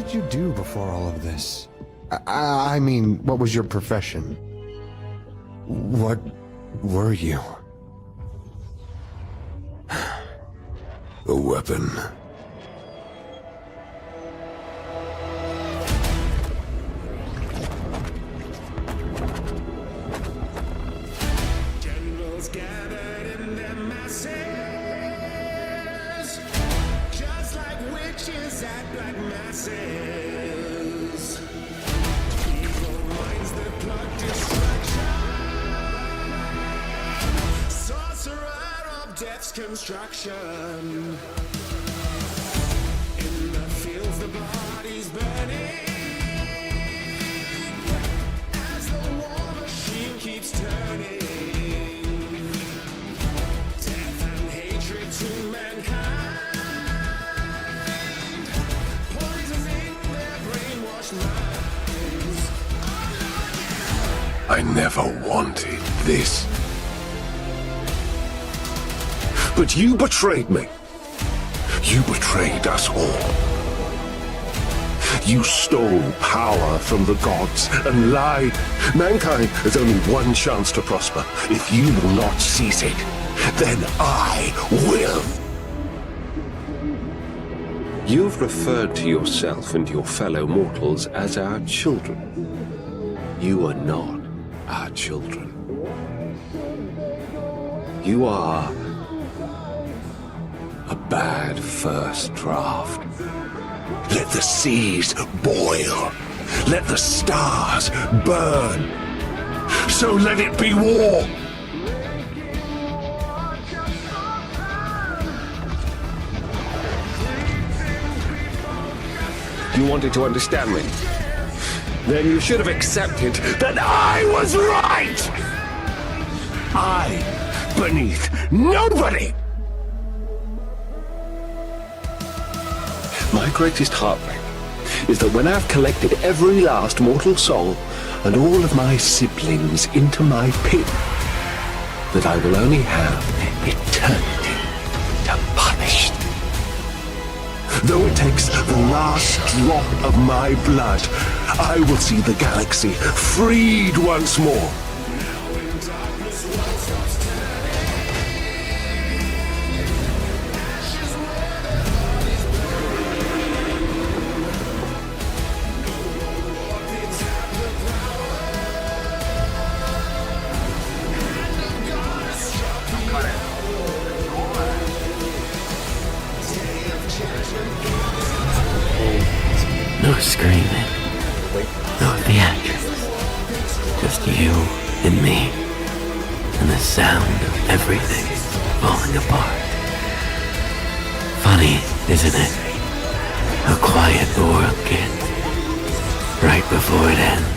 did you do before all of this? I mean, what was your profession? What were you? A weapon. Generals gathered in their masses, just like witches at black masses. Evil minds that plot destruction, sorcerer of death's construction. In the fields, the bodies burning, as the war machine keeps turning. Death and hatred to mankind, poisoning their brainwashed minds. I never wanted this. But you betrayed me. You betrayed us all. You stole power from the gods and lied. Mankind has only one chance to prosper. If you will not seize it, then I will. You've referred to yourself and your fellow mortals as our children. You are not our children. You are a bad first draft. Let the seas boil. Let the stars burn. So let it be war. You wanted to understand me? Then you should have accepted that I was right! I beneath nobody! My greatest heartbreak is that when I've collected every last mortal soul and all of my siblings into my pit, that I will only have eternity to punish them. Though it takes the last drop of my blood, I will see the galaxy freed once more. No screaming, no theatrics, just you and me, and the sound of everything falling apart. Funny, isn't it? How quiet the world gets, right before it ends.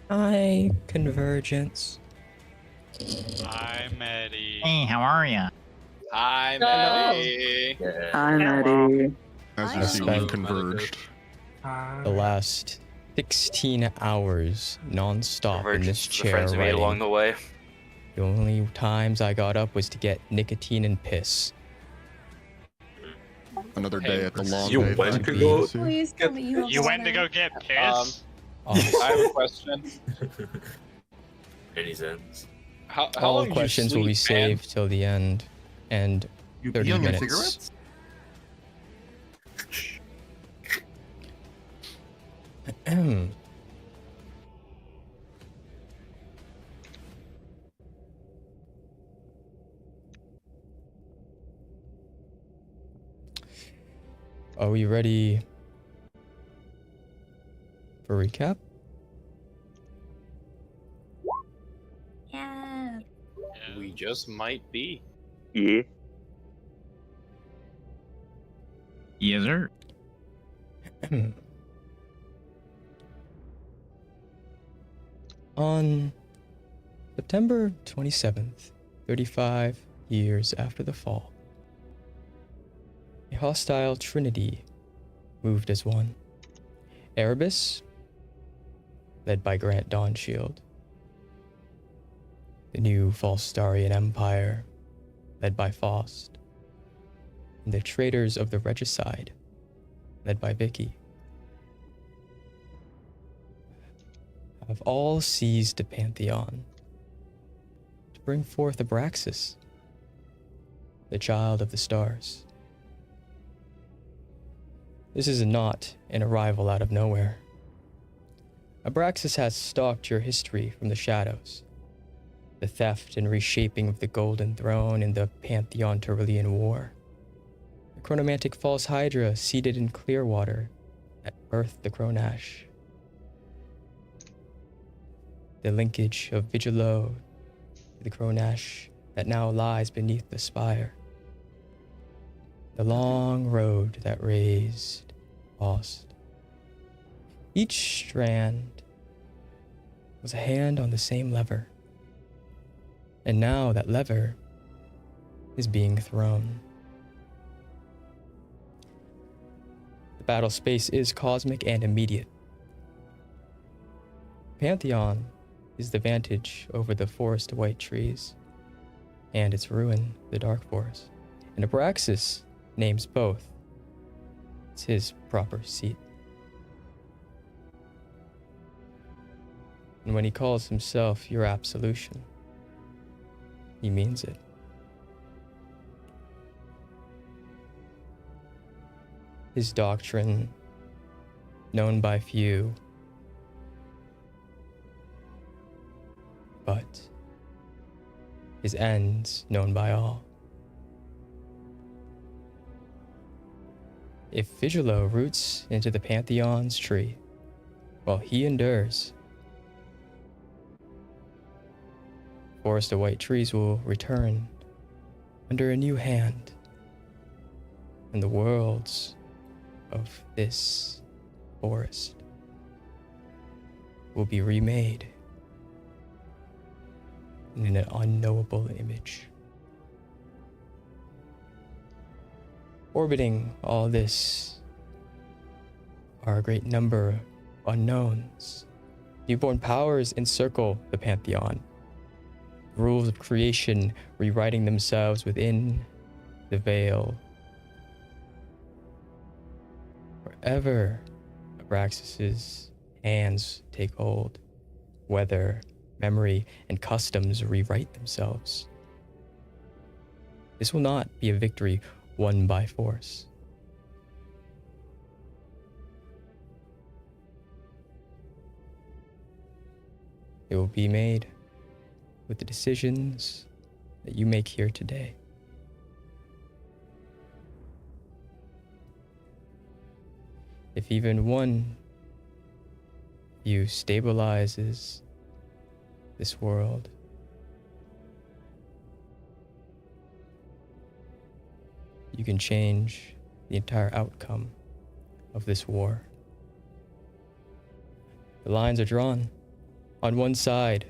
Hi, Convergence. Hi, Maddie. Hey, how are ya? Hi, Maddie. I'm ready. As you see, we've converged. The last 16 hours non-stop in this chair friends we made writing. along the way. The only times I got up was to get nicotine and piss. Another day at the long You day. went for to go- PVC. Please tell me you You went to go get piss? Oh, I have a question. Any sense? How all long do you questions will be sleep, man? saved till the end, and You 30 pee on your minutes. cigarettes? Are we ready for recap? Yeah. We just might be. Yeah. Yes, sir. On September 27th, 35 years after the fall, a hostile trinity moved as one. Erebus, led by Grant Dawnshield. The new Fallstarian Empire, led by Faust. And the Traitors of the Regicide, led by Vicky, have all seized the Pantheon to bring forth Abraxis, the child of the stars. This is not an arrival out of nowhere. Abraxis has stalked your history from the shadows. The theft and reshaping of the Golden Throne in the Pantheon Torillian War. The chronomantic false hydra seated in Clearwater that birthed the Kronash. The linkage of Vigilo to the Kronash that now lies beneath the spire. The long road that raised Faust. Each strand was a hand on the same lever. And now that lever is being thrown. The battle space is cosmic and immediate. Pantheon is the vantage over the forest of white trees, and its ruin, the dark forest. And Abraxis names both. It's his proper seat. And when he calls himself your Absolution, he means it. His doctrine, known by few, but his ends known by all. If Vigilo roots into the Pantheon's tree, while he endures, forest of white trees will return under a new hand, and the worlds of this forest will be remade in an unknowable image. Orbiting all this are a great number of unknowns. Newborn powers encircle the Pantheon. Rules of creation rewriting themselves within the veil. Wherever Abraxis's hands take hold, weather, memory, and customs rewrite themselves. This will not be a victory won by force. It will be made with the decisions that you make here today. If even one of you stabilizes this world, you can change the entire outcome of this war. The lines are drawn. On one side,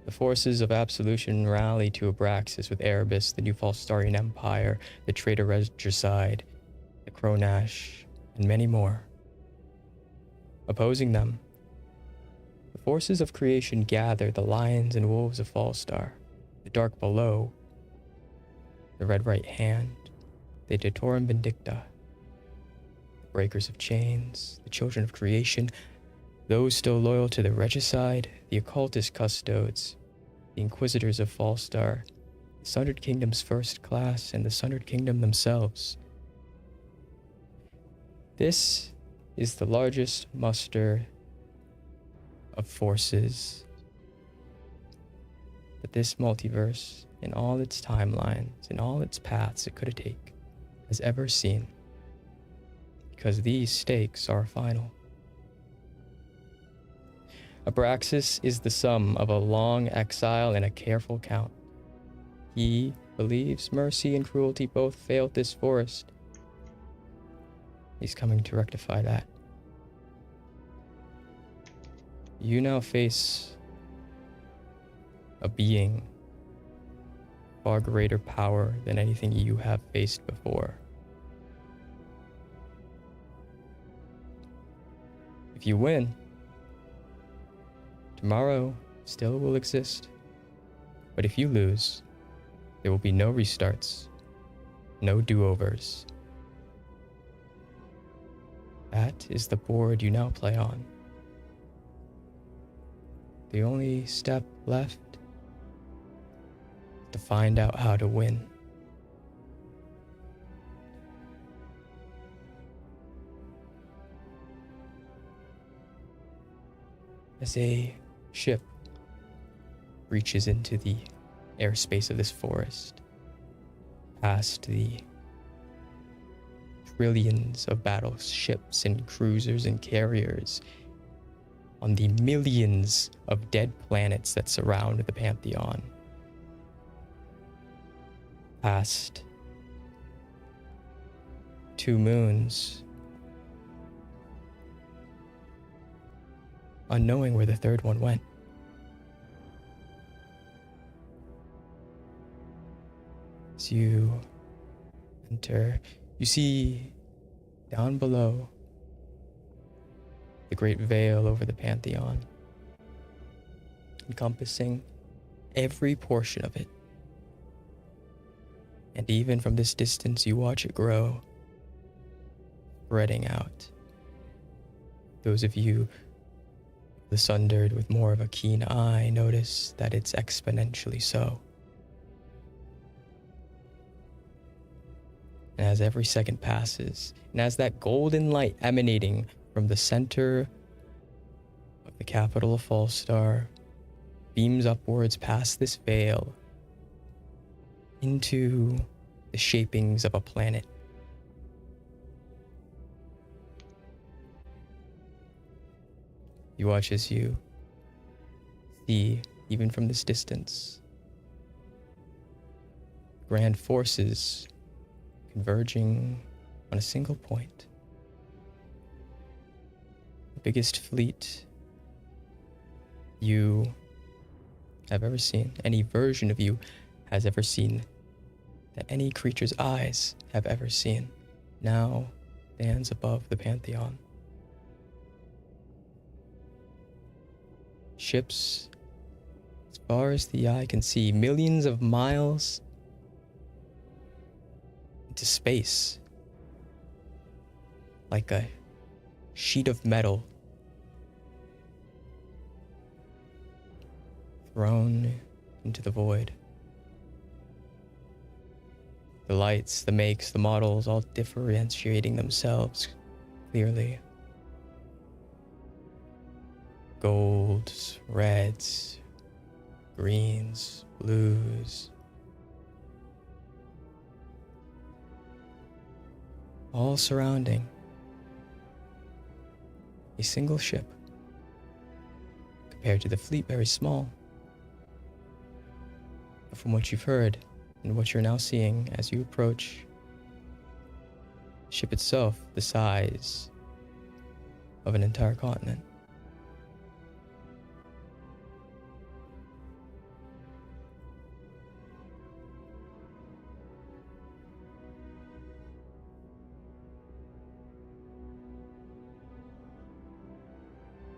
the forces of Absolution rally to Abraxis with Erebus, the new Fallstarian Empire, the Traitor Regicide, the Kronash, and many more. Opposing them, the forces of creation gather the lions and wolves of Fallstar, the dark below, the red right hand, the Detorum Vindicta, the breakers of chains, the children of creation, those still loyal to the Regicide, the occultist custodes, the inquisitors of Fallstar, the Sundered Kingdom's first class, and the Sundered Kingdom themselves. This is the largest muster of forces that this multiverse, in all its timelines, in all its paths it could take, has ever seen. Because these stakes are final. Abraxis is the sum of a long exile and a careful count. He believes mercy and cruelty both failed this forest. He's coming to rectify that. You now face a being far greater power than anything you have faced before. If you win, tomorrow still will exist. But if you lose, there will be no restarts, no do-overs. That is the board you now play on. The only step left is to find out how to win. As a ship reaches into the airspace of this forest, past the trillions of battleships and cruisers and carriers, on the millions of dead planets that surround the Pantheon, past 2 moons, unknowing where the third one went. As you enter, you see down below the great veil over the Pantheon, encompassing every portion of it. And even from this distance, you watch it grow, spreading out. Those of you sundered with more of a keen eye notice that it's exponentially so. And as every second passes, and as that golden light emanating from the center of the capital of Fallstar beams upwards past this veil into the shapings of a planet, you watch as you see, even from this distance, grand forces converging on a single point. The biggest fleet you have ever seen, any version of you has ever seen, that any creature's eyes have ever seen, now stands above the Pantheon. Ships, as far as the eye can see, millions of miles into space, like a sheet of metal thrown into the void. The lights, the makes, the models, all differentiating themselves clearly. Golds, reds, greens, blues. All surrounding a single ship. Compared to the fleet, very small. But from what you've heard and what you're now seeing as you approach, the ship itself the size of an entire continent.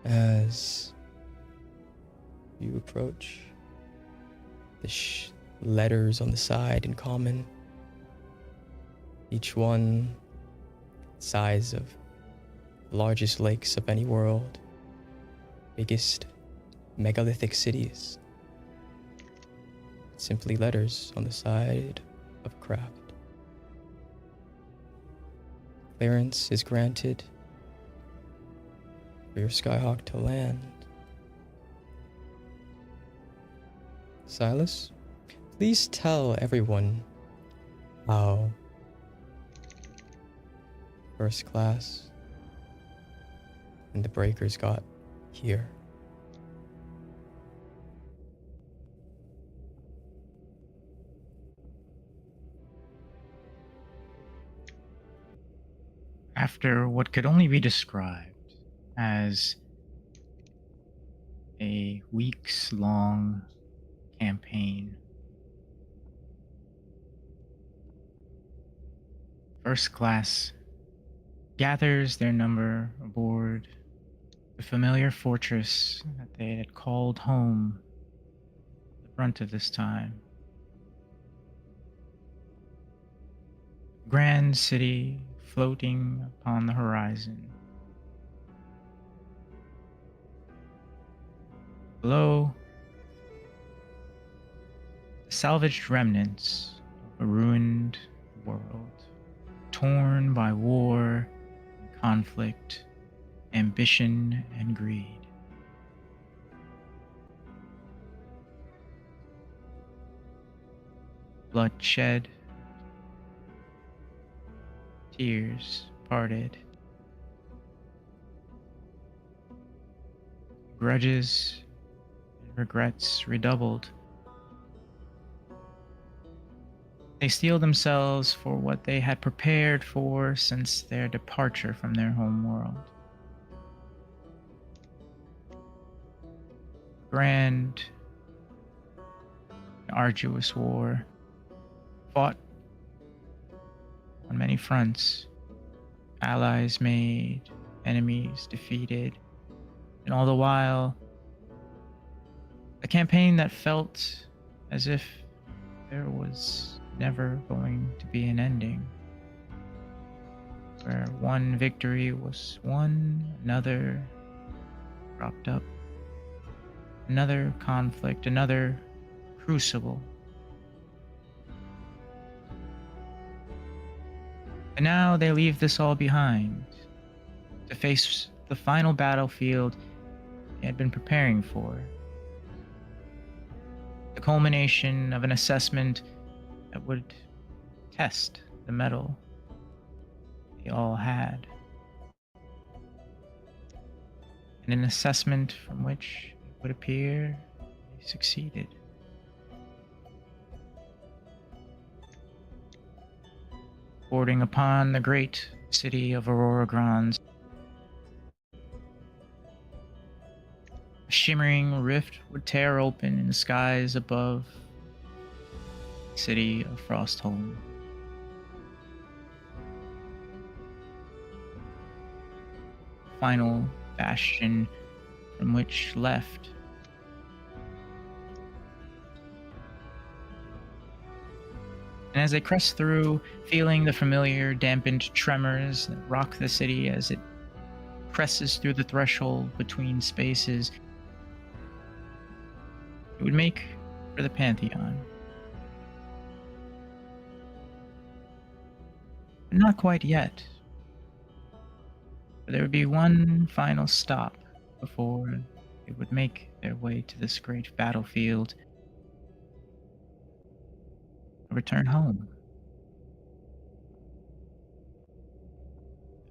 As you approach, the letters on the side in common, each one size of the largest lakes of any world, biggest megalithic cities. Simply letters on the side of a craft. Clearance is granted for your Skyhawk to land. Silas, please tell everyone how first class and the breakers got here. After what could only be described as a weeks-long campaign, first class gathers their number aboard The familiar fortress that they had called home, the brunt of this time. Grand city floating upon the horizon. Below, the salvaged remnants of a ruined world, torn by war, conflict, ambition, and greed. Bloodshed, tears parted, grudges and regrets redoubled. They steel themselves for what they had prepared for since their departure from their home world. Grand, arduous war, fought on many fronts, allies made, enemies defeated, and all the while, a campaign that felt as if there was never going to be an ending, where one victory was won, another propped up, another conflict, another crucible. And now they leave this all behind to face the final battlefield they had been preparing for. The culmination of an assessment that would test the mettle they all had. And an assessment from which it would appear they succeeded. Boarding upon the great city of Aurora Grandes, a shimmering rift would tear open in the skies above the city of Frostholm. Final bastion from which left and as they crest through, feeling the familiar dampened tremors that rock the city as it presses through the threshold between spaces, it would make for the Pantheon. But not quite yet. For there would be one final stop before they would make their way to this great battlefield. A return home.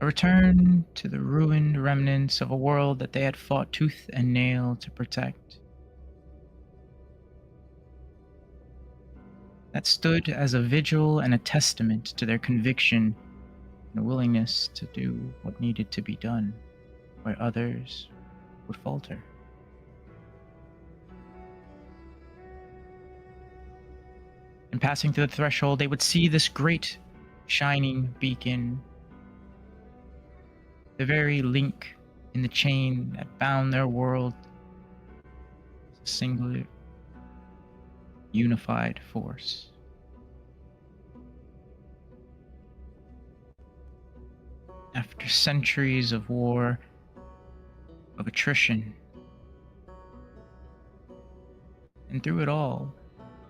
A return to the ruined remnants of a world that they had fought tooth and nail to protect. That stood as a vigil and a testament to their conviction and a willingness to do what needed to be done, where others would falter. And passing through the threshold, they would see this great shining beacon, the very link in the chain that bound their world as a singular, unified force. After centuries of war, of attrition, and through it all,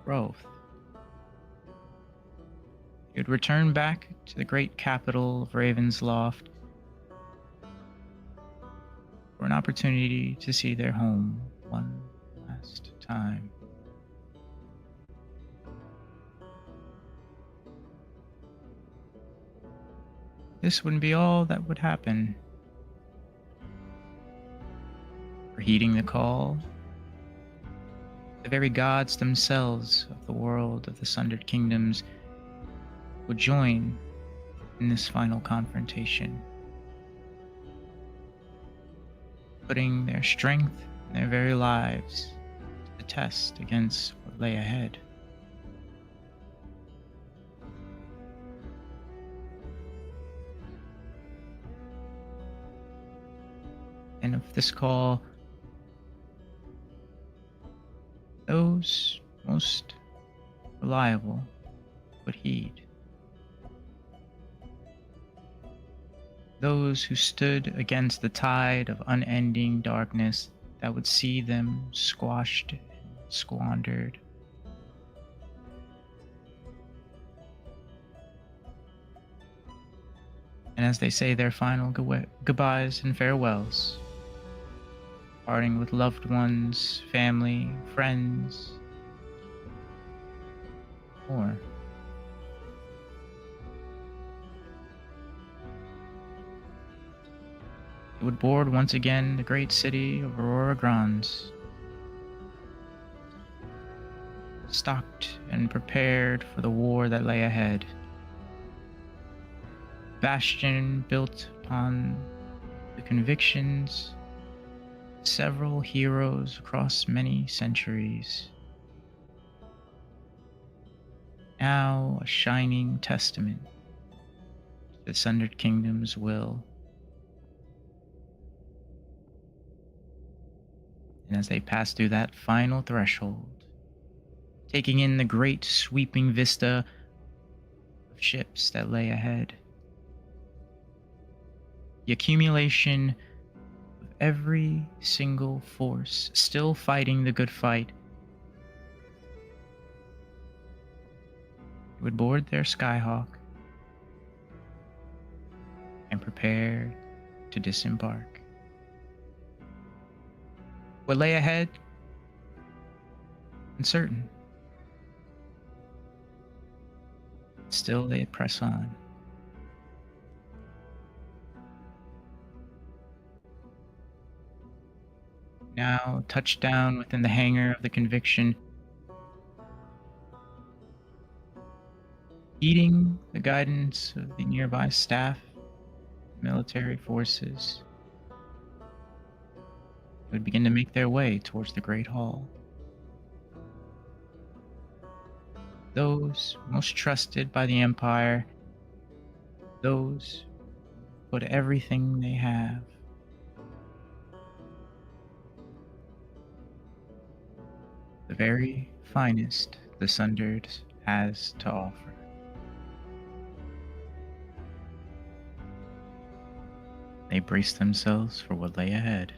growth, they would return back to the great capital of Ravensloft for an opportunity to see their home one last time. This wouldn't be all that would happen. For heeding the call, the very gods themselves of the world of the Sundered Kingdoms would join in this final confrontation, putting their strength and their very lives to the test against what lay ahead. and of this call, those most reliable would heed. Those who stood against the tide of unending darkness that would see them squashed and squandered. And as they say their final goodbyes and farewells, parting with loved ones, family, friends, more. It would board once again the great city of Aurora Grandes, stocked and prepared for the war that lay ahead. Bastion built upon the convictions of several heroes across many centuries. Now a shining testament to the Sundered Kingdom's will. And as they pass through that final threshold, taking in the great sweeping vista of ships that lay ahead, the accumulation of every single force still fighting the good fight, would board their Skyhawk and prepare to disembark. What lay ahead? Uncertain. Still they press on. Now touchdown within the hangar of the Conviction, heeding the guidance of the nearby staff, military forces, would begin to make their way towards the Great Hall. Those most trusted by the Empire, those who put everything they have, the very finest the Sundered has to offer. They brace themselves for what lay ahead.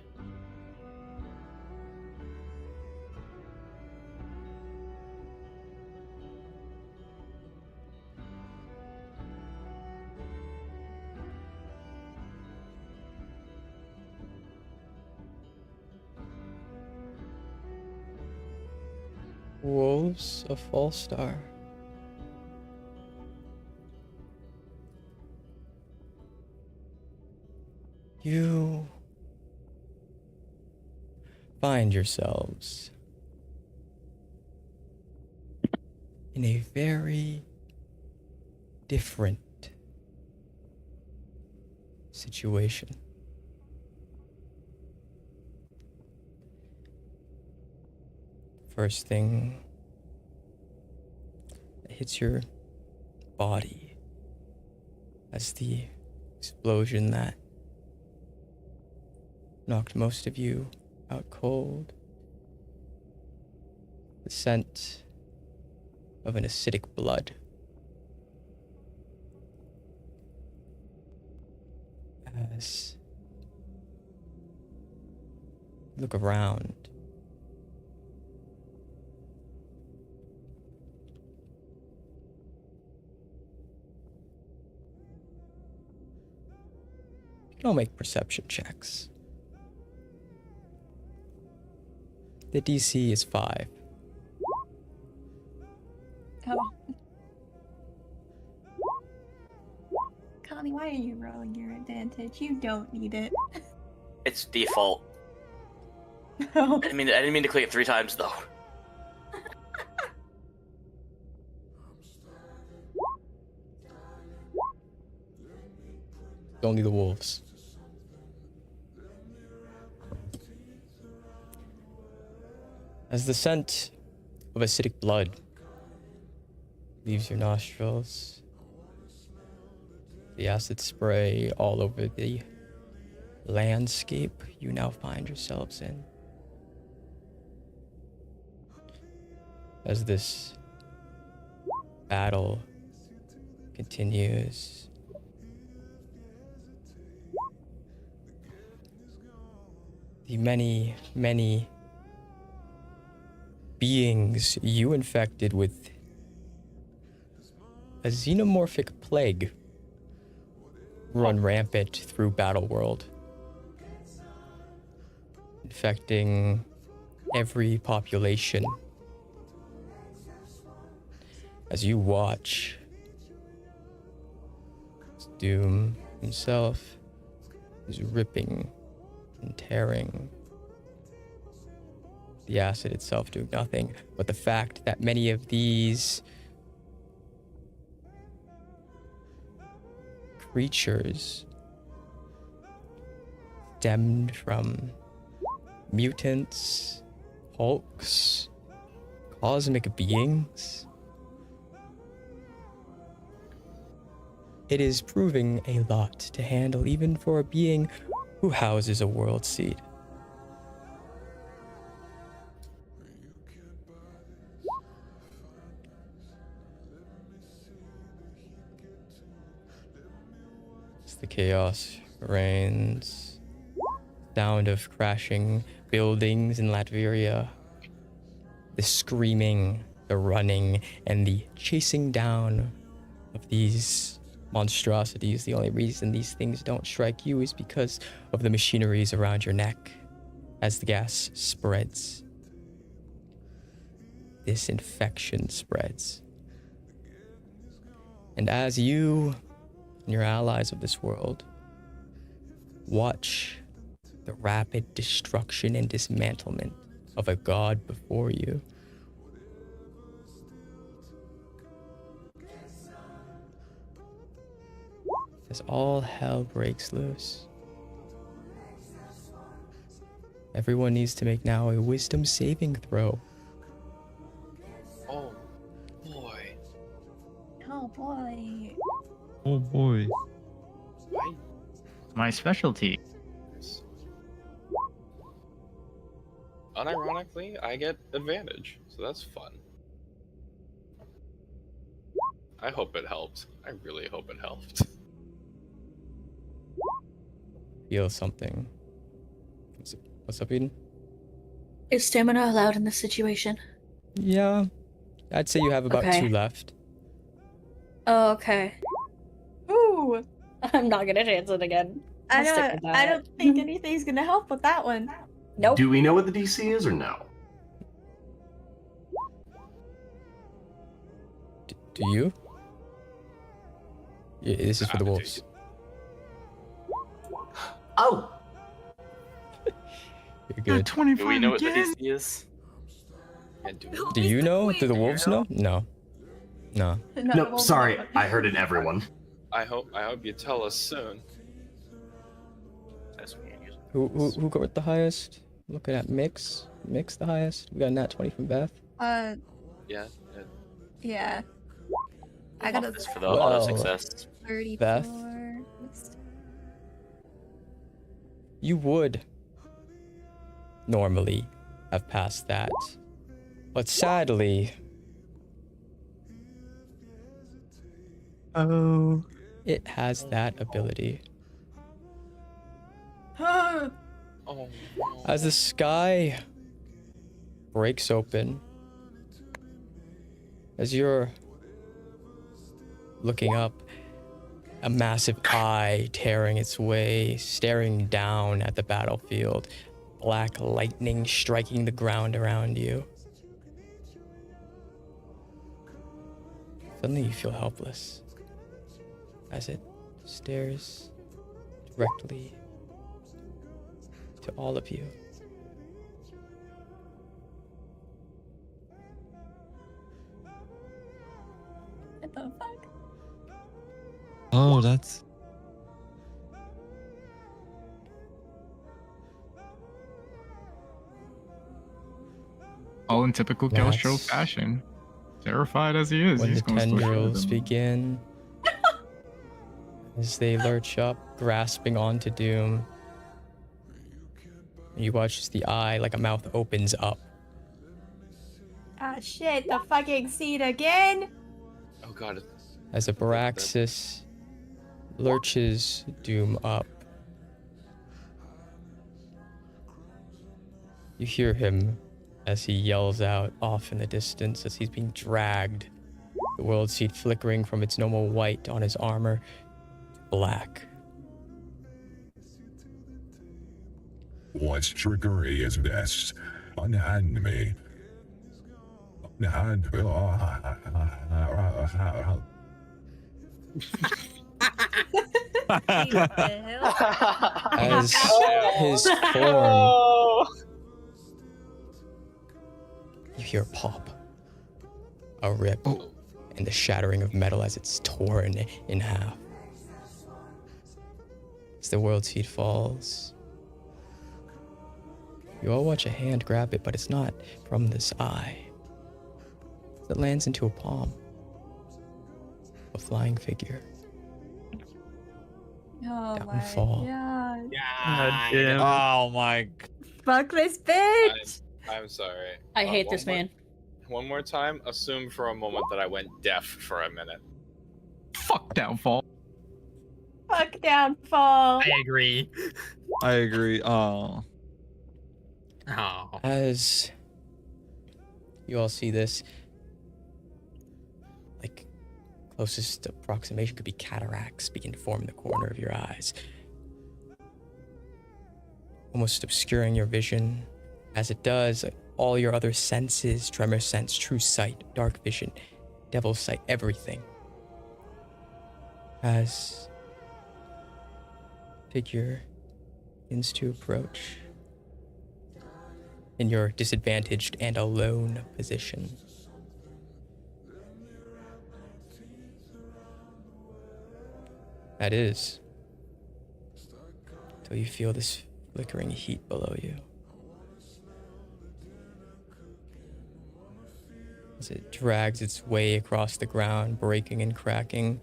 Wolves of Fallstar. You find yourselves in a very different situation. First thing that hits your body as the explosion that knocked most of you out cold, the scent of an acidic blood. As you look around, you can all make perception checks. The DC is 5. Oh. Connie, why are you rolling your advantage? You don't need it. It's default. No. I didn't mean to click it 3 times though. Only the wolves. As the scent of acidic blood leaves your nostrils, the acid spray all over the landscape you now find yourselves in. As this battle continues, the many, many beings you infected with a xenomorphic plague run rampant through Battle World, infecting every population. As you watch Doom himself is ripping and tearing, the acid itself doing nothing, but the fact that many of these creatures stemmed from mutants, hulks, cosmic beings. It is proving a lot to handle even for a being who houses a world seed. As the chaos reigns, sound of crashing buildings in Latveria, the screaming, the running, and the chasing down of these monstrosities. The only reason these things don't strike you is because of the machineries around your neck. As the gas spreads, this infection spreads. And as you and your allies of this world watch the rapid destruction and dismantlement of a god before you, as all hell breaks loose, everyone needs to make now a wisdom saving throw. Oh boy. Oh boy. Oh boy. My specialty. Unironically, I get advantage, so that's fun. I hope it helped. I really hope it helped. Feel something. What's up, Eden? Is stamina allowed in this situation? Yeah, I'd say you have about Okay. 2 left. Oh, okay. Ooh. I'm not gonna chance it again. I I'll stick with don't. that. I don't think anything's gonna help with that one. Nope. Do we know what the DC is or no? Do you? Yeah, this is for the wolves. Oh, You're good. 25 Do we know what the again? DC is? And do Do you know? Do the wolves know? No. No. no, sorry. I heard it, everyone. I hope you tell us soon. That's weird. Who got the highest? Looking at Mix. Mix the highest. We got a nat 20 from Beth. Yeah. Yeah. I got a This for the auto Wow. success. 34. Beth? You would normally have passed that, but sadly, it has that ability. Oh no. As the sky breaks open, as you're looking up, a massive eye tearing its way, staring down at the battlefield, black lightning striking the ground around you. Suddenly you feel helpless as it stares directly to all of you. What the fuck? Oh, that's... All in typical Gelstrow That's fashion. Terrified as he is, When he's the going to push tendrils them. begin, as they lurch up, grasping onto Doom, And you watch as the eye, like a mouth, opens up. Ah, shit, the fucking seed again? Oh god. As Abraxis lurches Doom up. You hear him as he yells out off in the distance as he's being dragged. The world seed flickering from its normal white on his armor to black. What trickery is this? Unhand me. Unhand me. As his form, you hear a pop, a rip, and the shattering of metal as it's torn in half. As the world seed falls, you all watch a hand grab it, but it's not from this eye. It lands into a palm, a flying figure. Oh Downfall. my god. Oh my. Fuck this bitch! I'm sorry. I hate one this more- man. One more time, assume for a moment that I went deaf for a minute. Fuck Downfall. Fuck Downfall. I agree. I agree. Oh. Oh. As you all see this, like, closest approximation could be cataracts begin to form in the corner of your eyes, almost obscuring your vision. As it does, all your other senses, tremor sense, true sight, dark vision, devil sight, everything. As figure begins to approach in your disadvantaged and alone position. That is, till you feel this flickering heat below you. As it drags its way across the ground, breaking and cracking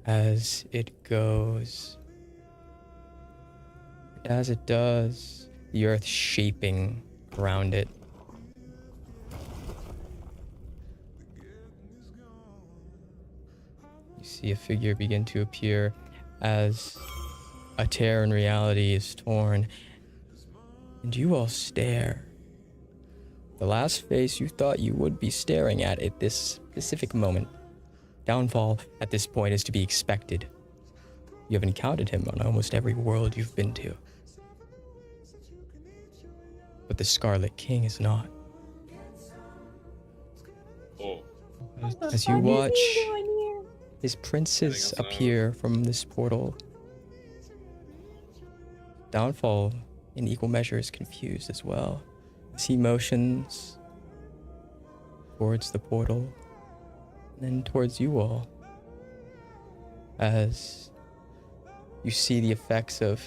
as it goes. As it does, the earth shaping around it. You see a figure begin to appear as a tear in reality is torn, and you all stare. The last face you thought you would be staring at this specific moment. Downfall at this point is to be expected. You have encountered him on almost every world you've been to. But the Scarlet King is not. Oh. As you watch his princes Anything else appear from this portal, Downfall in equal measure is confused as well. As he motions towards the portal, and then towards you all, as you see the effects of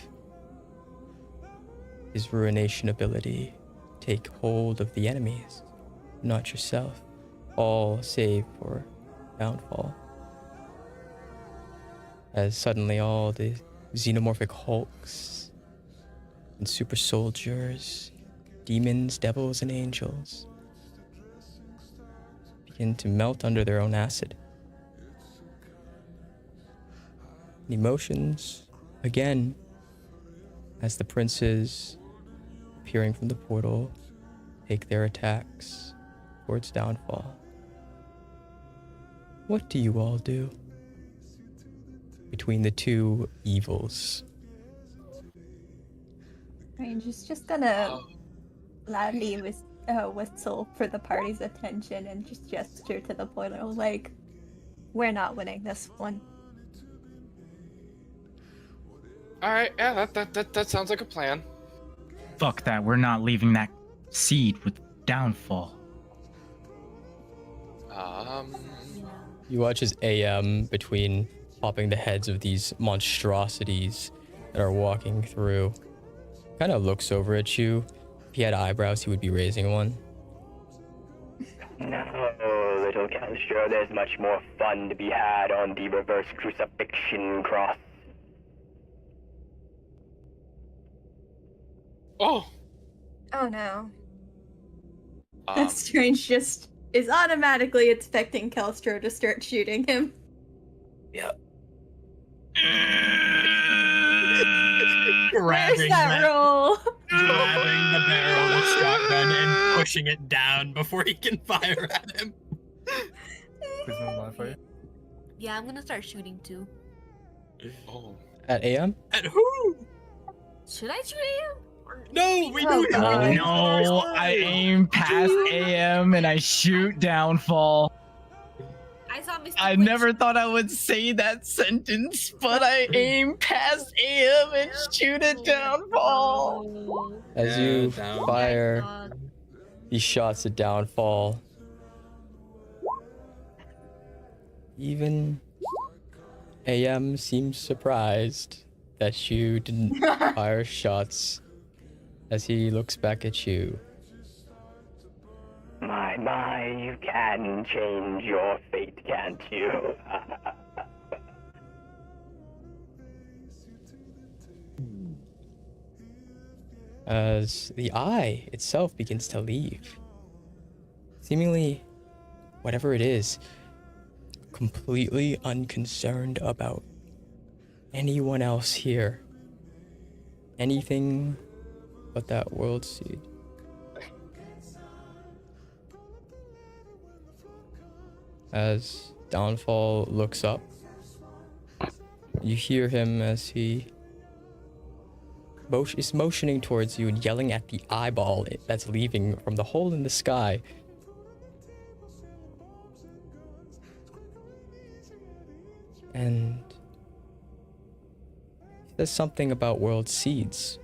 his ruination ability take hold of the enemies, not yourself, all save for Downfall. As suddenly all the xenomorphic hulks and super soldiers, demons, devils, and angels begin to melt under their own acid. And emotions, again, as the princes appearing from the portal take their attacks towards Downfall. What do you all do between the two evils? I'm just gonna loudly whistle for the party's attention and just gesture to the portal like, we're not winning this one. Alright, yeah, that sounds like a plan. Fuck that. We're not leaving that seed with Downfall. You watch as AM, between popping the heads of these monstrosities that are walking through, kind of looks over at you. If he had eyebrows, he would be raising one. No, little Castro, there's much more fun to be had on the reverse crucifixion cross. Oh, Oh no. Um, Strange just is automatically expecting Kelstro to start shooting him. Yep. Where's that roll? Grabbing the barrel of the shotgun and pushing it down before he can fire at him. Yeah, I'm gonna start shooting too. Oh. At AM? At who? Should I shoot him? No, we Oh, do God. No, I aim past AM and I shoot downfall. I saw Mr. I never thought I would say that sentence, but I aim past AM and shoot it downfall. As you fire these shots at downfall, even AM seems surprised that you didn't fire shots as he looks back at you. My, you can change your fate, can't you? As the eye itself begins to leave. Seemingly, whatever it is, completely unconcerned about anyone else here. Anything but that world seed. As Downfall looks up, you hear him as he is motioning towards you and yelling at the eyeball that's leaving from the hole in the sky. And he says something about world seeds.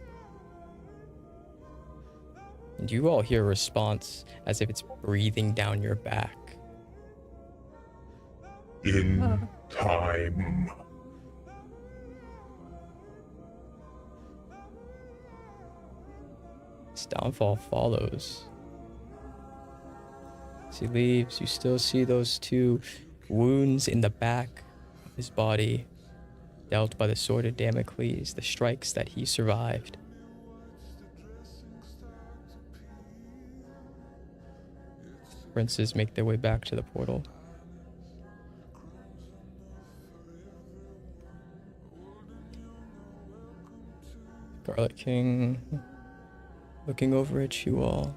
And you all hear a response as if it's breathing down your back. In time. His downfall follows. As he leaves, you still see those two wounds in the back of his body, dealt by the sword of Damocles, the strikes that he survived. Princes make their way back to the portal. Scarlet King looking over at you all.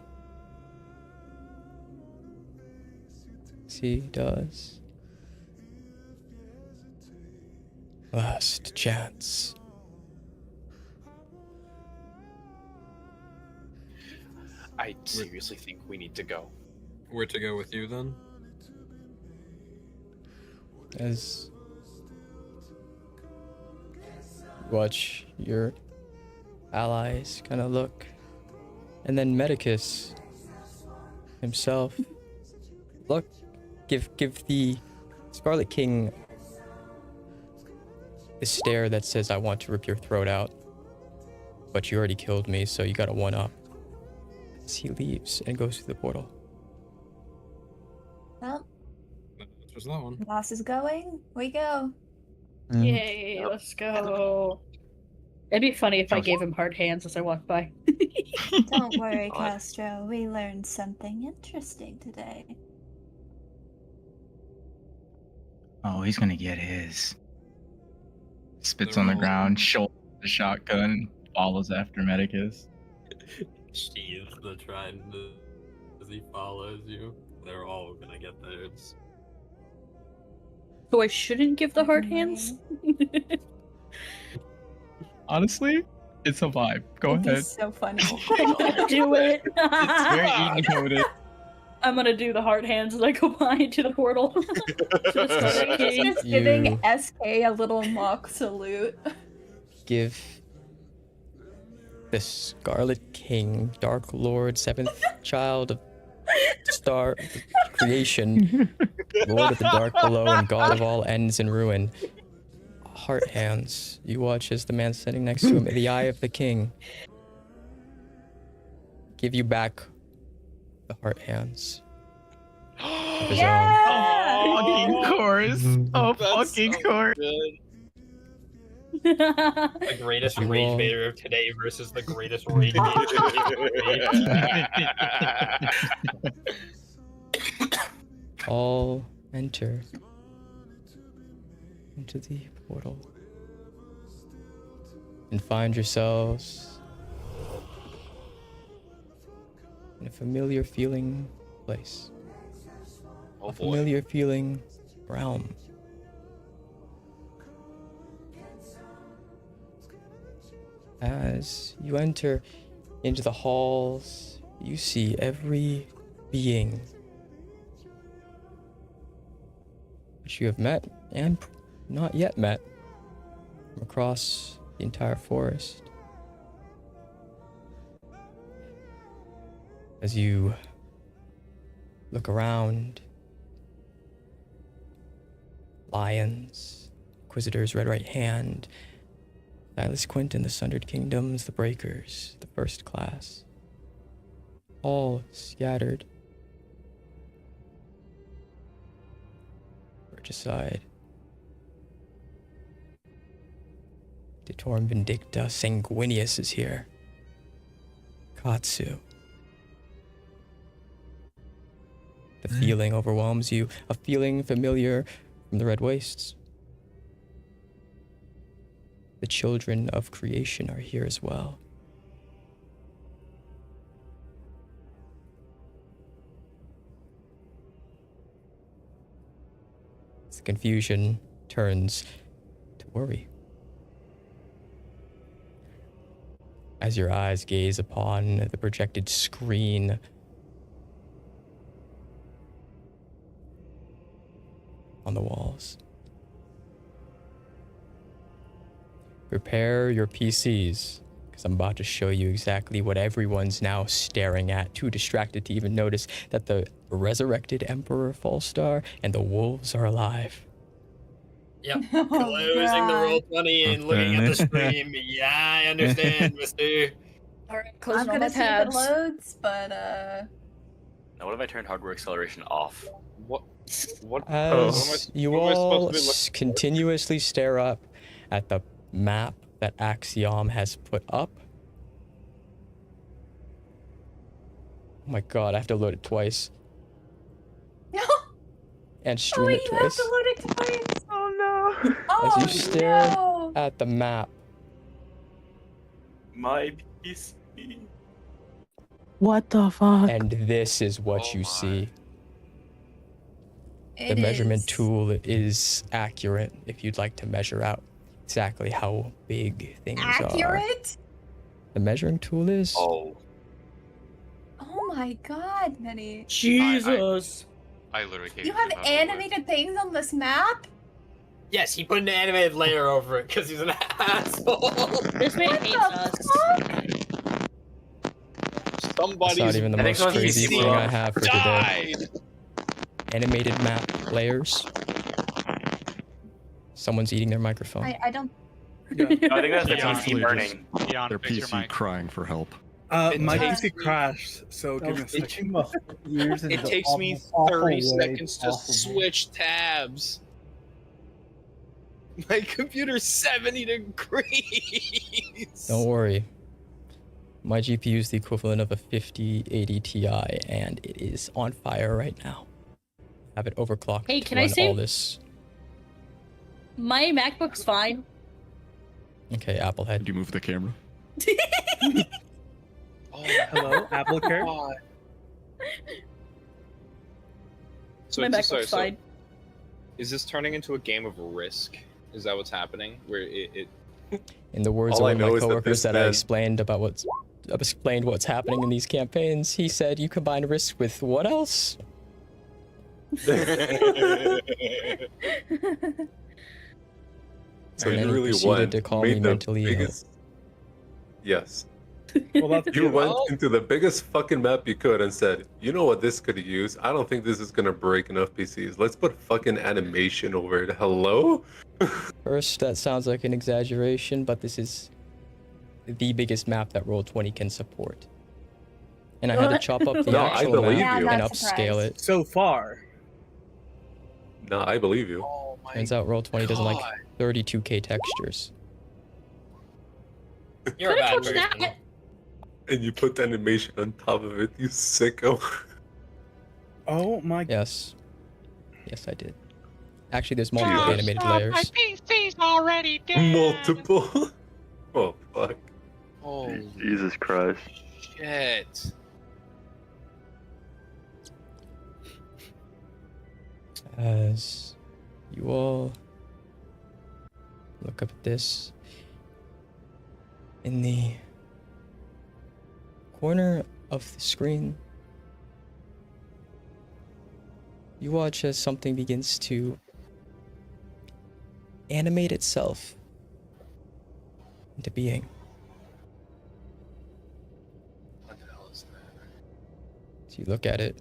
As he does. Last chance. I seriously think we need to go. Where to go with you then? As you watch your allies kind of look, and then Medicus himself give the Scarlet King the stare that says, I want to rip your throat out, but you already killed me, so you got a 1-up. As he leaves and goes through the portal. Well, That's that one. boss is going. We go. Yay, let's go. It'd be funny if I gave him hard hands as I walked by. Don't worry, Castro. We learned something interesting today. Oh, he's gonna get his. Spits on the ground, shoulders the shotgun, follows after Medicus. Sheathes the trident as he follows you. They're all gonna get theirs. So I shouldn't give the hard hands? Honestly, it's a vibe. Go It'd be ahead. so funny. I'm gonna do it. It's very Eden coded. I'm gonna do the hard hands as I go by into the portal. Just giving SK a little mock salute. Give the Scarlet King, Dark Lord, 7th child of Star creation, Lord of the Dark Below, and God of all ends and ruin. Heart hands. You watch as the man standing next to him, the eye of the king, give you back the heart hands. Of his Oh, fucking chorus. Oh, That's fucking so chorus. good. The greatest You rage all- baiter of today versus the greatest rage baiter of today. all enter into the portal and find yourselves in a familiar feeling place. Oh A boy. familiar feeling realm. As you enter into the halls, you see every being that you have met and not yet met from across the entire forest. As you look around, lions, Inquisitor's red right hand, Silas Quint and the Sundered Kingdoms, the Breakers, the First Class, all scattered. Regicide, Detorum Vindicta, Sanguinius is here. Katsu. The feeling overwhelms you, a feeling familiar from the Red Wastes. The children of creation are here as well. The confusion turns to worry. As your eyes gaze upon the projected screen on the walls. Prepare your PCs, because I'm about to show you exactly what everyone's now staring at, too distracted to even notice that the resurrected Emperor Fallstar and the wolves are alive. Yep, closing the roll 20 and looking at the stream. Yeah, I understand, mister. Alright, I'm closing all my gonna see if it tabs. loads, but Now, what if I turn hardware acceleration off? What? As you what am I supposed all to be looking continuously stare up at the map that Axiom has put up. Oh my god, I have to load it twice. no. And stream Oh, it you twice. have to load it twice. Oh no. As Oh you stare no. at the map. My PC. What the fuck? And this is what you see. The It measurement is tool is accurate if you'd like to measure out exactly how big things are. accurate. The measuring tool is. Oh. Oh my god, Minnie. Jesus. I literally can't You even have know how to do it. animated things on this map? Yes, he put an animated layer over it because he's an asshole. This man What hates the us. fuck? Somebody's That's not even the I think most someone's crazy PC thing I have for today. died. Animated map layers. Someone's eating their microphone. I don't. I think that's the Yeah. PC burning. Their PC crying for help. It My takes PC crashed, so give me a second. It takes me 30 seconds to switch tabs. My computer's 70 degrees. Don't worry. My GPU is the equivalent of a 5080 Ti, and it is on fire right now. Have it overclocked Hey, to can I run say- all this. My MacBook's fine. Okay, Applehead. Did you move the camera? Oh, Hello, Apple Care. God. So, My it's- MacBook's fine. is this turning into a game of Risk? Is that what's happening? Where it In the words All I of one of know my is that coworkers this that I man- explained what's happening in these campaigns, he said you combine risk with what else? So And then you he really proceeded went to call made me the mentally ill. biggest... Yes. Well, that's You went into the biggest fucking map you could and said, you know what this could use? I don't think this is gonna break enough PCs. Let's put fucking animation over it. Hello? First, that sounds like an exaggeration, but this is the biggest map that Roll20 can support. And I had to chop up the No, I actual believe map you. and not upscale surprised. it. so far. No, I believe you. Oh my Turns out Roll20 doesn't like God. 32K textures. You're a bad person. And you put the animation on top of it, you sicko. Oh my. Yes. Yes, I did. Actually, there's multiple animated layers. My PC's already dead. Multiple? Oh, fuck. Oh, Jesus Christ. shit. As you all look up at this, in the corner of the screen, you watch as something begins to animate itself into being. What the hell is that? So you look at it.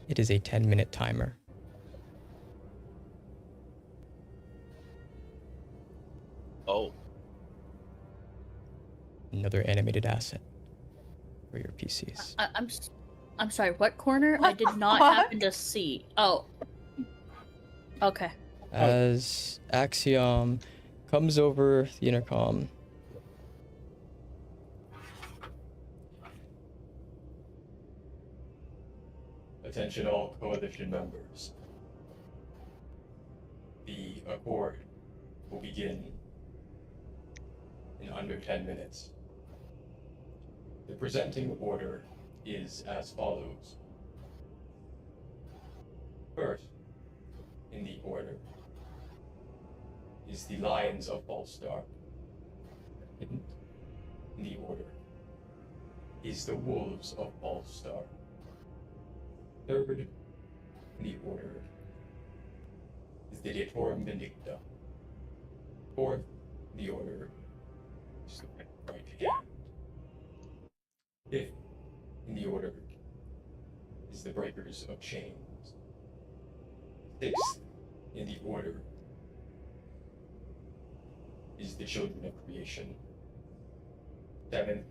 It is a 10-minute timer. Oh. Another animated asset for your PCs. I'm sorry. What corner? I did not happen to see. Oh. Okay. As Axiom comes over the intercom, attention all coalition members. The accord will begin in under 10 minutes. The presenting order is as follows. First, in the order, is the Lions of Fallstar. Second, in the order, is the Wolves of Fallstar. Third, in the order, is the Detorum Vindicta. Fourth, in the order, is the right hand. Fifth, in the order, is the Breakers of Chains. Sixth, in the order, is the Children of Creation. Seventh,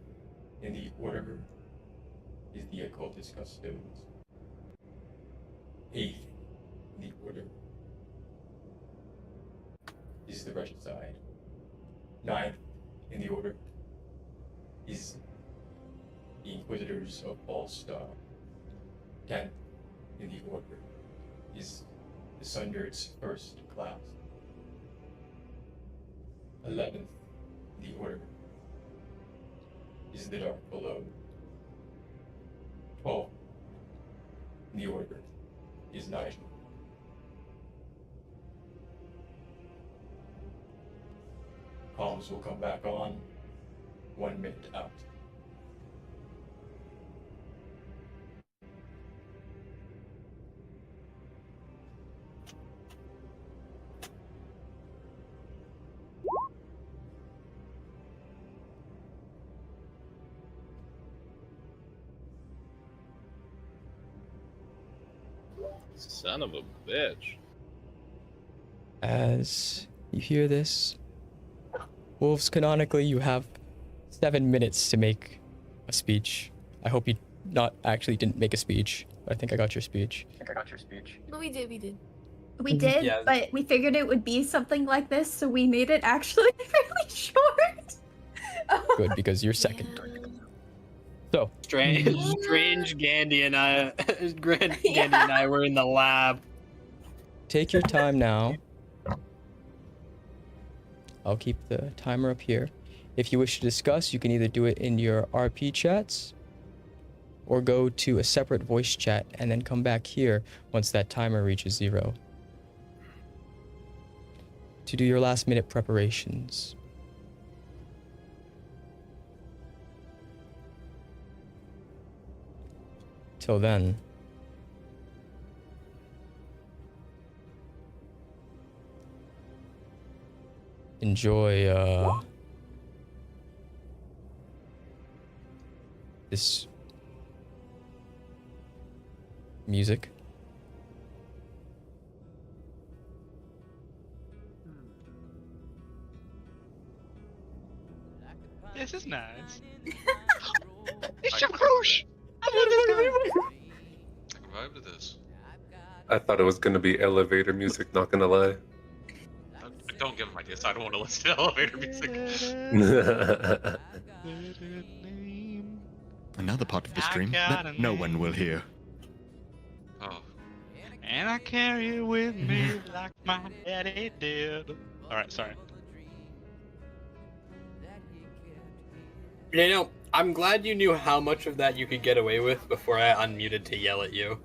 in the order, is the Occultist Custodes. Eighth, in the order, is the Regicide. Ninth, in the order, is the Inquisitors of Fallstar. 10th, in the order, is the Sundered's first class. 11th, in the order, is the Dark Below. 12th, in the order, is Nigel. Comms will come back on 1 minute out. Son of a bitch. As you hear this, Wolves, canonically, you have 7 minutes to make a speech. I hope you didn't make a speech, but I think I got your speech. No, we did. We did, Yeah. but we figured it would be something like this, so we made it actually really short. Good, because you're second. So, Strange Gandhi and I, Gandhi and I were in the lab. take your time now. I'll keep the timer up here. If you wish to discuss, you can either do it in your RP chats or go to a separate voice chat and then come back here once that timer reaches 0 to do your last minute preparations. Till then, enjoy this music. This is nice. It's your crush. I love this guy. I thought it was gonna be elevator music, not gonna lie. Don't give him ideas. I don't want to listen to elevator music. Another part of the stream that no one will hear. Oh. And I carry it with me like my daddy did. Alright, sorry. You know, I'm glad you knew how much of that you could get away with before I unmuted to yell at you.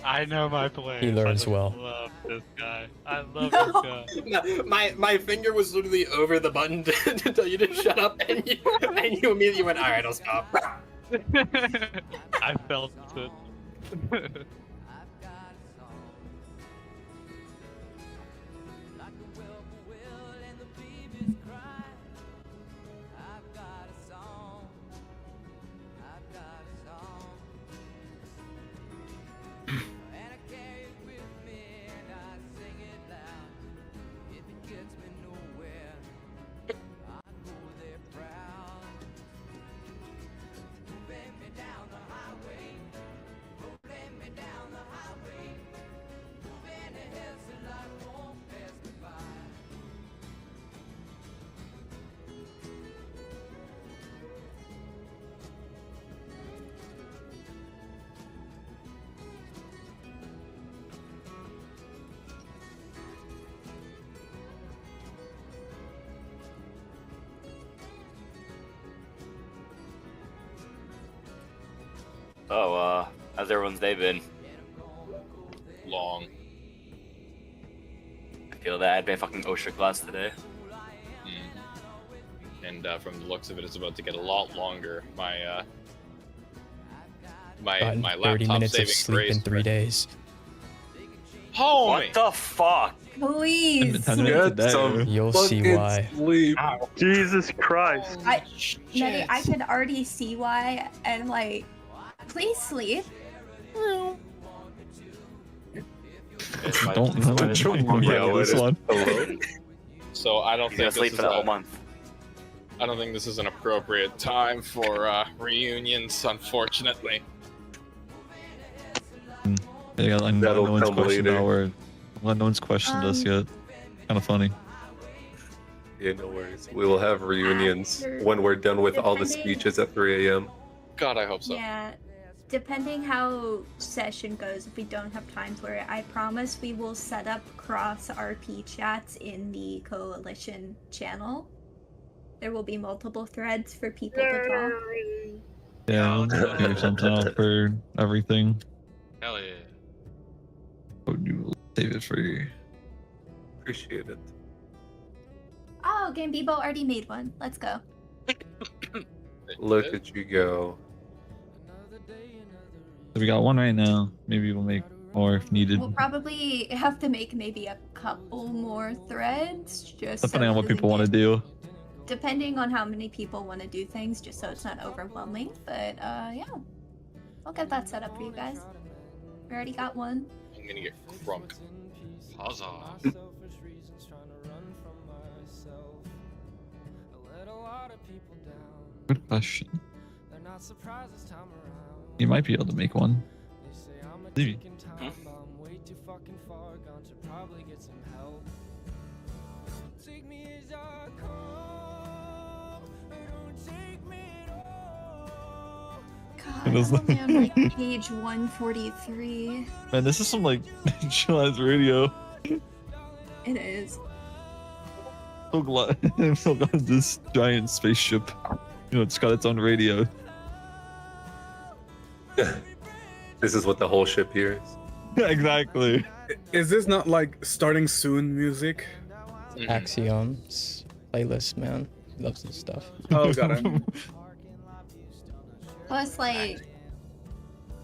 I know my place. He learns well. I love this guy. I love this guy. No, my finger was literally over the button to tell you to shut up, and you immediately went, "Alright, I'll stop." I felt it. Oh, how's everyone's day been? Long. I feel that I had my fucking OSHA class today. And from the looks of it, it's about to get a lot longer. My Gotten my 30 laptop minutes of saving sleep grace. in 3 days. Homie! What the fuck? Please. You'll see why. Jesus Christ. Nettie, I can already see why, and like, please sleep. Don't know this one. So I don't He's think gonna this sleep is for the whole month. I don't think this is an appropriate time for reunions, unfortunately. Yeah, like, no one's questioned no one's questioned us yet. Kind of funny. Yeah, no worries. We will have reunions when we're done with all the speeches at 3 a.m. God, I hope so. Yeah. Depending how session goes, if we don't have time for it, I promise we will set up cross RP chats in the coalition channel. There will be multiple threads for people to talk. Yeah, we'll figure something out for everything. Hell yeah. We'll save it for you. Appreciate it. Oh, Game Bebo already made one. Let's go. Look at you go. So we got one right now. Maybe we'll make more if needed. We'll probably have to make maybe a couple more threads, just Depending so on it what people want to doesn't do. get- Depending on how many people want to do things, just so it's not overwhelming. But yeah, I'll get that set up for you guys. We already got one. I'm gonna get crunk. Huzzah. Good question. You might be able to make one. Maybe. God, I'm only on like page 143. Man, this is some like chill-ass radio. It is. So glad I'm so glad this giant spaceship. You know, it's got its own radio. This is what the whole ship hears. Exactly. Is this not like starting soon music? Axioms playlist, man. He loves this stuff. Oh, got it. Plus, like,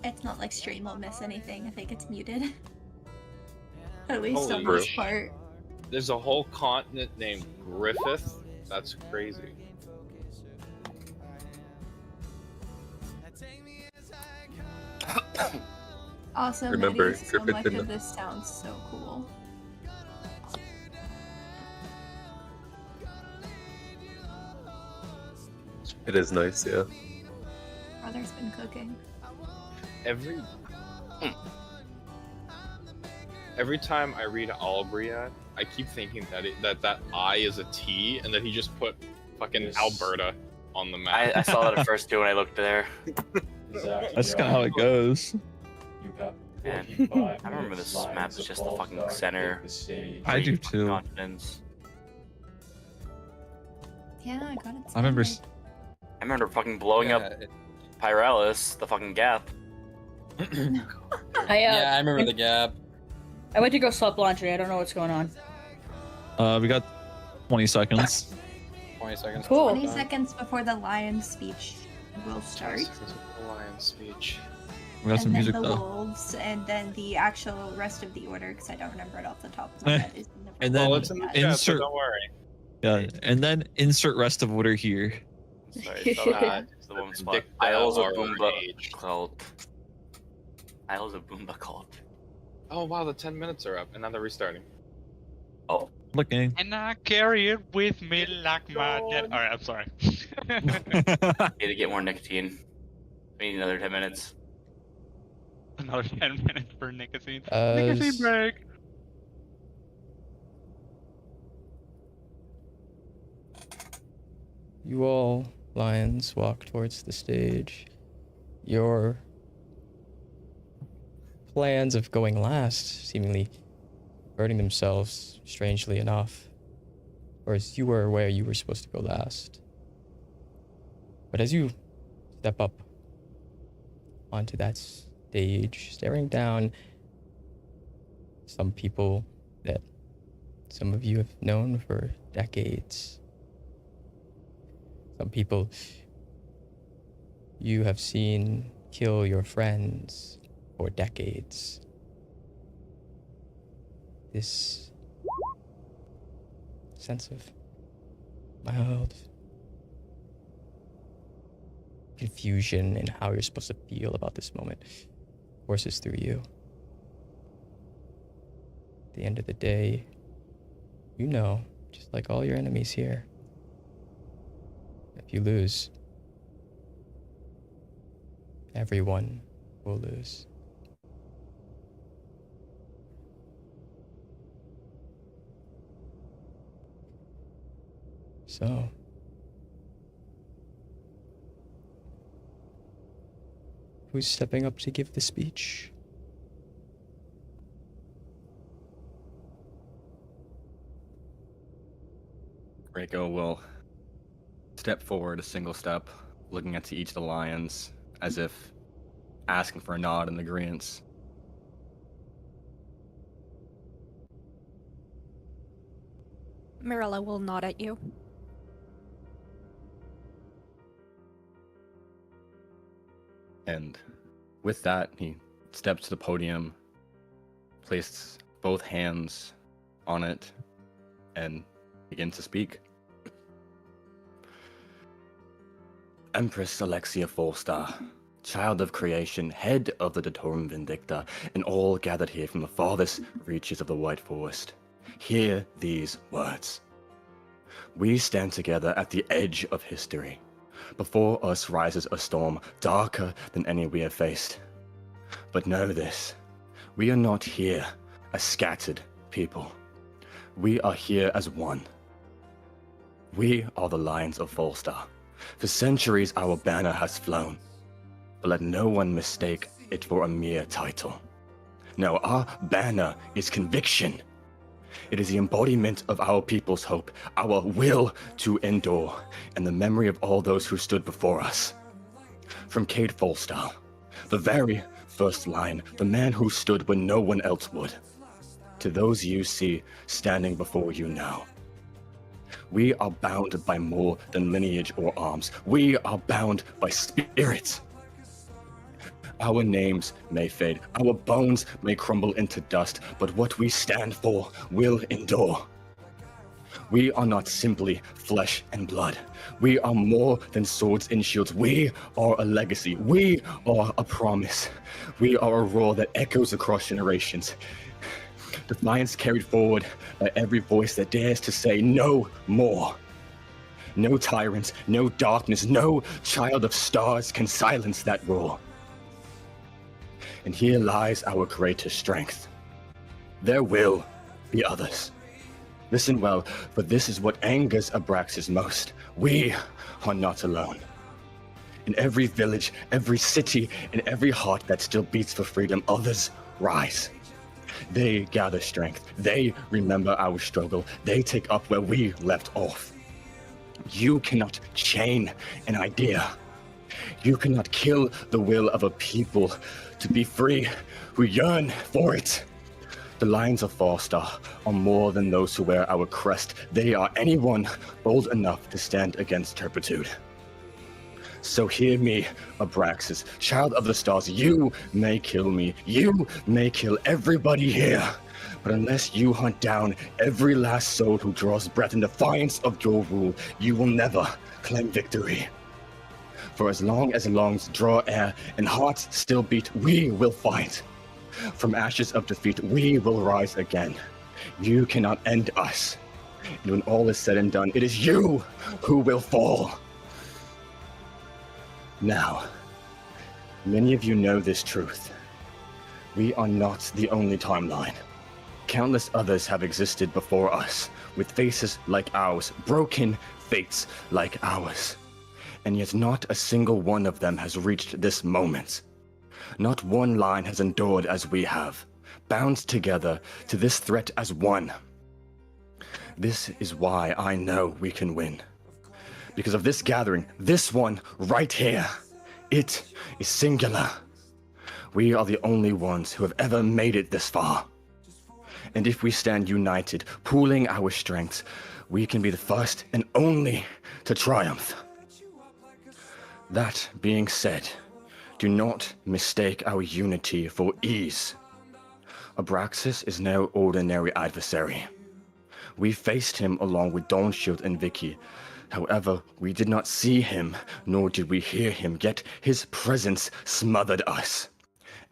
it's not like stream will miss anything. I think it's muted. At least on Holy this shit. part. There's a whole continent named Griffith. That's crazy. Also, Remember, Remember, so Griffith much didn't- of this sounds so cool. It is nice, yeah. Brother's been cooking. Every every time I read Albria, I keep thinking that that I is a T, and that he just put fucking Alberta on the map. I saw that at first too when I looked there. That's kind of how it goes. Man, I remember this map is just the fucking center. I do too. Confidence. Yeah, I got it. I remember. I remember fucking blowing up Pyralis, the fucking gap. Yeah, I remember the gap. I went to go slap laundry. I don't know what's going on. We got 20 seconds. 20 seconds. Cool. 20 seconds before the lion speech will start. Lion speech. We got some and music then the though. wolves, and then the actual rest of the order, because I don't remember it off the top of my head. Is in the And then it's in the chat, so insert. don't worry. Yeah, and then insert rest of order here. Sorry, so it's the one spot. Isles of Boomba cult. Isles of Boomba cult. Oh wow, the 10 minutes are up, and now they're restarting. Oh. Looking. And I carry it with me like my dad. Alright, I'm sorry. Need to get more nicotine. We need another 10 minutes. Another 10 minutes for nicotine. Uh, Nicotine break. You all, lions, walk towards the stage. Your plans of going last seemingly burning themselves, strangely enough. Or as you were aware you were supposed to go last. But as you step up onto that stage, staring down some people that some of you have known for decades. Some people you have seen kill your friends for decades. This sense of mild confusion in how you're supposed to feel about this moment courses through you. At the end of the day, you know, just like all your enemies here, if you lose, everyone will lose. So, who's stepping up to give the speech? Draco will step forward a single step, looking at each of the lions, as if asking for a nod and agreement. Mirella will nod at you. And with that, he steps to the podium, places both hands on it, and begins to speak. Empress Alexia Fallstar, child of creation, head of the Datorum Vindicta, and all gathered here from the farthest reaches of the White Forest. Hear these words. We stand together at the edge of history. Before us rises a storm darker than any we have faced. But know this, we are not here as scattered people. We are here as one. We are the Lions of Fallstar. For centuries our banner has flown, but let no one mistake it for a mere title. No, our banner is conviction. It is the embodiment of our people's hope, our will to endure, and the memory of all those who stood before us. From Cade Fallstar, the very first line, the man who stood when no one else would, to those you see standing before you now. We are bound by more than lineage or arms. We are bound by spirit. Our names may fade, our bones may crumble into dust, but what we stand for will endure. We are not simply flesh and blood. We are more than swords and shields. We are a legacy. We are a promise. We are a roar that echoes across generations. Defiance carried forward by every voice that dares to say no more. No tyrants, no darkness, no child of stars can silence that roar. And here lies our greatest strength. There will be others. Listen well, for this is what angers Abraxis most. We are not alone. In every village, every city, in every heart that still beats for freedom, others rise. They gather strength. They remember our struggle. They take up where we left off. You cannot chain an idea. You cannot kill the will of a people to be free who yearn for it. The Lions of Fallstar are more than those who wear our crest. They are anyone bold enough to stand against turpitude. So hear me, Abraxis, child of the stars. You may kill me. You may kill everybody here. But unless you hunt down every last soul who draws breath in defiance of your rule, you will never claim victory. For as long as lungs draw air and hearts still beat, we will fight. From ashes of defeat, we will rise again. You cannot end us. And when all is said and done, it is you who will fall. Now, many of you know this truth. We are not the only timeline. Countless others have existed before us, with faces like ours, broken fates like ours. And yet not a single one of them has reached this moment. Not one line has endured as we have, bound together to this threat as one. This is why I know we can win. Because of this gathering, this one right here. It is singular. We are the only ones who have ever made it this far. And if we stand united, pooling our strengths, we can be the first and only to triumph. That being said, do not mistake our unity for ease. Abraxis is no ordinary adversary. We faced him along with Dawnshield and Vicky. However, we did not see him, nor did we hear him, yet his presence smothered us.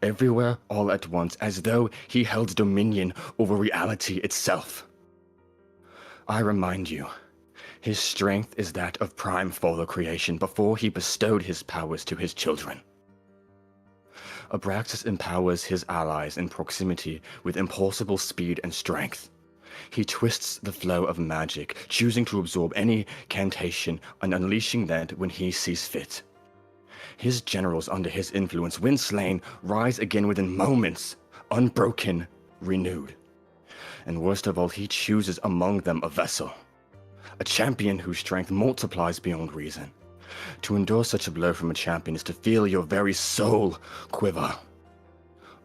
Everywhere, all at once, as though he held dominion over reality itself. I remind you, his strength is that of prime father creation before he bestowed his powers to his children. Abraxis empowers his allies in proximity with impossible speed and strength. He twists the flow of magic, choosing to absorb any cantation and unleashing that when he sees fit. His generals under his influence, when slain, rise again within moments, unbroken, renewed. And worst of all, he chooses among them a vessel, a champion whose strength multiplies beyond reason. To endure such a blow from a champion is to feel your very soul quiver,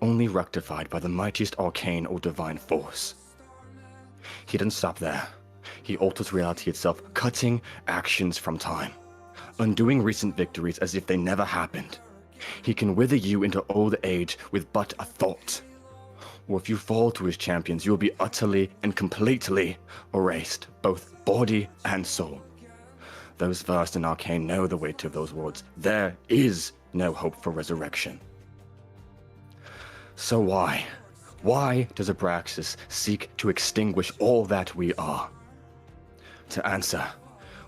only rectified by the mightiest arcane or divine force. He didn't stop there. He alters reality itself, cutting actions from time, undoing recent victories as if they never happened. He can wither you into old age with but a thought. Or if you fall to his champions, you will be utterly and completely erased, both body and soul. Those versed in arcane know the weight of those words. There is no hope for resurrection. So why does Abraxis seek to extinguish all that we are? To answer,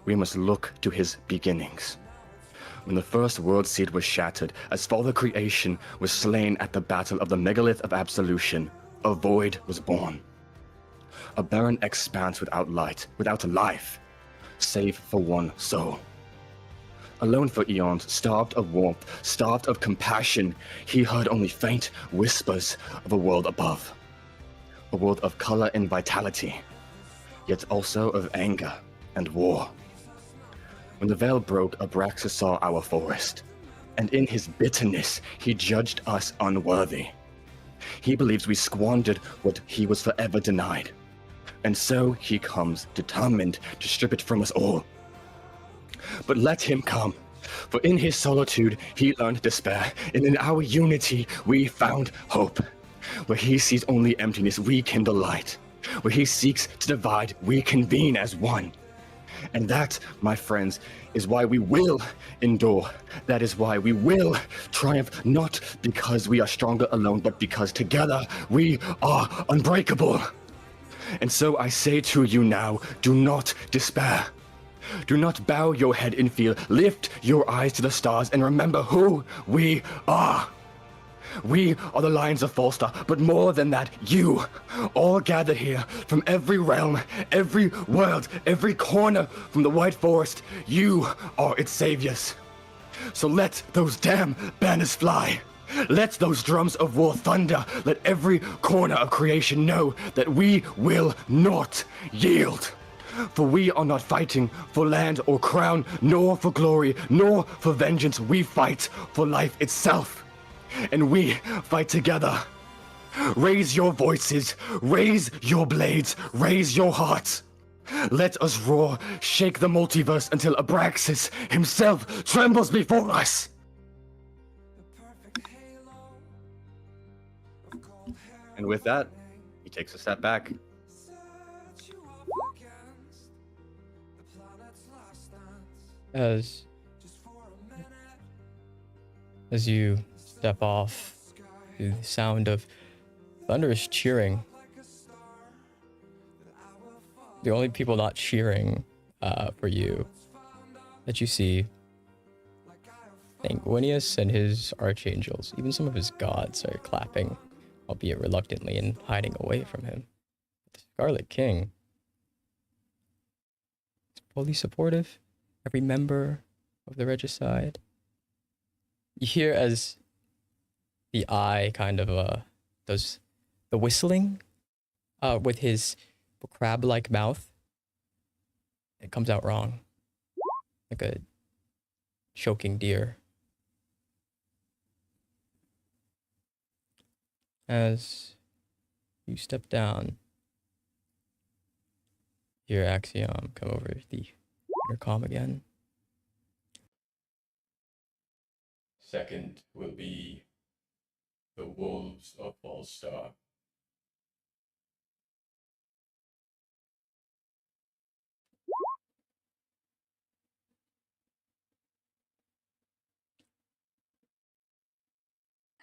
we must look to his beginnings. When the first world seed was shattered, as father creation was slain at the battle of the megalith of Absolution, a void was born. A barren expanse without light, without life, save for one soul. Alone for eons, starved of warmth, starved of compassion, he heard only faint whispers of a world above. A world of color and vitality, yet also of anger and war. When the veil broke, Abraxis saw our forest, and in his bitterness, he judged us unworthy. He believes we squandered what he was forever denied, and so he comes, determined to strip it from us all. But let him come, for in his solitude he learned despair, and in our unity we found hope. Where he sees only emptiness, we kindle light. Where he seeks to divide, we convene as one. And that, my friends, is why we will endure. That is why we will triumph, not because we are stronger alone, but because together we are unbreakable. And so I say to you now, do not despair. Do not bow your head in fear. Lift your eyes to the stars and remember who we are. We are the Lions of Fallstar, but more than that, you, all gathered here from every realm, every world, every corner from the White Forest, you are its saviors. So let those damn banners fly. Let those drums of war thunder. Let every corner of creation know that we will not yield. For we are not fighting for land or crown, nor for glory, nor for vengeance. We fight for life itself. And we fight together. Raise your voices, raise your blades, raise your hearts. Let us roar, shake the multiverse until Abraxis himself trembles before us. And with that, he takes a step back. As you step off, to the sound of thunderous cheering. The only people not cheering for you that you see, Sanguinius and his archangels, even some of his gods are clapping, albeit reluctantly and hiding away from him. The Scarlet King is fully supportive. Every member of the Regicide. You hear as the eye kind of does the whistling with his crab-like mouth. It comes out wrong, like a choking deer. As you step down, hear Axiom come over the intercom again. Second will be the Wolves of Fallstar.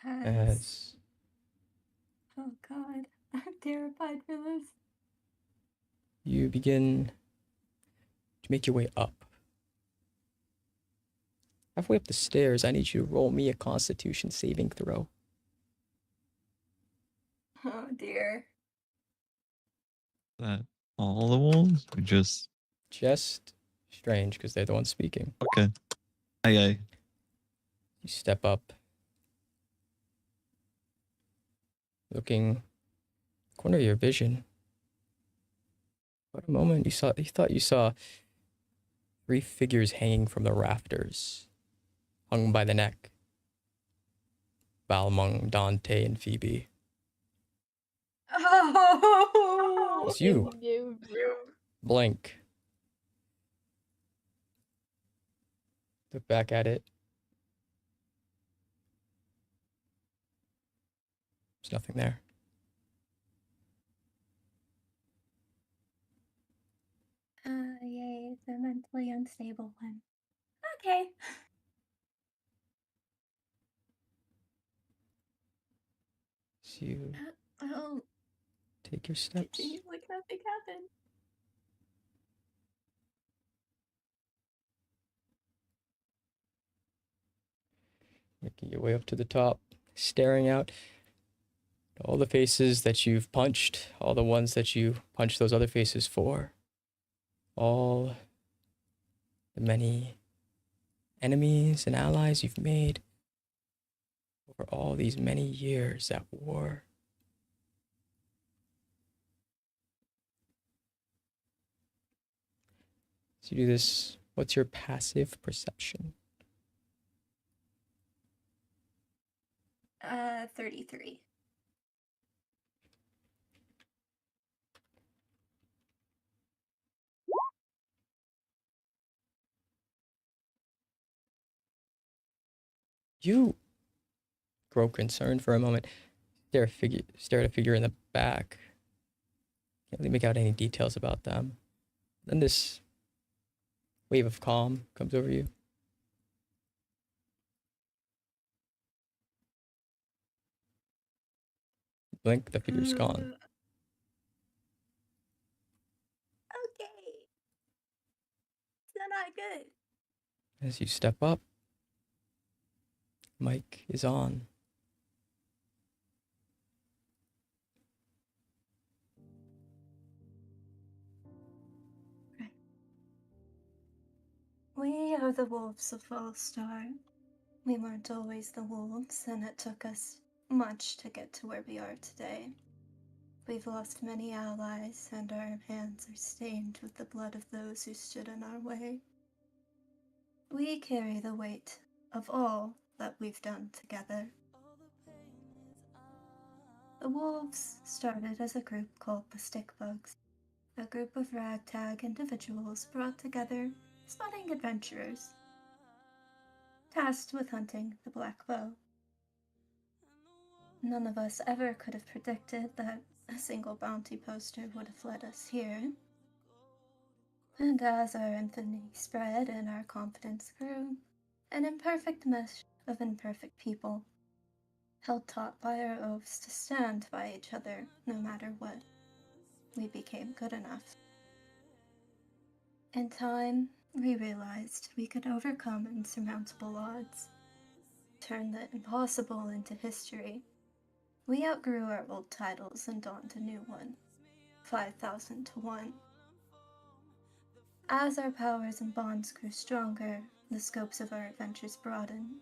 As Oh god, I'm terrified for this. you begin to make your way up. Halfway up the stairs, I need you to roll me a Constitution saving throw. Oh dear. That all the wolves? Or just Strange, because they're the ones speaking. okay. Aye. You step up, looking corner of your vision. For a moment, you thought you saw 3 figures hanging from the rafters, hung by the neck. Balmung, Dante, and Phoebe. Oh, It's you. Blink. Look back at it. There's nothing there. Yay, the mentally unstable one. Okay. So you Oh, take your steps, geez, like nothing happened. making your way up to the top, staring out at all the faces that you've punched, all the ones that you punched those other faces for, all the many enemies and allies you've made over all these many years at war. As you do this, what's your passive perception? 33. You grow concerned for a moment. Stare at a figure in the back. Can't really make out any details about them. Then this wave of calm comes over you. Blink, the figure's gone. Okay. Still not good. As you step up, mic is on. We are the wolves of Fallstar. We weren't always the wolves, and it took us much to get to where we are today. We've lost many allies, and our hands are stained with the blood of those who stood in our way. We carry the weight of all that we've done together. The wolves started as a group called the Stickbugs, a group of ragtag individuals brought together as budding adventurers, tasked with hunting the Black Bow. None of us ever could have predicted that a single bounty poster would have led us here. And as our infamy spread and our confidence grew, an imperfect mesh of imperfect people, held taut by our oaths to stand by each other no matter what, we became good enough. In time, we realized we could overcome insurmountable odds, turn the impossible into history. We outgrew our old titles and donned a new one, 5,000 to 1. As our powers and bonds grew stronger, the scopes of our adventures broadened,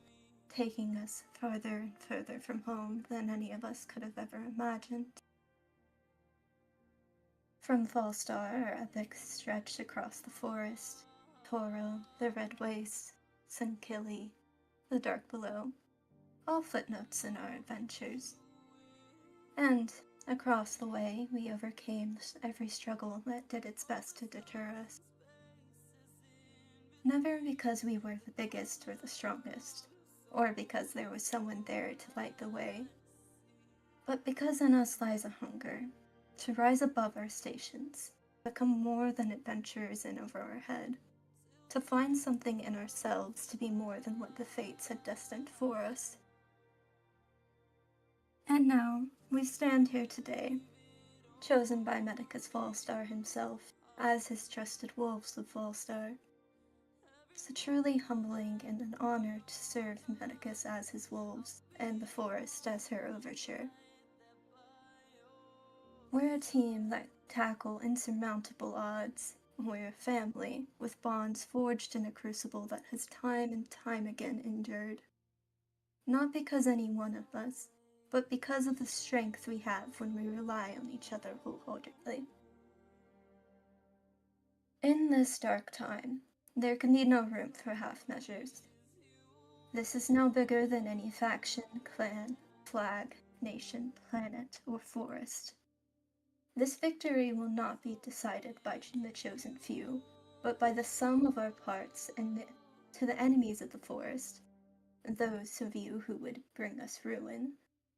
taking us farther and further from home than any of us could have ever imagined. From Fallstar, our epics stretched across the forest, Toro, the Red Waste, Sunkilly, the Dark Below, all footnotes in our adventures. And across the way, we overcame every struggle that did its best to deter us. Never because we were the biggest or the strongest, or because there was someone there to light the way, but because in us lies a hunger to rise above our stations, become more than adventurers in over our head, to find something in ourselves to be more than what the fates had destined for us. And now, we stand here today, chosen by Medicus Fallstar himself as his trusted wolves of Fallstar. It's a truly humbling and an honor to serve Medicus as his wolves, and the forest as her overture. We're a team that tackle insurmountable odds. We're a family with bonds forged in a crucible that has time and time again endured. Not because any one of us, but because of the strength we have when we rely on each other wholeheartedly. In this dark time, there can be no room for half measures. This is now bigger than any faction, clan, flag, nation, planet, or forest. This victory will not be decided by the chosen few, but by the sum of our parts, and to the enemies of the forest, those of you who would bring us ruin,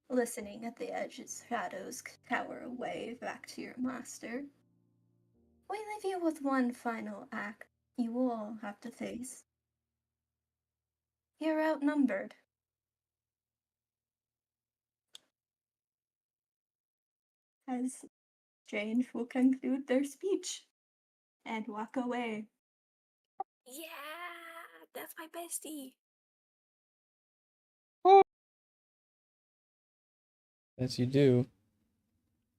listening at the edge's shadows cower away back to your master. We leave you with one final act you will all have to face. You're outnumbered. As Strange will conclude their speech and walk away. Yeah, that's my bestie. As you do,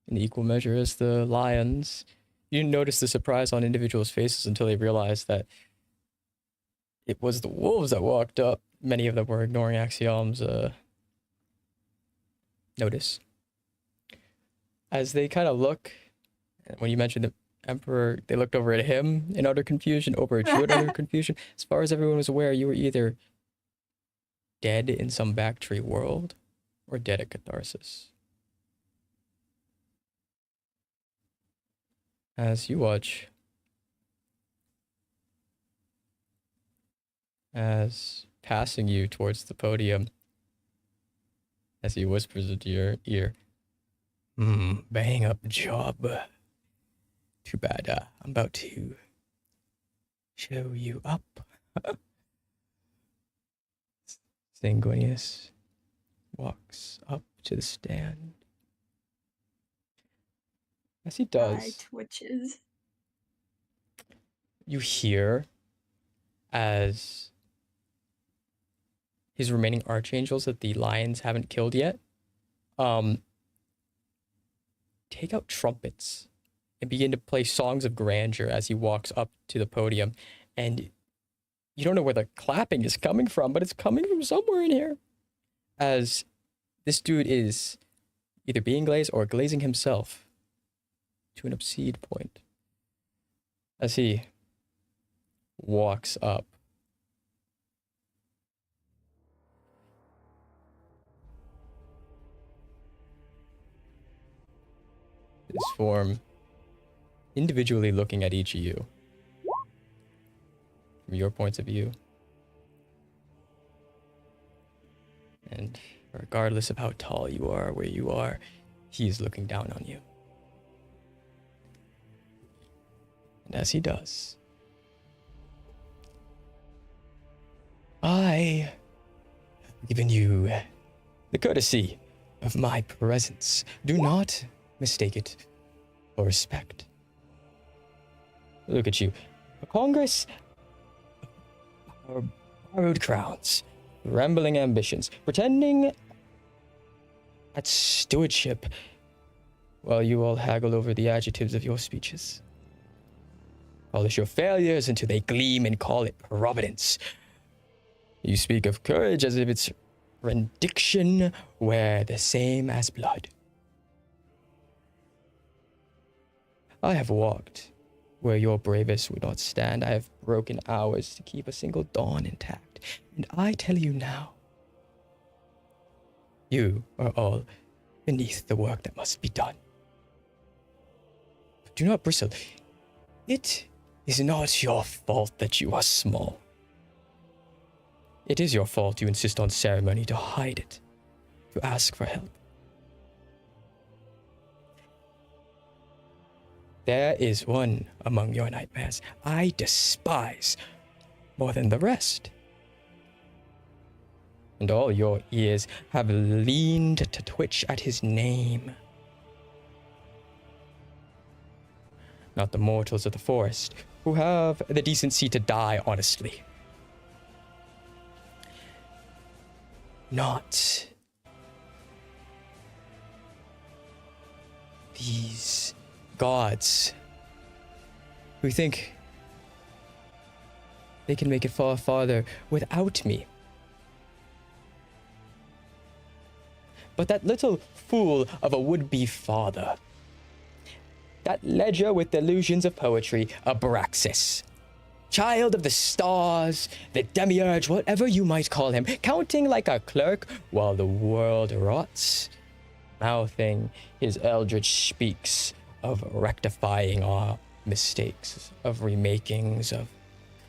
in equal measure as the lions. You didn't notice the surprise on individuals' faces until they realized that it was the wolves that walked up. Many of them were ignoring Axiom's notice. As they kind of look, when you mentioned the Emperor, they looked over at him in utter confusion, over at you in utter confusion. As far as everyone was aware, you were either dead in some backtree world or dead at Catharsis. As you watch, as passing you towards the podium, as he whispers into your ear, bang up job. Too bad, I'm about to show you up. Sanguinius walks up to the stand. As he does, Eye twitches. You hear as his remaining archangels that the lions haven't killed yet, take out trumpets and begin to play songs of grandeur as he walks up to the podium. And You don't know where the clapping is coming from, but it's coming from somewhere in here. As this dude is either being glazed or glazing himself to an obsede point. As he walks up. His form individually looking at each of you from your points of view. And regardless of how tall you are, where you are, he is looking down on you. And as he does, I have given you the courtesy of my presence. Do not mistake it for respect. Look at you. A Congress of borrowed crowns, rambling ambitions, pretending at stewardship while you all haggle over the adjectives of your speeches. Polish your failures until they gleam and call it providence. You speak of courage as if it's rendition were the same as blood. I have walked where your bravest would not stand. I have broken hours to keep a single dawn intact. And I tell you now, you are all beneath the work that must be done. But do not bristle. It is not your fault that you are small. It is your fault you insist on ceremony to hide it, to ask for help. There is one among your nightmares I despise more than the rest. And all your ears have leaned to twitch at his name. Not the mortals of the forest, who have the decency to die honestly. Not these gods who think they can make it far farther without me. But that little fool of a would-be father, that ledger with delusions of poetry, Abraxis, child of the stars, the demiurge, whatever you might call him, counting like a clerk while the world rots, mouthing his eldritch speaks of rectifying our mistakes, of remakings, of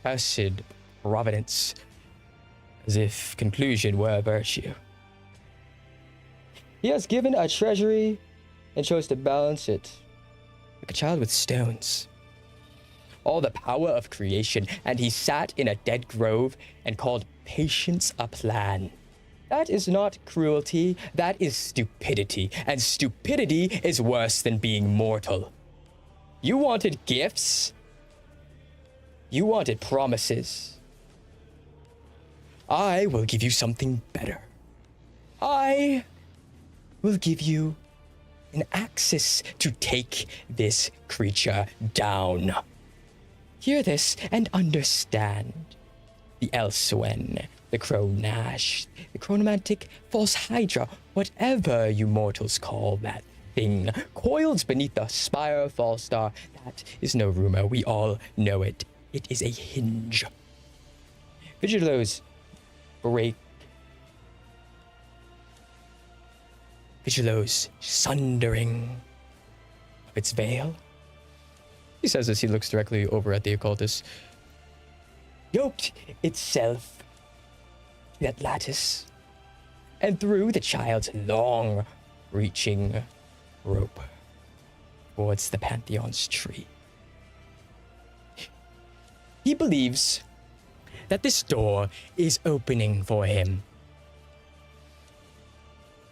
cursed providence, as if conclusion were a virtue. He has given a treasury and chose to balance it like a child with stones. All the power of creation, and he sat in a dead grove and called patience a plan. That is not cruelty, that is stupidity, and stupidity is worse than being mortal. You wanted gifts. You wanted promises. I will give you something better. I will give you an axis to take this creature down. Hear this and understand. The Elsewhen, the Kronash, the chronomantic false hydra, whatever you mortals call that thing, coils beneath the Spire of Fallstar. That is no rumor, we all know it. It is a hinge. Vigilo's sundering of its veil. He says as he looks directly over at the occultist. Yoked itself to that lattice, and through the child's long-reaching rope towards the Pantheon's tree. He believes that this door is opening for him.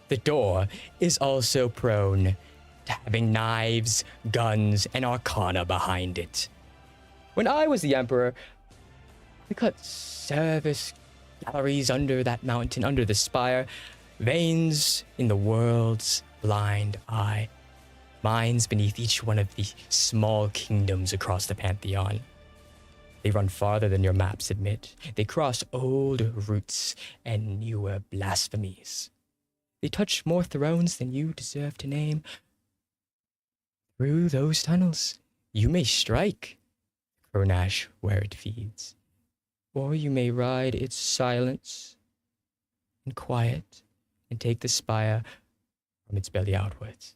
The door is also prone to having knives, guns, and arcana behind it. When I was the Emperor, we cut service galleries under that mountain, under the spire, veins in the world's blind eye, mines beneath each one of the small kingdoms across the Pantheon. They run farther than your maps admit. They cross old roots and newer blasphemies. They touch more thrones than you deserve to name. Through those tunnels, you may strike Kronash where it feeds, or you may ride its silence and quiet and take the spire from its belly outwards.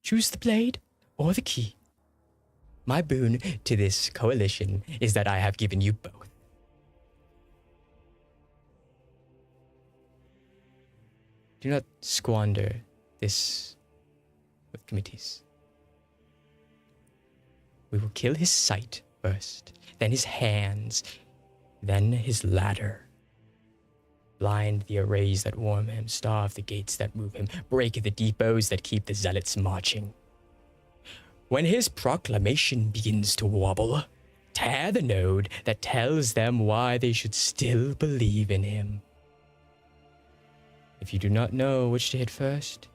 Choose the blade or the key. My boon to this coalition is that I have given you both. Do not squander this with committees. We will kill his sight first, then his hands, then his ladder. Blind the arrays that warm him, starve the gates that move him, break the depots that keep the zealots marching. When his proclamation begins to wobble, tear the node that tells them why they should still believe in him. If you do not know which to hit first,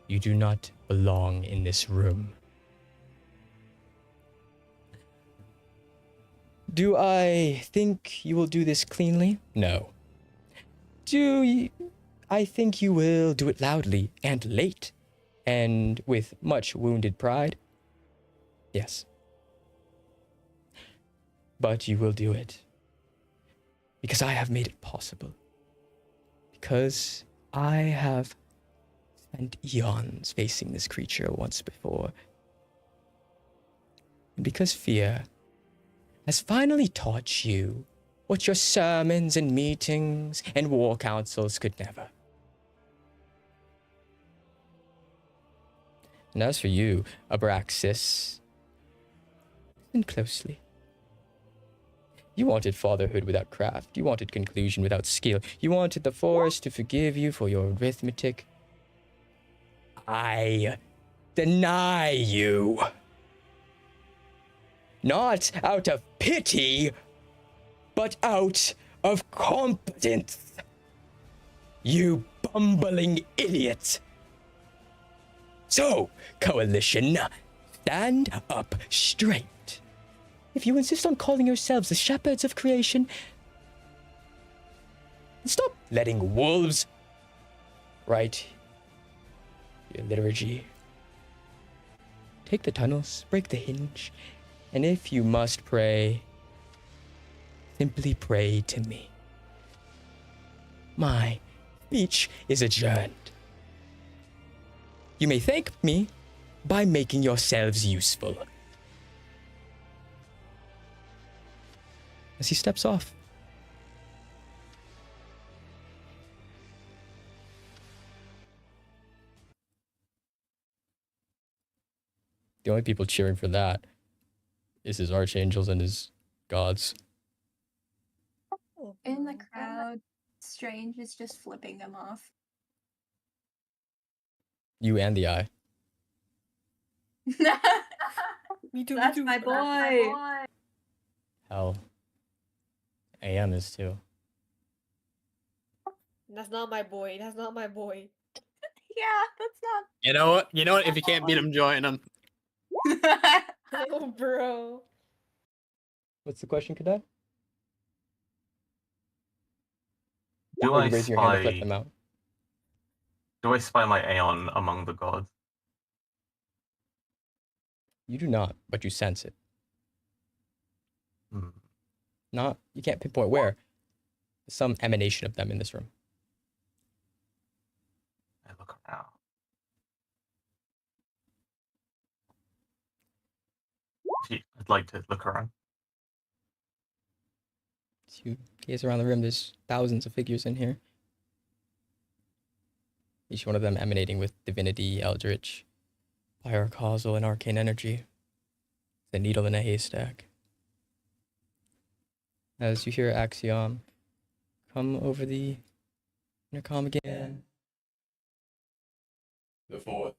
you do not belong in this room. Do I think you will do this cleanly? No. I think you will do it loudly and late, and with much wounded pride? Yes. But you will do it. Because I have made it possible. Because I have spent eons facing this creature once before. And because fear has finally taught you what your sermons and meetings and war councils could never. And as for you, Abraxis, listen closely. You wanted fatherhood without craft. You wanted conclusion without skill. You wanted the forest to forgive you for your arithmetic. I deny you. Not out of pity, but out of competence. You bumbling idiot. So, coalition, stand up straight. If you insist on calling yourselves the shepherds of creation, stop letting wolves write your liturgy. Take the tunnels, break the hinge, and if you must pray, simply pray to me. My speech is adjourned. You may thank me by making yourselves useful. As he steps off. The only people cheering for that is his archangels and his gods. In the crowd, Strange is just flipping them off. You and the eye. Me too. That's my boy. Hell. AM is too. That's not my boy. That's not my boy. Yeah, that's not. You know what? You know what? If you can't beat him, join him. Oh, bro. What's the question, Kadai? Do Or I you raise your hand to flip spy? them out? Do I spy my Aeon among the gods? You do not, but you sense it. Hmm. Not, you can't pinpoint where. There's some emanation of them in this room. I look around. Gee, I'd like to look around. As you gaze around the room, there's thousands of figures in here. Each one of them emanating with divinity, eldritch, pyrocausal, and arcane energy. The needle in a haystack. As you hear Axiom come over the intercom again. The fourth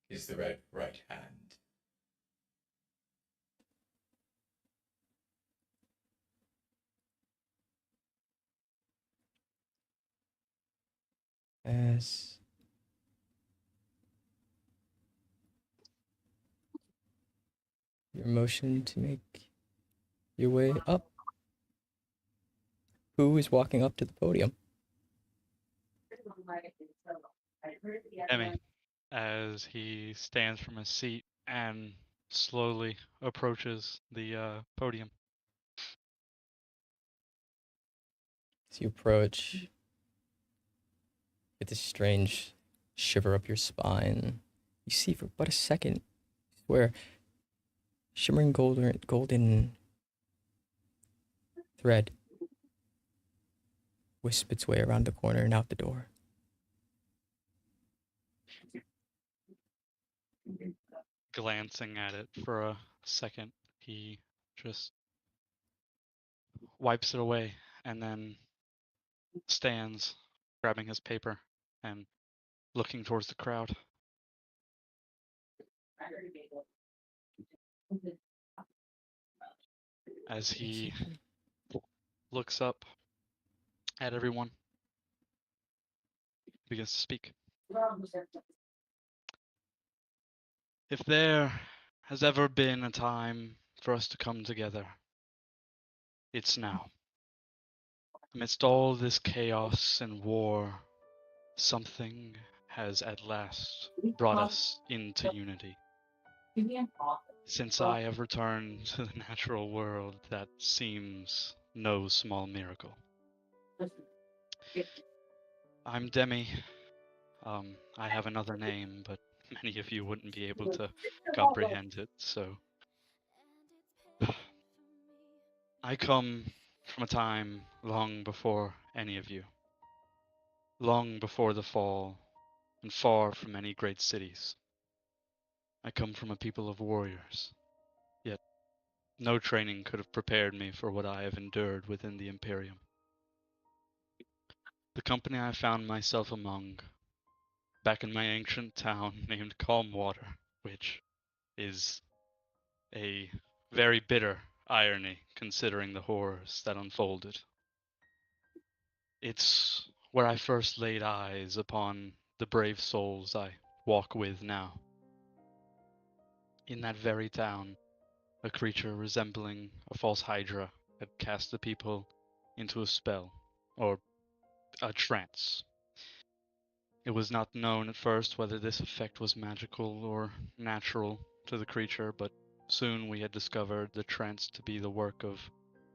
is the red right hand. As your motion to make your way up. Who is walking up to the podium? Emmy, as he stands from his seat and slowly approaches the podium. As you approach, with this strange shiver up your spine, you see for but a second where shimmering golden thread wisps its way around the corner and out the door. Glancing at it for a second, he just wipes it away and then stands, grabbing his paper and looking towards the crowd. As he looks up at everyone, begins to speak. If there has ever been a time for us to come together, it's now. Amidst all this chaos and war, something has at last brought us into unity. Since I have returned to the natural world, that seems no small miracle. I'm Demi. I have another name, but many of you wouldn't be able to comprehend it, so... I come from a time long before any of you. Long before the fall, and far from any great cities. I come from a people of warriors, yet no training could have prepared me for what I have endured within the Imperium. The company I found myself among, back in my ancient town named Clearwater, which is a very bitter irony considering the horrors that unfolded. It's where I first laid eyes upon the brave souls I walk with now. In that very town, a creature resembling a false hydra had cast the people into a spell, or a trance. It was not known at first whether this effect was magical or natural to the creature, but soon we had discovered the trance to be the work of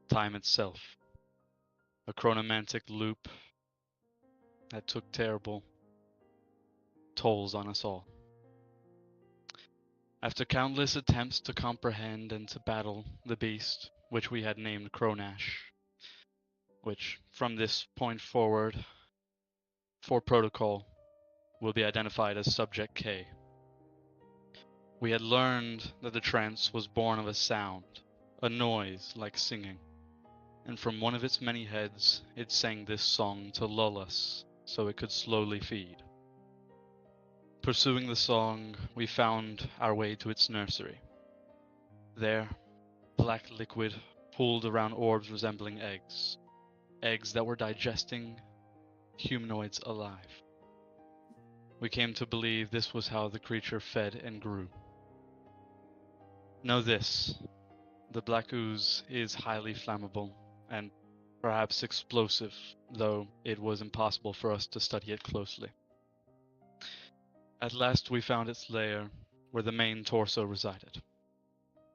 time itself. A chronomantic loop that took terrible tolls on us all. After countless attempts to comprehend and to battle the beast, which we had named Kronash, which from this point forward, for protocol, will be identified as Subject K. We had learned that the trance was born of a sound, a noise like singing, and from one of its many heads it sang this song to lull us so it could slowly feed. Pursuing the song, we found our way to its nursery. There, black liquid pooled around orbs resembling eggs. Eggs that were digesting humanoids alive. We came to believe this was how the creature fed and grew. Know this, the black ooze is highly flammable and perhaps explosive, though it was impossible for us to study it closely. At last we found its lair, where the main torso resided.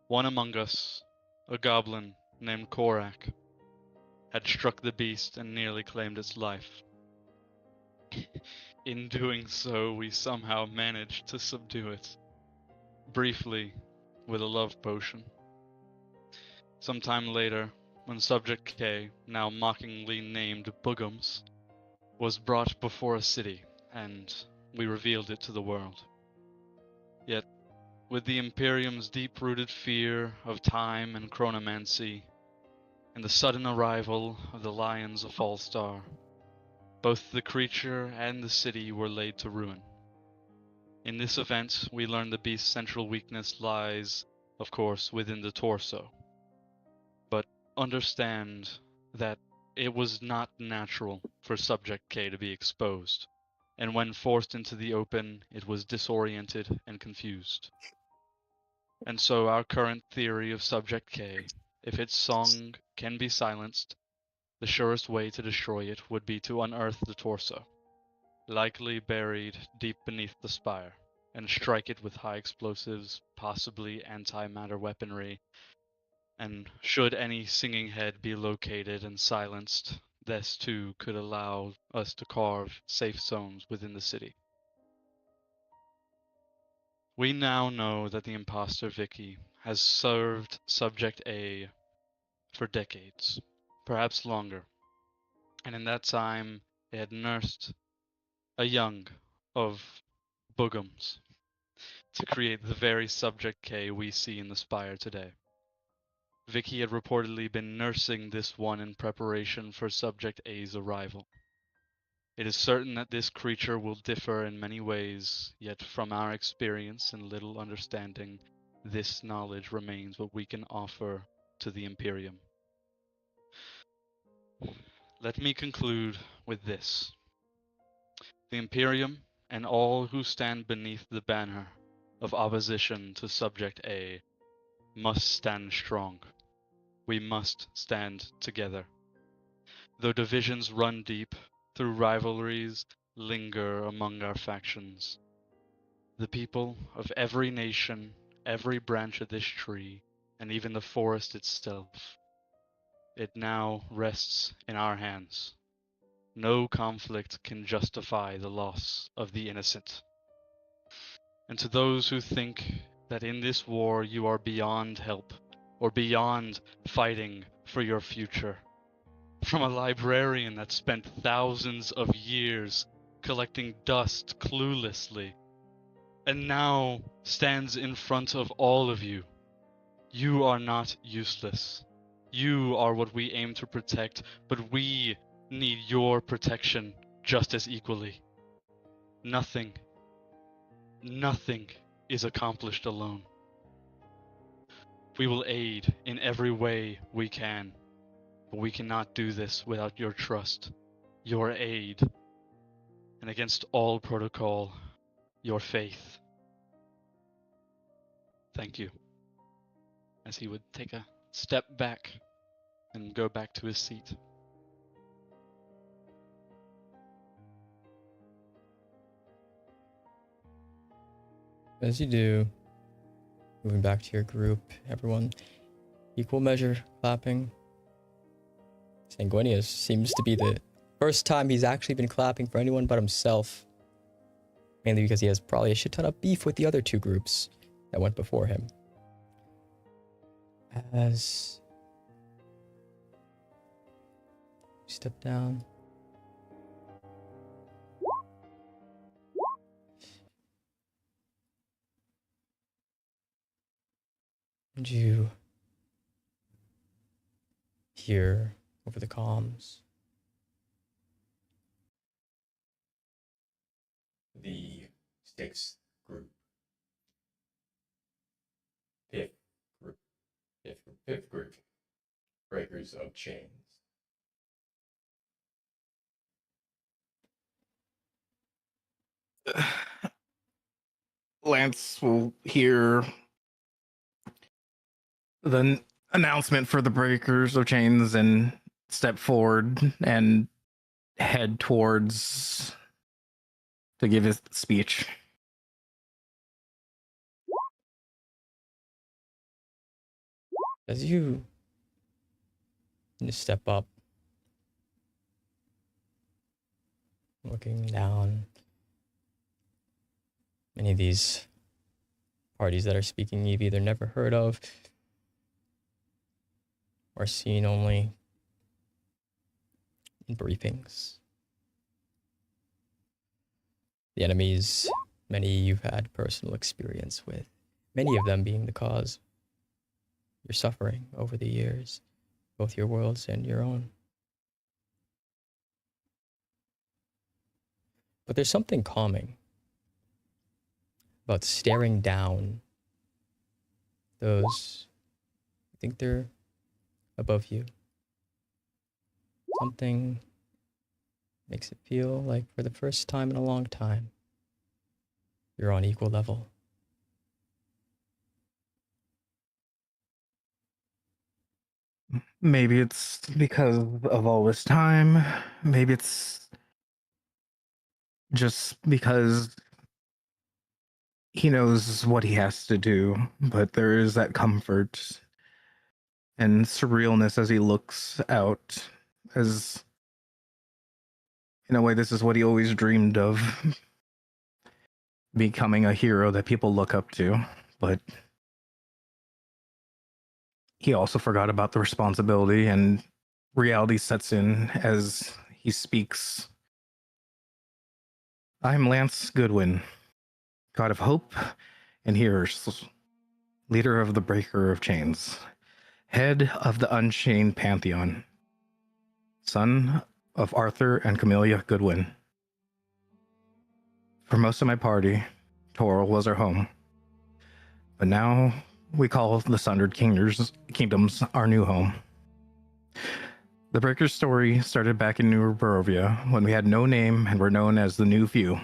One among us, a goblin named Korak, had struck the beast and nearly claimed its life. In doing so, we somehow managed to subdue it, briefly, with a love potion. Sometime later, when Subject K, now mockingly named Boogums, was brought before a city, and we revealed it to the world. Yet, with the Imperium's deep-rooted fear of time and chronomancy, and the sudden arrival of the Lions of Fallstar, both the creature and the city were laid to ruin. In this event, we learned the beast's central weakness lies, of course, within the torso. But understand that it was not natural for Subject K to be exposed, and when forced into the open, it was disoriented and confused. And so our current theory of Subject K, if its song can be silenced, the surest way to destroy it would be to unearth the torso, likely buried deep beneath the spire, and strike it with high explosives, possibly antimatter weaponry. And should any singing head be located and silenced, this too could allow us to carve safe zones within the city. We now know that the imposter Vicky has served Subject A for decades, perhaps longer, and in that time it had nursed a young of Boogums to create the very Subject K we see in the Spire today. Vicky had reportedly been nursing this one in preparation for Subject A's arrival. It is certain that this creature will differ in many ways, yet from our experience and little understanding, this knowledge remains what we can offer to the Imperium. Let me conclude with this. The Imperium and all who stand beneath the banner of opposition to Subject A must stand strong. We must stand together. Though divisions run deep, through rivalries linger among our factions, the people of every nation, every branch of this tree, and even the forest itself, it now rests in our hands. No conflict can justify the loss of the innocent. And to those who think that in this war you are beyond help, or beyond fighting for your future, from a librarian that spent thousands of years collecting dust cluelessly, and now stands in front of all of you, you are not useless. You are what we aim to protect, but we need your protection just as equally. Nothing is accomplished alone. We will aid in every way we can, but we cannot do this without your trust, your aid, and against all protocol, your faith. Thank you. As he would take a step back and go back to his seat. As you do, moving back to your group, everyone, equal measure clapping. Sanguinius seems to be the first time he's actually been clapping for anyone but himself. Mainly because he has probably a shit ton of beef with the other two groups that went before him. As you step down. And you hear over the comms The sixth group. Fifth group. Breakers of chains. Lance will hear the announcement for the breakers of chains and step forward and head towards to give his speech. As you step up, looking down, many of these parties that are speaking you've either never heard of or seen only in briefings. The enemies, many you've had personal experience with, many of them being the cause of your suffering over the years, both your worlds and your own. But there's something calming about staring down those who think they're above you. Something makes it feel like for the first time in a long time, you're on equal level. Maybe it's because of all this time. Maybe it's just because he knows what he has to do, but there is that comfort and surrealness as he looks out, as in a way, this is what he always dreamed of, becoming a hero that people look up to, but he also forgot about the responsibility, and reality sets in as he speaks. I'm Lance Goodwin, god of hope and hearers, leader of the Breaker of Chains, head of the Unchained Pantheon, son of Arthur and Camellia Goodwin. For most of my party, Toril was our home, but now we call the Sundered Kingdoms our new home. The Breaker's story started back in New Barovia when we had no name and were known as the New Few.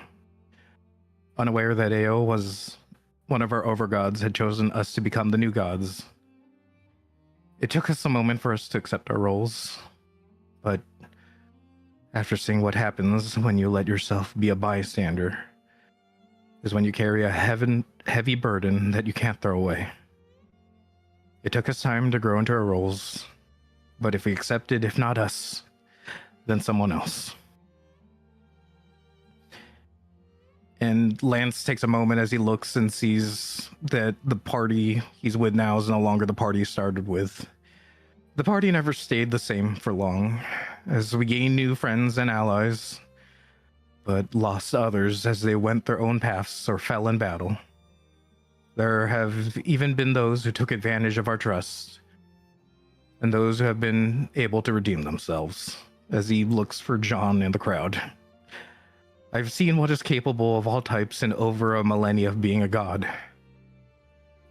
Unaware that Ao was one of our overgods had chosen us to become the new gods. It took us a moment for us to accept our roles, but after seeing what happens when you let yourself be a bystander is when you carry a heavy burden that you can't throw away. It took us time to grow into our roles, but if we accepted, if not us, then someone else. And Lance takes a moment as he looks and sees that the party he's with now is no longer the party he started with. The party never stayed the same for long, as we gained new friends and allies, but lost others as they went their own paths or fell in battle. There have even been those who took advantage of our trust, and those who have been able to redeem themselves, as he looks for John in the crowd. I've seen what is capable of all types in over a millennia of being a god,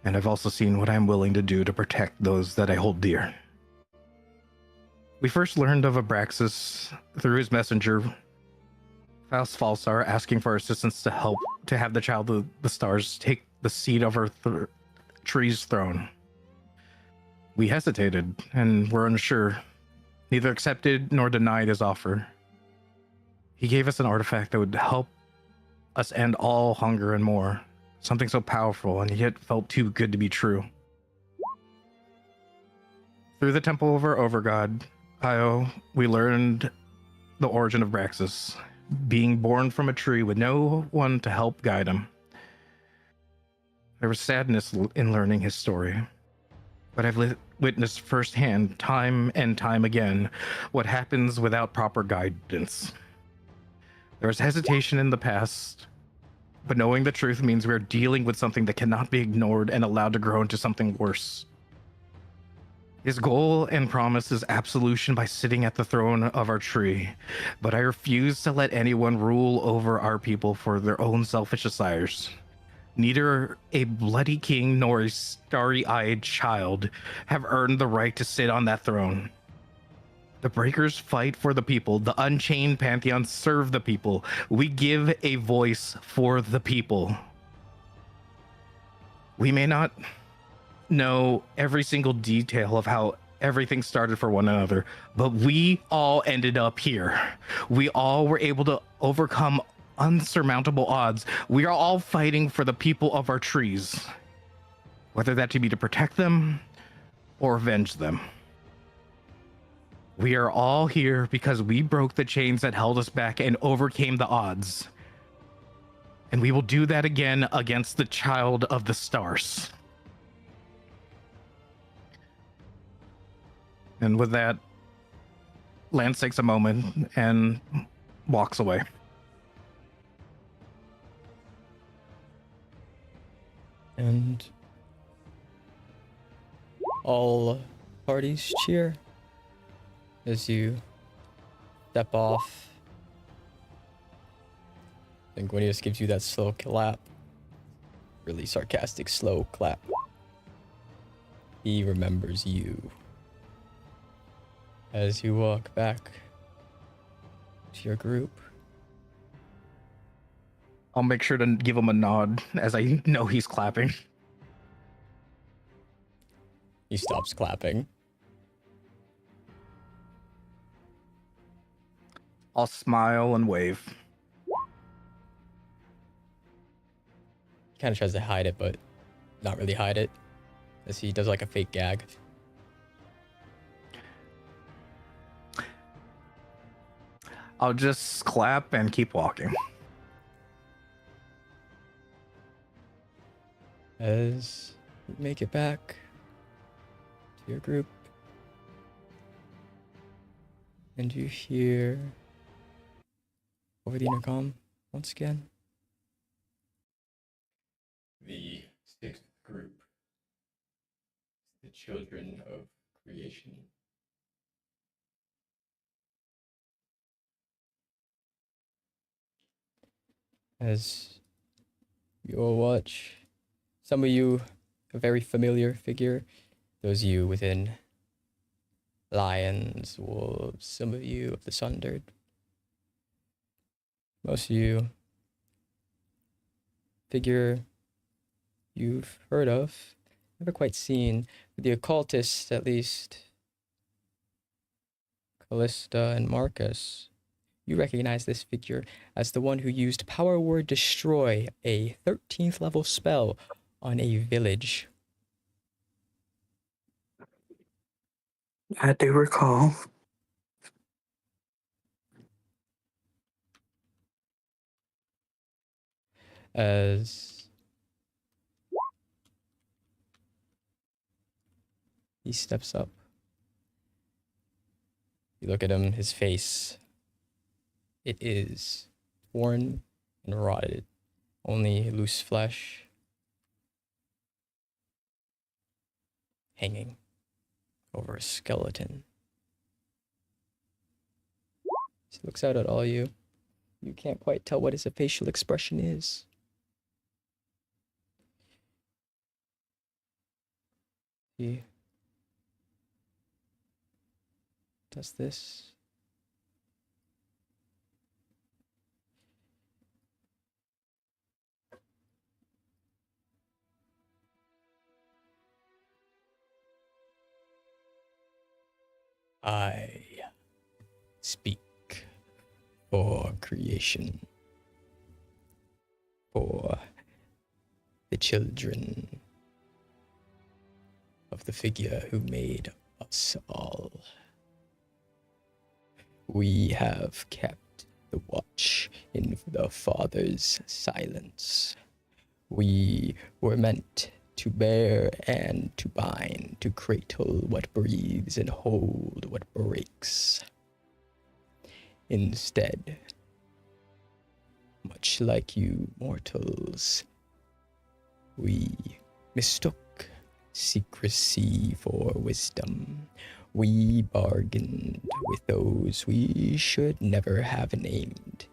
and I've also seen what I'm willing to do to protect those that I hold dear. We first learned of Abraxis through his messenger, Faust Fallstar, asking for assistance to help to have the Child of the Stars take the seat of our tree's throne. We hesitated and were unsure, neither accepted nor denied his offer. He gave us an artifact that would help us end all hunger and more, something so powerful and yet felt too good to be true. Through the Temple of our Overgod, Io, we learned the origin of Abraxis, being born from a tree with no one to help guide him. There was sadness in learning his story, but I've witnessed firsthand, time and time again, what happens without proper guidance. There was hesitation in the past, but knowing the truth means we're dealing with something that cannot be ignored and allowed to grow into something worse. His goal and promise is absolution by sitting at the throne of our tree, but I refuse to let anyone rule over our people for their own selfish desires. Neither a bloody king nor a starry-eyed child have earned the right to sit on that throne. The Breakers fight for the people. The Unchained Pantheon serve the people. We give a voice for the people. We may not know every single detail of how everything started for one another, but we all ended up here. We all were able to overcome unsurmountable odds. We are all fighting for the people of our trees, whether that to be to protect them or avenge them. We are all here because we broke the chains that held us back and overcame the odds. And we will do that again against the Child of the Stars. And with that, Lance takes a moment and walks away. And all parties cheer as you step off. And Gwenius gives you that slow clap. Really sarcastic, slow clap. He remembers you. As you walk back to your group. I'll make sure to give him a nod as I know he's clapping. He stops clapping. I'll smile and wave. He kind of tries to hide it, but not really hide it, as he does like a fake gag. I'll just clap and keep walking. As you make it back to your group, and you hear over the intercom once again. The sixth group, the children of creation. As you all watch, some of you a very familiar figure, those of you within lions, wolves, some of you of the sundered. Most of you figure you've heard of, never quite seen, the occultists at least, Callista and Marcus. You recognize this figure as the one who used Power Word Destroy, a 13th level spell, on a village. I do recall. As he steps up, you look at him, his face. It is torn and rotted, only loose flesh hanging over a skeleton. He looks out at all you. You can't quite tell what his facial expression is. He does this. I speak for creation, for the children of the figure who made us all. We have kept the watch in the Father's silence. We were meant to bear and to bind, to cradle what breathes and hold what breaks. Instead, much like you mortals, we mistook secrecy for wisdom. We bargained with those we should never have named,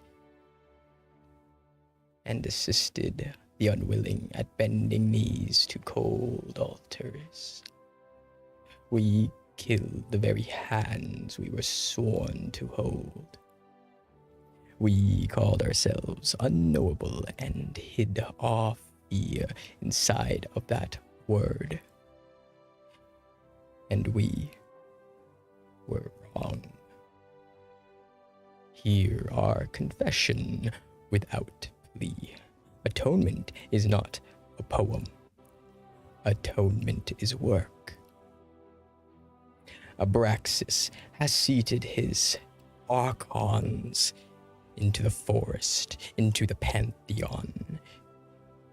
and assisted the unwilling at bending knees to cold altars. We killed the very hands we were sworn to hold. We called ourselves unknowable and hid our fear inside of that word. And we were wrong. Hear our confession without plea. Atonement is not a poem. Atonement is work. Abraxis has seated his archons into the forest, into the Pantheon.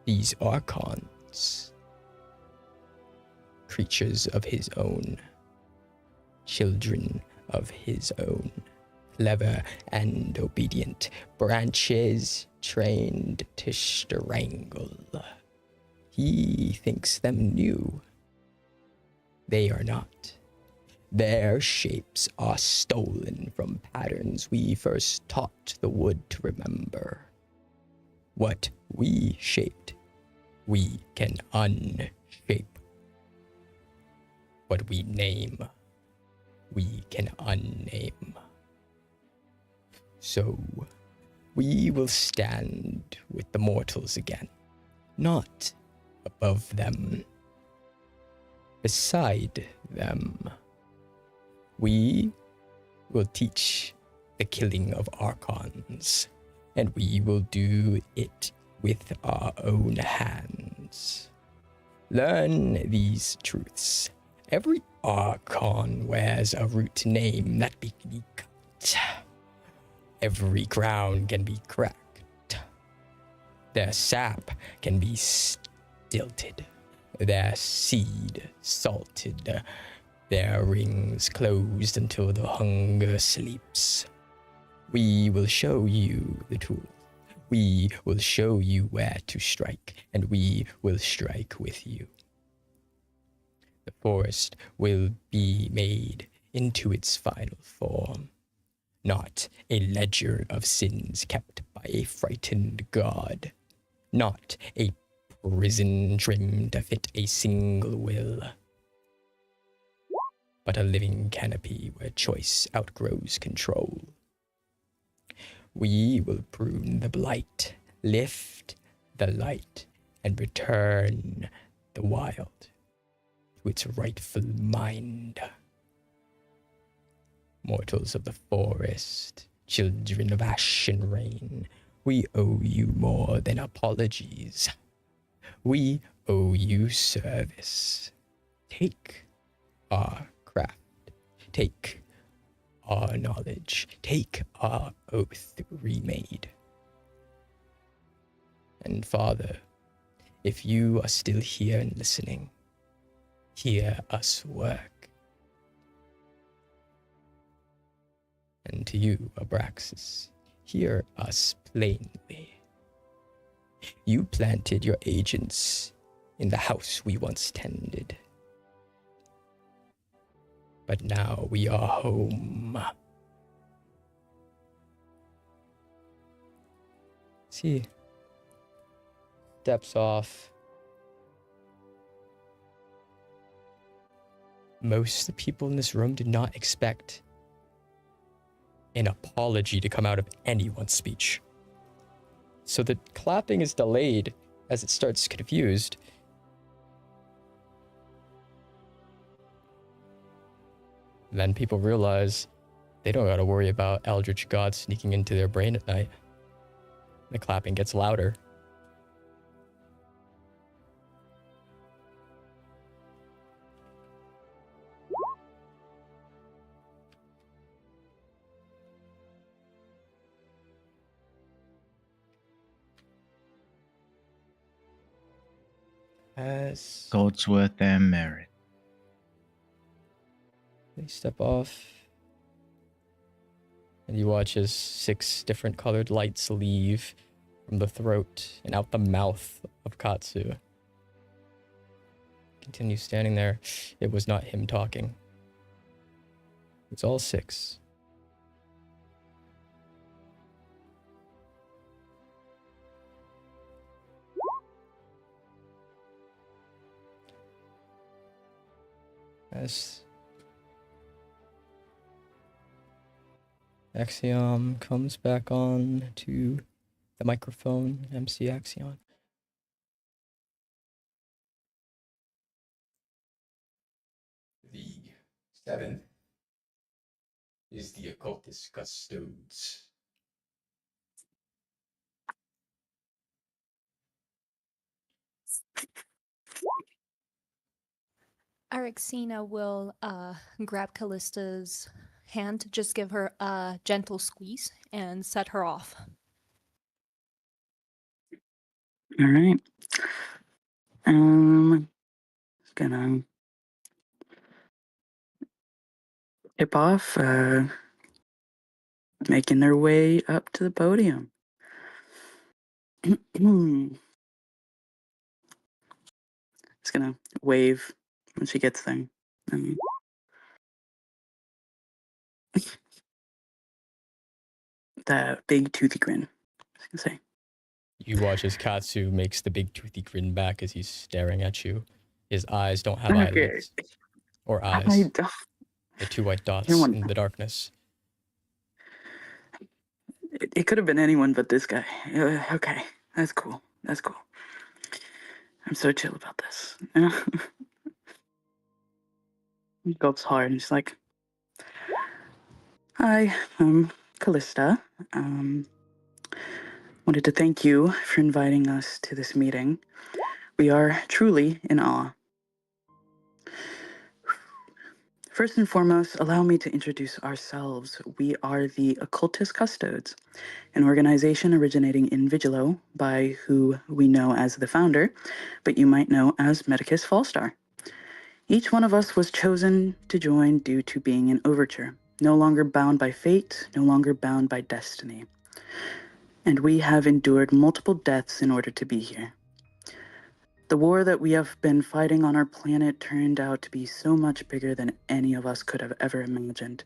These archons, creatures of his own, children of his own, clever and obedient, branches trained to strangle. He thinks them new. They are not. Their shapes are stolen from patterns we first taught the wood to remember. What we shaped, we can unshape. What we name, we can unname. So, we will stand with the mortals again, not above them, beside them. We will teach the killing of archons, and we will do it with our own hands. Learn these truths. Every archon wears a root name that can be cut. Every crown can be cracked. Their sap can be stilted. Their seed salted. Their rings closed until the hunger sleeps. We will show you the tools. We will show you where to strike, and we will strike with you. The forest will be made into its final form, not a ledger of sins kept by a frightened god, not a prison trimmed to fit a single will, but a living canopy where choice outgrows control. We will prune the blight, lift the light, and return the wild to its rightful mind. Mortals of the forest, children of ash and rain, we owe you more than apologies. We owe you service. Take our craft. Take our knowledge. Take our oath remade. And Father, if you are still here and listening, hear us work. And to you, Abraxis, hear us plainly. You planted your agents in the house we once tended. But now we are home. See, steps off. Most of the people in this room did not expect an apology to come out of anyone's speech. So the clapping is delayed as it starts confused. Then people realize they don't gotta worry about eldritch gods sneaking into their brain at night. The clapping gets louder. As Gods worth their merit. they step off, and you watch as 6 different colored lights leave from the throat and out the mouth of Katsu. Continue standing there. It was not him talking. It's all 6. As Axiom comes back on to the microphone, MC Axiom. The 7th is the occultist custodes. Arexina will grab Callista's hand, just give her a gentle squeeze, and set her off. All right. Just gonna tip off, making their way up to the podium. Just gonna wave when she gets there. The big toothy grin, I was gonna say. You watch as Katsu makes the big toothy grin back as he's staring at you. His eyes don't have eyelids. Or eyes. I don't. They're 2 white dots Anyone. in the darkness. It could have been anyone but this guy. Okay, that's cool. That's cool. I'm so chill about this. You know? He gulps hard and she's like, "Hi, Callista. Wanted to thank you for inviting us to this meeting. We are truly in awe. First and foremost, allow me to introduce ourselves. We are the Occultist Custodes, an organization originating in Vigilo by who we know as the founder, but you might know as Medicus Fallstar. Each one of us was chosen to join due to being an overture, no longer bound by fate, no longer bound by destiny. And we have endured multiple deaths in order to be here. The war that we have been fighting on our planet turned out to be so much bigger than any of us could have ever imagined,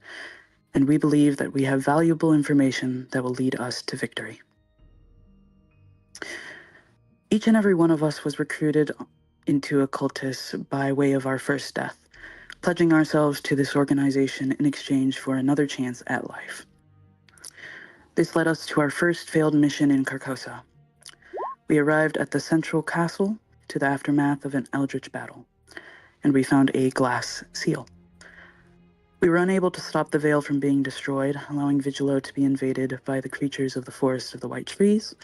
and we believe that we have valuable information that will lead us to victory. Each and every one of us was recruited into occultists by way of our first death, pledging ourselves to this organization in exchange for another chance at life. This led us to our first failed mission in Carcosa. We arrived at the central castle to the aftermath of an eldritch battle, and we found a glass seal. We were unable to stop the veil from being destroyed, allowing Vigilo to be invaded by the creatures of the Forest of the White Trees.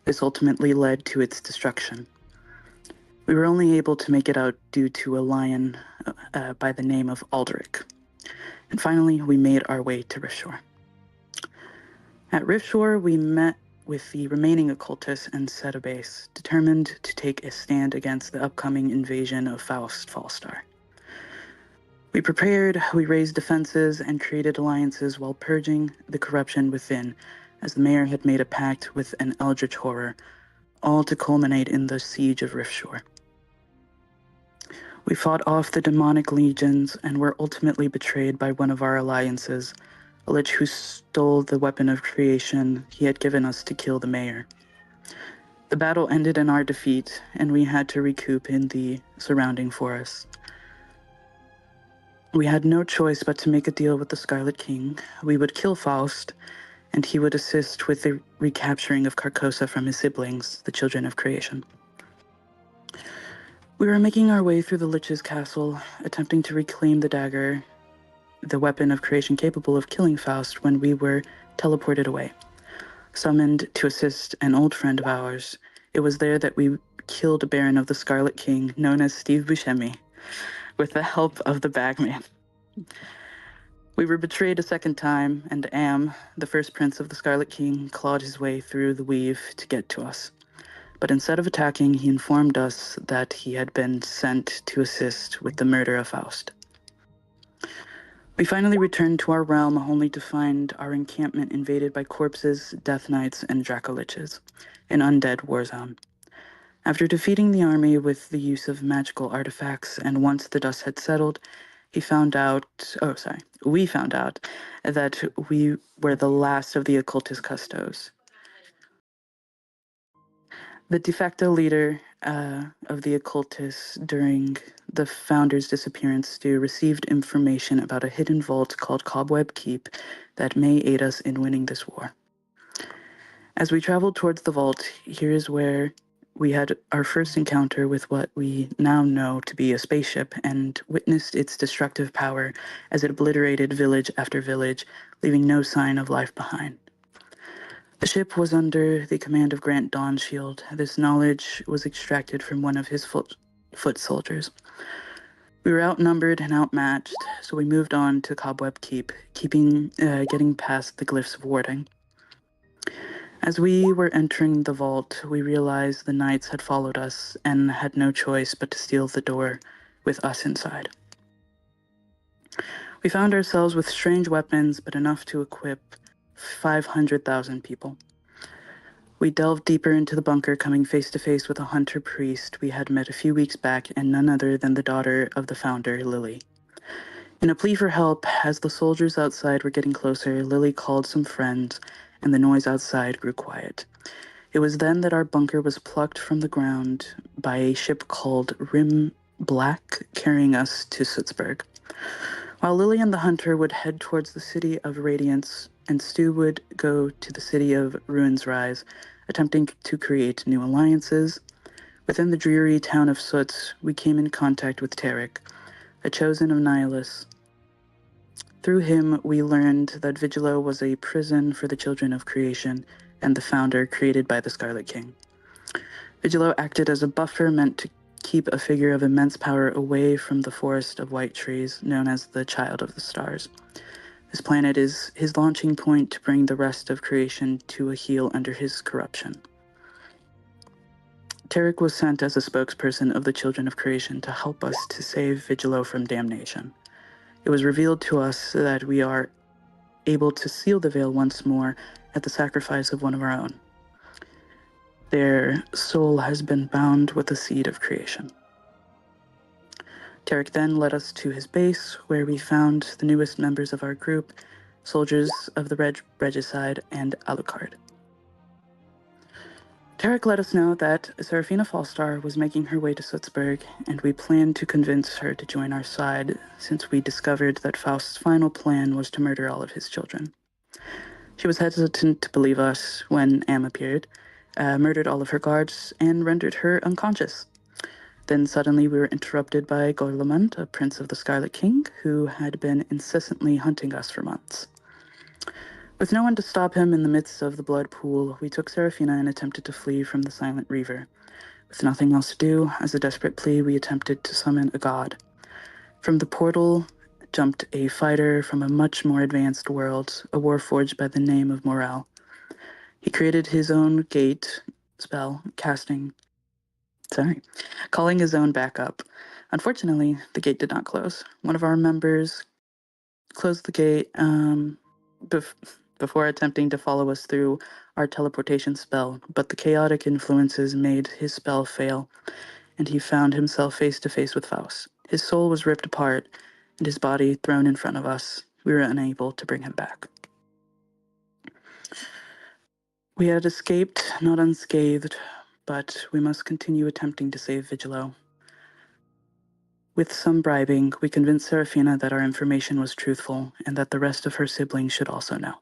This ultimately led to its destruction. We were only able to make it out due to a lion by the name of Aldrich. And finally, we made our way to Riftshore. At Riftshore, we met with the remaining occultists and set a base, determined to take a stand against the upcoming invasion of Faust Fallstar. We prepared, we raised defenses, and created alliances while purging the corruption within, as the mayor had made a pact with an eldritch horror, all to culminate in the siege of Riftshore. We fought off the demonic legions and were ultimately betrayed by one of our alliances, a lich who stole the weapon of creation he had given us to kill the mayor. The battle ended in our defeat, and we had to recoup in the surrounding forest. We had no choice but to make a deal with the Scarlet King. We would kill Faust, and he would assist with the recapturing of Carcosa from his siblings, the Children of Creation. We were making our way through the Lich's castle, attempting to reclaim the dagger, the weapon of creation capable of killing Faust, when we were teleported away. Summoned to assist an old friend of ours, it was there that we killed a Baron of the Scarlet King, known as Steve Buscemi, with the help of the Bagman. We were betrayed a second time, and Am, the first prince of the Scarlet King, clawed his way through the weave to get to us. But instead of attacking, he informed us that he had been sent to assist with the murder of Faust. We finally returned to our realm, only to find our encampment invaded by corpses, death knights, and dracoliches, an undead war zone. After defeating the army with the use of magical artifacts, and once the dust had settled, we found out that we were the last of the occultist custos. The de facto leader of the occultists during the founder's disappearance, Stu, received information about a hidden vault called Cobweb Keep that may aid us in winning this war. As we traveled towards the vault, here is where we had our first encounter with what we now know to be a spaceship and witnessed its destructive power as it obliterated village after village, leaving no sign of life behind. The ship was under the command of Grant Dawnshield. This knowledge was extracted from one of his foot soldiers. We were outnumbered and outmatched, so we moved on to Cobweb Keep, getting past the glyphs of warding. As we were entering the vault, we realized the knights had followed us and had no choice but to steal the door with us inside. We found ourselves with strange weapons, but enough to equip 500,000 people. We delved deeper into the bunker, coming face to face with a hunter priest we had met a few weeks back, and none other than the daughter of the founder, Lily. In a plea for help, as the soldiers outside were getting closer, Lily called some friends, and the noise outside grew quiet. It was then that our bunker was plucked from the ground by a ship called Rim Black, carrying us to Sutzburg. While Lily and the hunter would head towards the city of Radiance, and Stu would go to the city of Ruins Rise, attempting to create new alliances, within the dreary town of Soot, we came in contact with Tarek, a chosen of Nihilus. Through him, we learned that Vigilo was a prison for the children of creation and the founder created by the Scarlet King. Vigilo acted as a buffer meant to keep a figure of immense power away from the forest of white trees known as the Child of the Stars. This planet is his launching point to bring the rest of creation to a heel under his corruption. Tarek was sent as a spokesperson of the children of creation to help us to save Vigilo from damnation. It was revealed to us that we are able to seal the veil once more at the sacrifice of one of our own. Their soul has been bound with the seed of creation. Tarek then led us to his base, where we found the newest members of our group, soldiers of the Regicide and Alucard. Tarek let us know that Serafina Fallstar was making her way to Sutzburg, and we planned to convince her to join our side, since we discovered that Faust's final plan was to murder all of his children. She was hesitant to believe us when Am appeared, murdered all of her guards, and rendered her unconscious. Then suddenly we were interrupted by Gorlamund, a prince of the Scarlet King, who had been incessantly hunting us for months. With no one to stop him in the midst of the blood pool, we took Serafina and attempted to flee from the Silent Reaver. With nothing else to do, as a desperate plea, we attempted to summon a god. From the portal jumped a fighter from a much more advanced world, a warforged by the name of Morel. He created his own gate spell, calling his own backup. Unfortunately, the gate did not close. One of our members closed the gate before attempting to follow us through our teleportation spell, but the chaotic influences made his spell fail, and he found himself face to face with Faust. His soul was ripped apart, and his body thrown in front of us. We were unable to bring him back. We had escaped, not unscathed, but we must continue attempting to save Vigilo. With some bribing, we convinced Serafina that our information was truthful, and that the rest of her siblings should also know.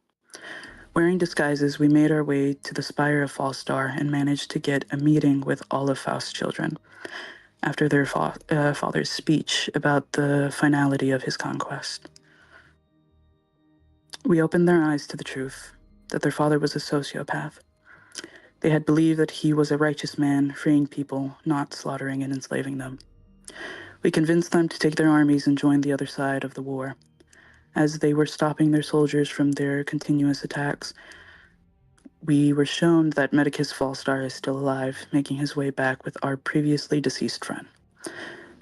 Wearing disguises, we made our way to the Spire of Fallstar and managed to get a meeting with all of Faust's children after their father's speech about the finality of his conquest. We opened their eyes to the truth, that their father was a sociopath. They had believed that he was a righteous man, freeing people, not slaughtering and enslaving them. We convinced them to take their armies and join the other side of the war. As they were stopping their soldiers from their continuous attacks, we were shown that Medicus Fallstar is still alive, making his way back with our previously deceased friend.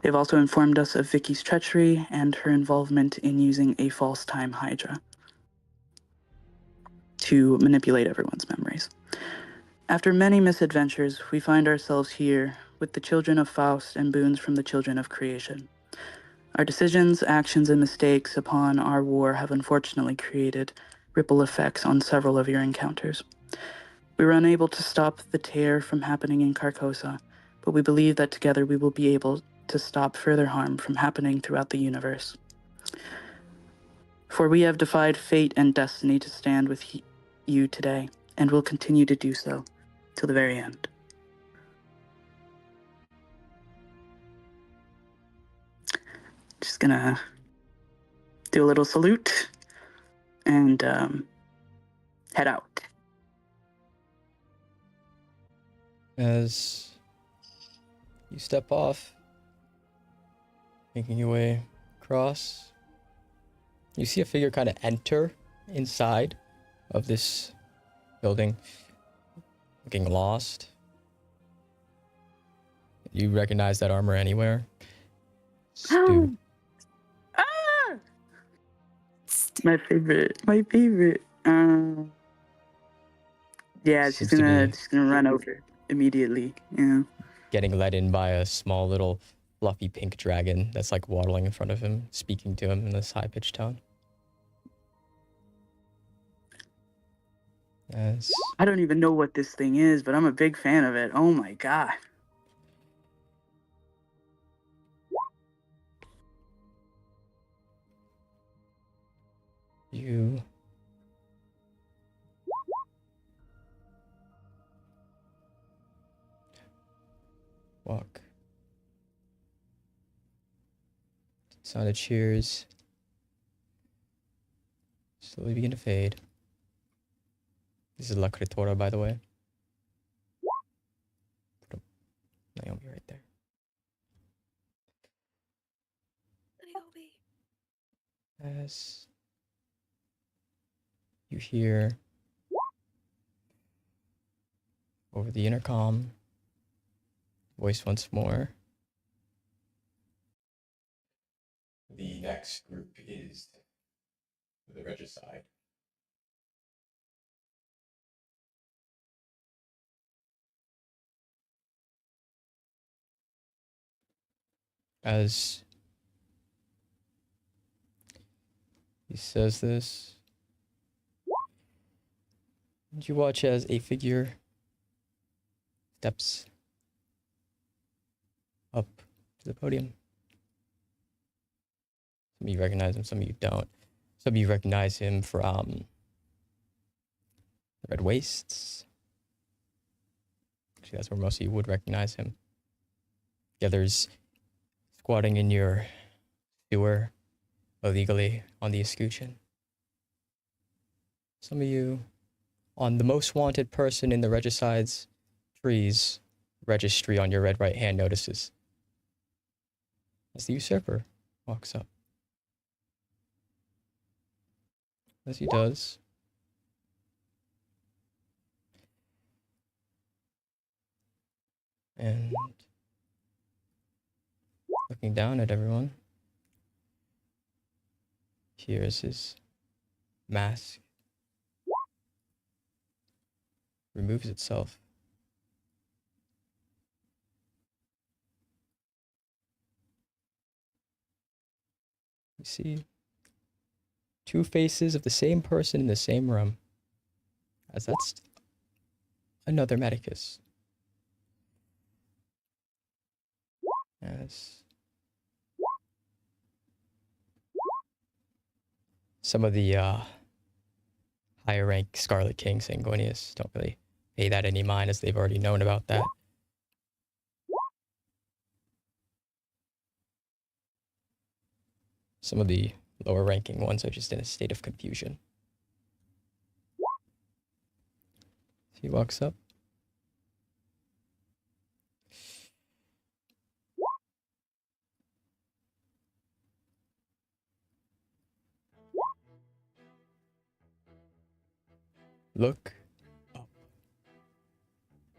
They've also informed us of Vicky's treachery and her involvement in using a false time hydra to manipulate everyone's memories. After many misadventures, we find ourselves here with the children of Faust and boons from the children of creation. Our decisions, actions, and mistakes upon our war have unfortunately created ripple effects on several of your encounters. We were unable to stop the tear from happening in Carcosa, but we believe that together we will be able to stop further harm from happening throughout the universe. For we have defied fate and destiny to stand with you today, and will continue to do so till the very end. Just gonna do a little salute and head out. As you step off, making your way across, you see a figure kind of enter inside of this building, looking lost. You recognize that armor anywhere? Stu. My favorite. Yeah, she's gonna run over immediately. Yeah. Getting led in by a small little fluffy pink dragon that's like waddling in front of him, speaking to him in this high-pitched tone. Yes. I don't even know what this thing is, but I'm a big fan of it. Oh my god. You walk. Sound of cheers. slowly begin to fade. This is La Creatora, by the way. Put Naomi right there. As you hear over the intercom, voice once more. The next group is the Regicide. As he says this, you watch as a figure steps up to the podium. Some of you recognize him, some of you don't. Some of you recognize him from the Red Wastes. Actually, that's where most of you would recognize him. The others squatting in your sewer illegally on the escutcheon. Some of you on the most wanted person in the Regicide's trees registry on your red right hand notices as the usurper walks up. As he does, and looking down at everyone, here's his mask, removes itself. You see two faces of the same person in the same room, as that's another Medicus. As some of the higher rank Scarlet King Sanguinius don't really pay that any mind, as they've already known about that. Some of the lower ranking ones are just in a state of confusion. He walks up. Look up.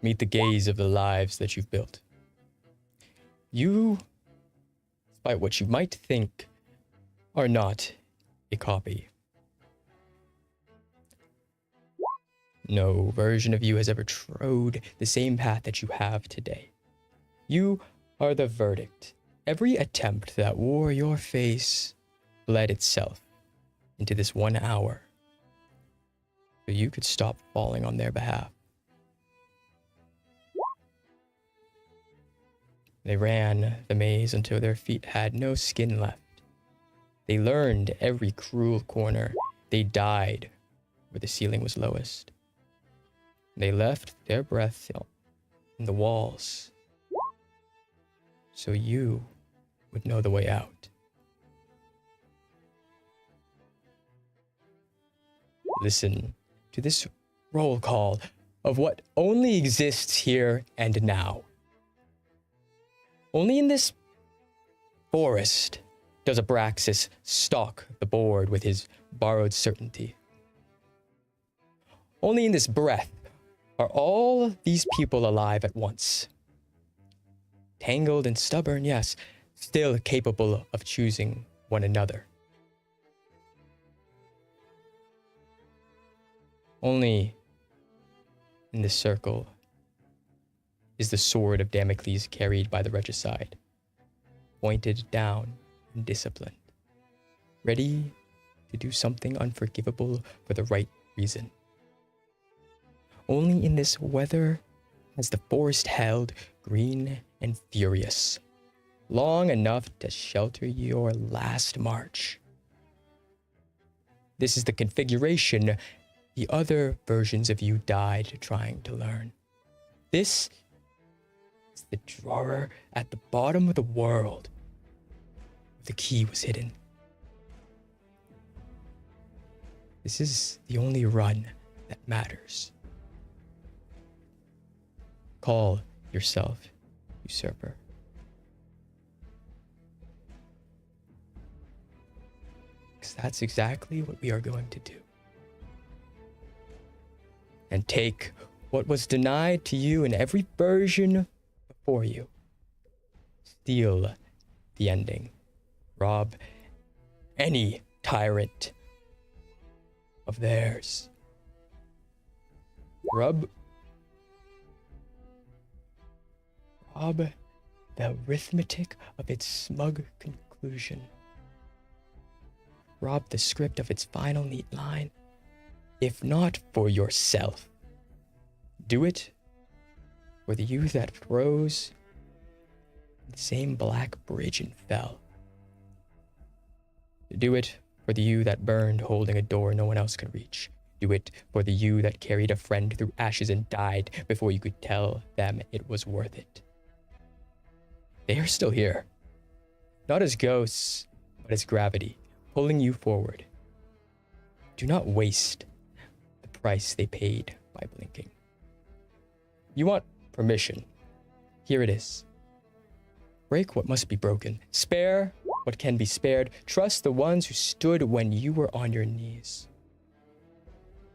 Meet the gaze of the lives that you've built. You, despite what you might think, are not a copy. No version of you has ever trod the same path that you have today. You are the verdict. Every attempt that wore your face bled itself into this 1 hour, so you could stop falling on their behalf. They ran the maze until their feet had no skin left. They learned every cruel corner. They died where the ceiling was lowest. They left their breath in the walls, so you would know the way out. Listen to this roll call of what only exists here and now. Only in this forest does Abraxis stalk the board with his borrowed certainty. Only in this breath are all these people alive at once. Tangled and stubborn, yes, still capable of choosing one another. Only in this circle is the sword of Damocles carried by the Regicide, pointed down and disciplined, ready to do something unforgivable for the right reason. Only in this weather has the forest held green and furious, long enough to shelter your last march. This is the configuration the other versions of you died trying to learn. This is the drawer at the bottom of the world. The key was hidden. This is the only run that matters. Call yourself usurper. Because that's exactly what we are going to do. And take what was denied to you in every version before you. Steal the ending. Rob any tyrant of theirs. Rob the arithmetic of its smug conclusion. Rob the script of its final neat line, if not for yourself. Do it for the you that rose the same black bridge and fell. Do it for the you that burned holding a door no one else could reach. Do it for the you that carried a friend through ashes and died before you could tell them it was worth it. They are still here. Not as ghosts, but as gravity, pulling you forward. Do not waste the price they paid by blinking. You want permission. Here it is. Break what must be broken. Spare what can be spared. Trust the ones who stood when you were on your knees.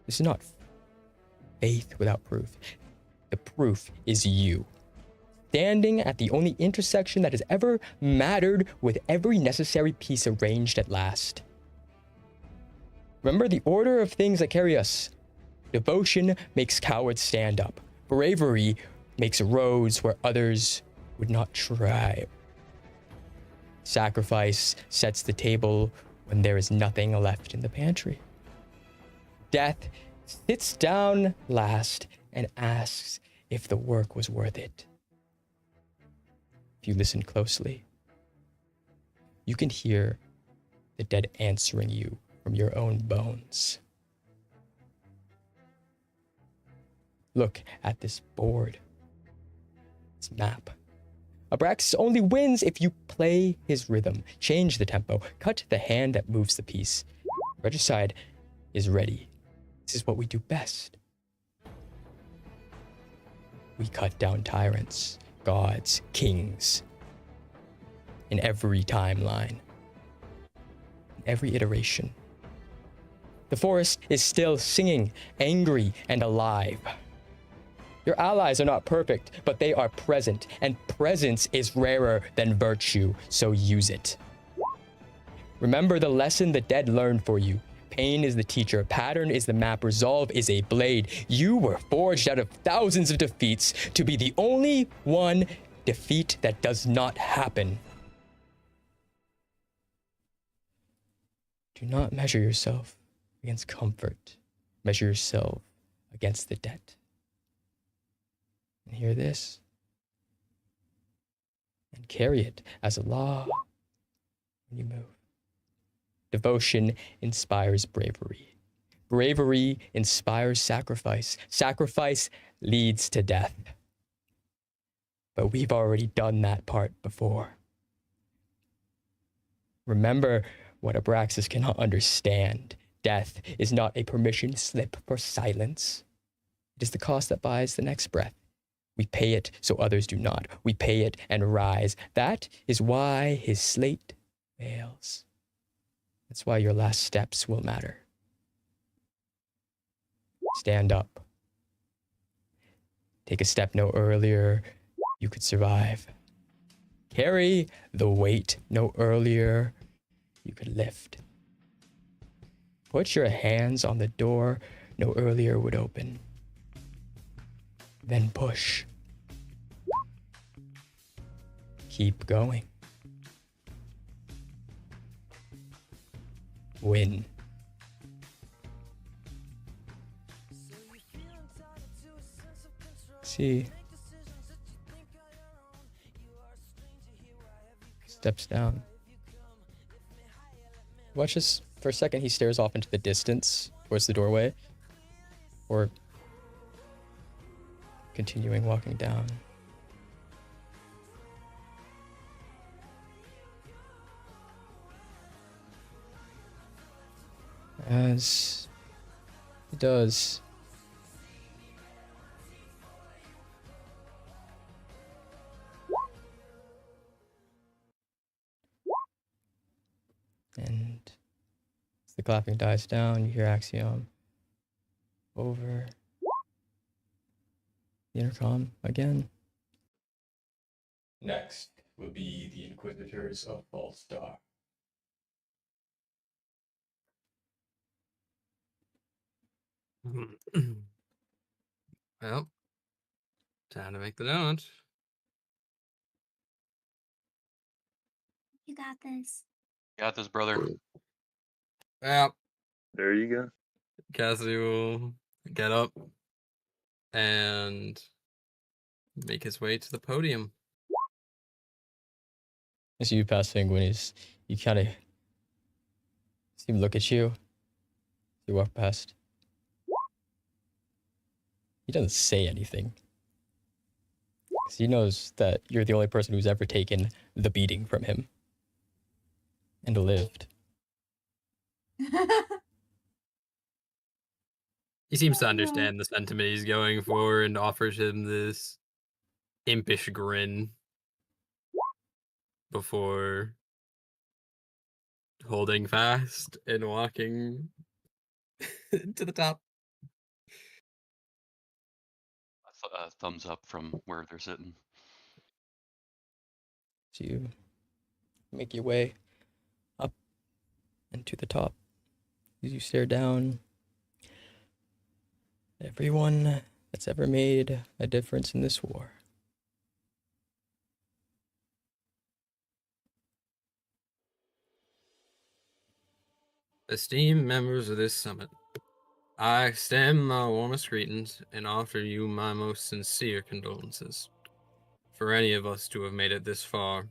This is not faith without proof. The proof is you. Standing at the only intersection that has ever mattered with every necessary piece arranged at last. Remember the order of things that carry us. Devotion makes cowards stand up. Bravery makes roads where others would not try. Sacrifice sets the table when there is nothing left in the pantry. Death sits down last and asks if the work was worth it. If you listen closely, you can hear the dead answering you from your own bones. Look at this board. This map. Abraxis only wins if you play his rhythm, change the tempo, cut the hand that moves the piece. Regicide is ready. This is what we do best. We cut down tyrants, gods, kings. In every timeline. In every iteration. The forest is still singing, angry and alive. Your allies are not perfect, but they are present, and presence is rarer than virtue, so use it. Remember the lesson the dead learned for you. Pain is the teacher, pattern is the map, resolve is a blade. You were forged out of thousands of defeats to be the only one defeat that does not happen. Do not measure yourself against comfort. Measure yourself against the debt. And hear this. And carry it as a law when you move. Devotion inspires bravery. Bravery inspires sacrifice. Sacrifice leads to death. But we've already done that part before. Remember what Abraxis cannot understand. Death is not a permission slip for silence. It is the cost that buys the next breath. We pay it so others do not. We pay it and rise. That is why his slate fails. That's why your last steps will matter. Stand up. Take a step no earlier, you could survive. Carry the weight no earlier, you could lift. Put your hands on the door no earlier would open. Then push. Keep going. Win. See. Steps down. Watch this. For a second, he stares off into the distance towards the doorway. Or continuing walking down. As It does. And as the clapping dies down, you hear Axiom over the intercom again. Next will be the Inquisitors of Fallstar. Well, time to make the donuts. You got this. Got this, brother. Well, there you go. Cassidy will get up and make his way to the podium. As you pass Penguin, you kind of see him look at you. You walk past. He doesn't say anything. 'Cause he knows that you're the only person who's ever taken the beating from him. And lived. He seems to understand the sentiment he's going for and offers him this impish grin before holding fast and walking to the top. Thumbs up from where they're sitting. So you make your way up and to the top. As you stare down, everyone that's ever made a difference in this war. Esteemed members of this summit, I extend my warmest greetings and offer you my most sincere condolences. For any of us to have made it this far,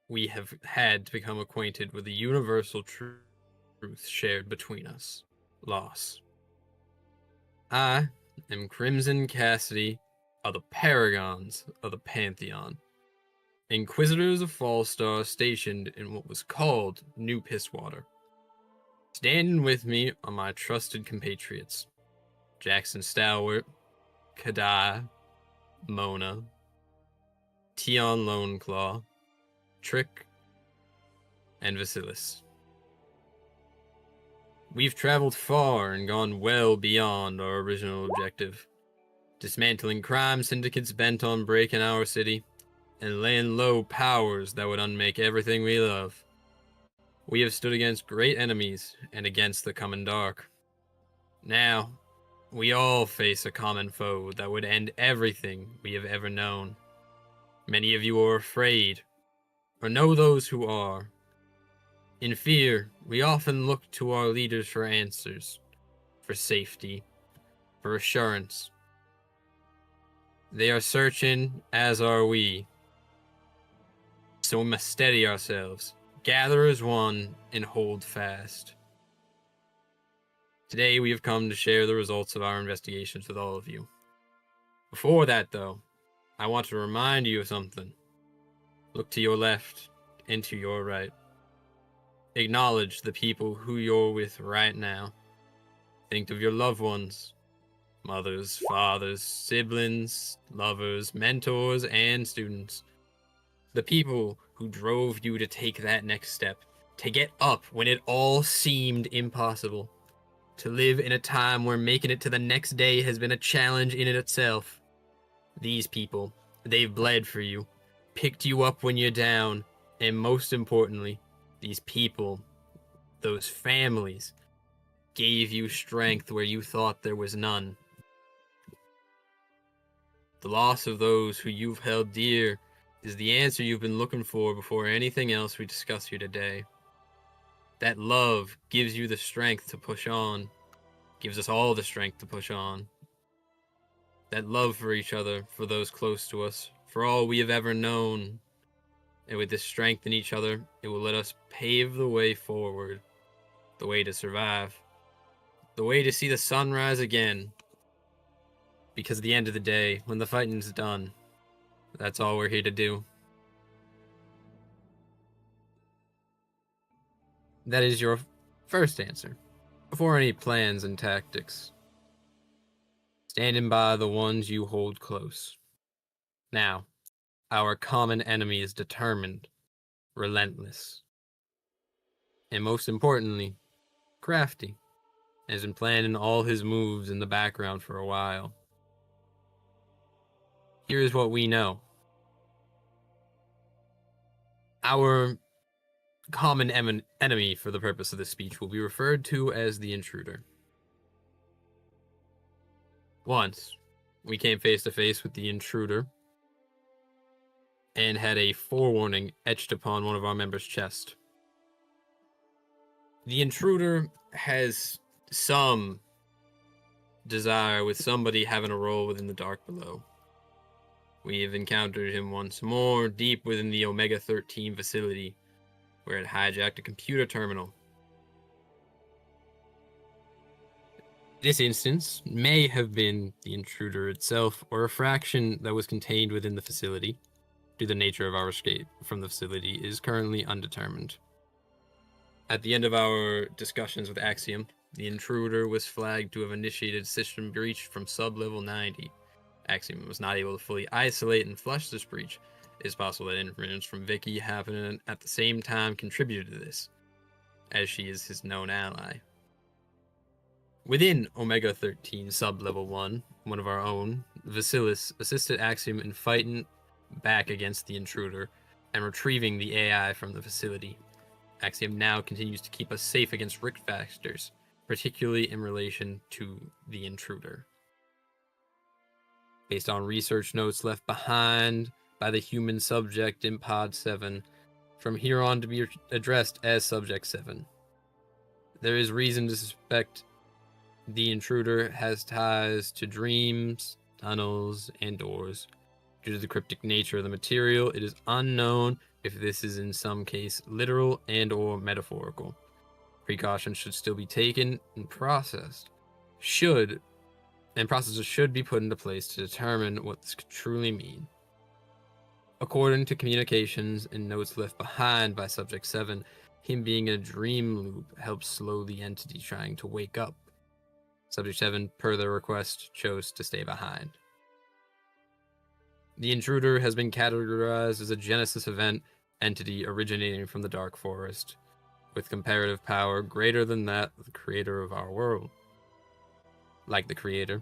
we have had to become acquainted with the universal truth shared between us: loss. I am Crimson Cassidy of the Paragons of the Pantheon, Inquisitors of Fallstar stationed in what was called New Pisswater. Standing with me are my trusted compatriots, Jackson Stalwart, Kadai, Mona, Tion Loneclaw, Trick, and Vasilis. We've traveled far and gone well beyond our original objective, dismantling crime syndicates bent on breaking our city, and laying low powers that would unmake everything we love. We have stood against great enemies and against the coming dark. Now, we all face a common foe that would end everything we have ever known. Many of you are afraid, or know those who are. In fear, we often look to our leaders for answers, for safety, for assurance. They are searching, as are we. So we must steady ourselves, gather as one, and hold fast. Today we have come to share the results of our investigations with all of you. Before that, though, I want to remind you of something. Look to your left and to your right. Acknowledge the people who you're with right now. Think of your loved ones. Mothers, fathers, siblings, lovers, mentors, and students. The people who drove you to take that next step. To get up when it all seemed impossible. To live in a time where making it to the next day has been a challenge in itself. These people, they've bled for you, picked you up when you're down, and most importantly, these people, those families, gave you strength where you thought there was none. The loss of those who you've held dear is the answer you've been looking for before anything else we discuss here today. That love gives you the strength to push on, gives us all the strength to push on. That love for each other, for those close to us, for all we have ever known. And with this strength in each other, it will let us pave the way forward, the way to survive, the way to see the sun rise again. Because at the end of the day, when the fighting's done, that's all we're here to do. That is your first answer. before any plans and tactics, standing by the ones you hold close. Now, our common enemy is determined, relentless, and most importantly, crafty, and has been planning all his moves in the background for a while. Here is what we know. Our common enemy, for the purpose of this speech, will be referred to as the intruder. Once, we came face to face with the intruder and had a forewarning etched upon one of our members' chest. The intruder has some desire with somebody having a role within the dark below. We have encountered him once more deep within the Omega-13 facility, where it hijacked a computer terminal. This instance may have been the intruder itself, or a fraction that was contained within the facility, due to the nature of our escape from the facility is currently undetermined. At the end of our discussions with Axiom, the intruder was flagged to have initiated system breach from sub-level 90. Axiom was not able to fully isolate and flush this breach. It is possible that interference from Vicky happened at the same time contributed to this, as she is his known ally. Within Omega-13 sub-level 1, one of our own, Vasilis assisted Axiom in fighting back against the intruder and retrieving the AI from the facility. Axiom now continues to keep us safe against risk factors, particularly in relation to the intruder. Based on research notes left behind by the human subject in Pod 7, from here on to be addressed as Subject 7. There is reason to suspect the intruder has ties to dreams, tunnels, and doors. Due to the cryptic nature of the material, it is unknown if this is in some case literal and or metaphorical. Precautions should still be taken and processes should be put into place to determine what this could truly mean. According to communications and notes left behind by Subject 7, him being in a dream loop helps slow the entity trying to wake up. Subject 7, per their request, chose to stay behind. The intruder has been categorized as a Genesis event entity originating from the Dark Forest, with comparative power greater than that of the creator of our world. Like the creator,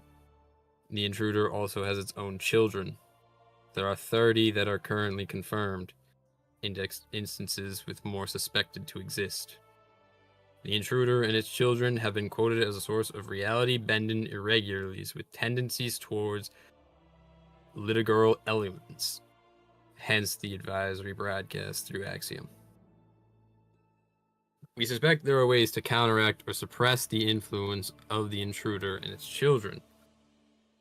the intruder also has its own children. There are 30 that are currently confirmed, instances with more suspected to exist. The intruder and its children have been quoted as a source of reality-bending irregularities with tendencies towards literal elements, hence the advisory broadcast through Axiom. We suspect there are ways to counteract or suppress the influence of the intruder and its children,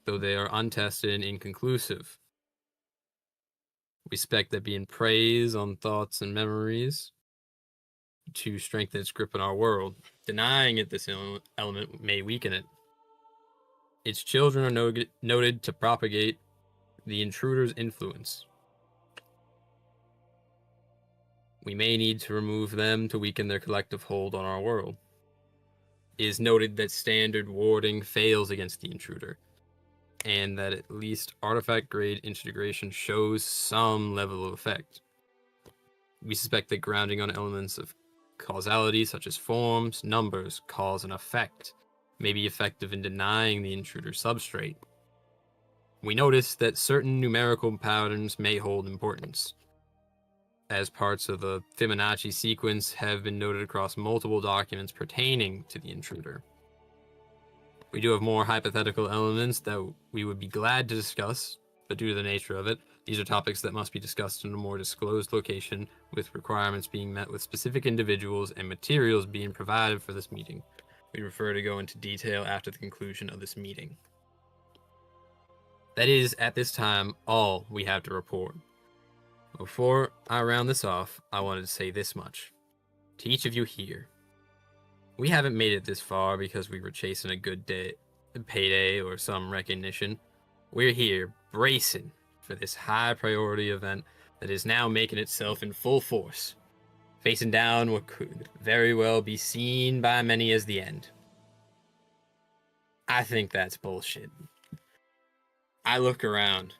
though they are untested and inconclusive. We suspect that being praise on thoughts and memories to strengthen its grip on our world. Denying it this element may weaken it. Its children are noted to propagate the intruder's influence. We may need to remove them to weaken their collective hold on our world. It is noted that standard warding fails against the intruder, and that at least artifact-grade integration shows some level of effect. We suspect that grounding on elements of causality, such as forms, numbers, cause, and effect, may be effective in denying the intruder substrate. We notice that certain numerical patterns may hold importance, as parts of the Fibonacci sequence have been noted across multiple documents pertaining to the intruder. We do have more hypothetical elements that we would be glad to discuss, but due to the nature of it, these are topics that must be discussed in a more disclosed location, with requirements being met with specific individuals and materials being provided for this meeting. We prefer to go into detail after the conclusion of this meeting. That is, at this time, all we have to report. Before I round this off, I wanted to say this much. To each of you here, we haven't made it this far because we were chasing a good payday or some recognition. We're here bracing for this high priority event that is now making itself in full force, facing down what could very well be seen by many as the end. I think that's bullshit. I look around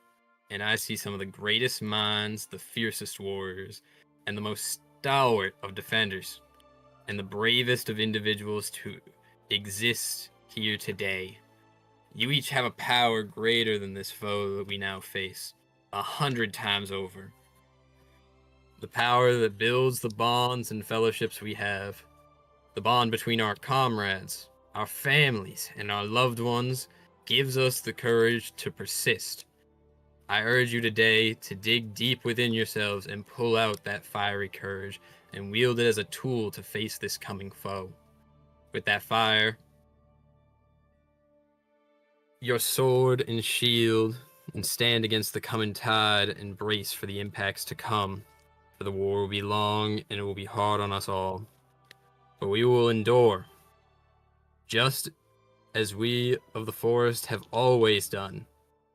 and I see some of the greatest minds, the fiercest warriors, and the most stalwart of defenders, and the bravest of individuals to exist here today. You each have a power greater than this foe that we now face, 100 times over. The power that builds the bonds and fellowships we have, the bond between our comrades, our families, and our loved ones, gives us the courage to persist. I urge you today to dig deep within yourselves and pull out that fiery courage and wield it as a tool to face this coming foe. With that fire, your sword and shield, and stand against the coming tide and brace for the impacts to come. For the war will be long and it will be hard on us all. But we will endure, just as we of the forest have always done.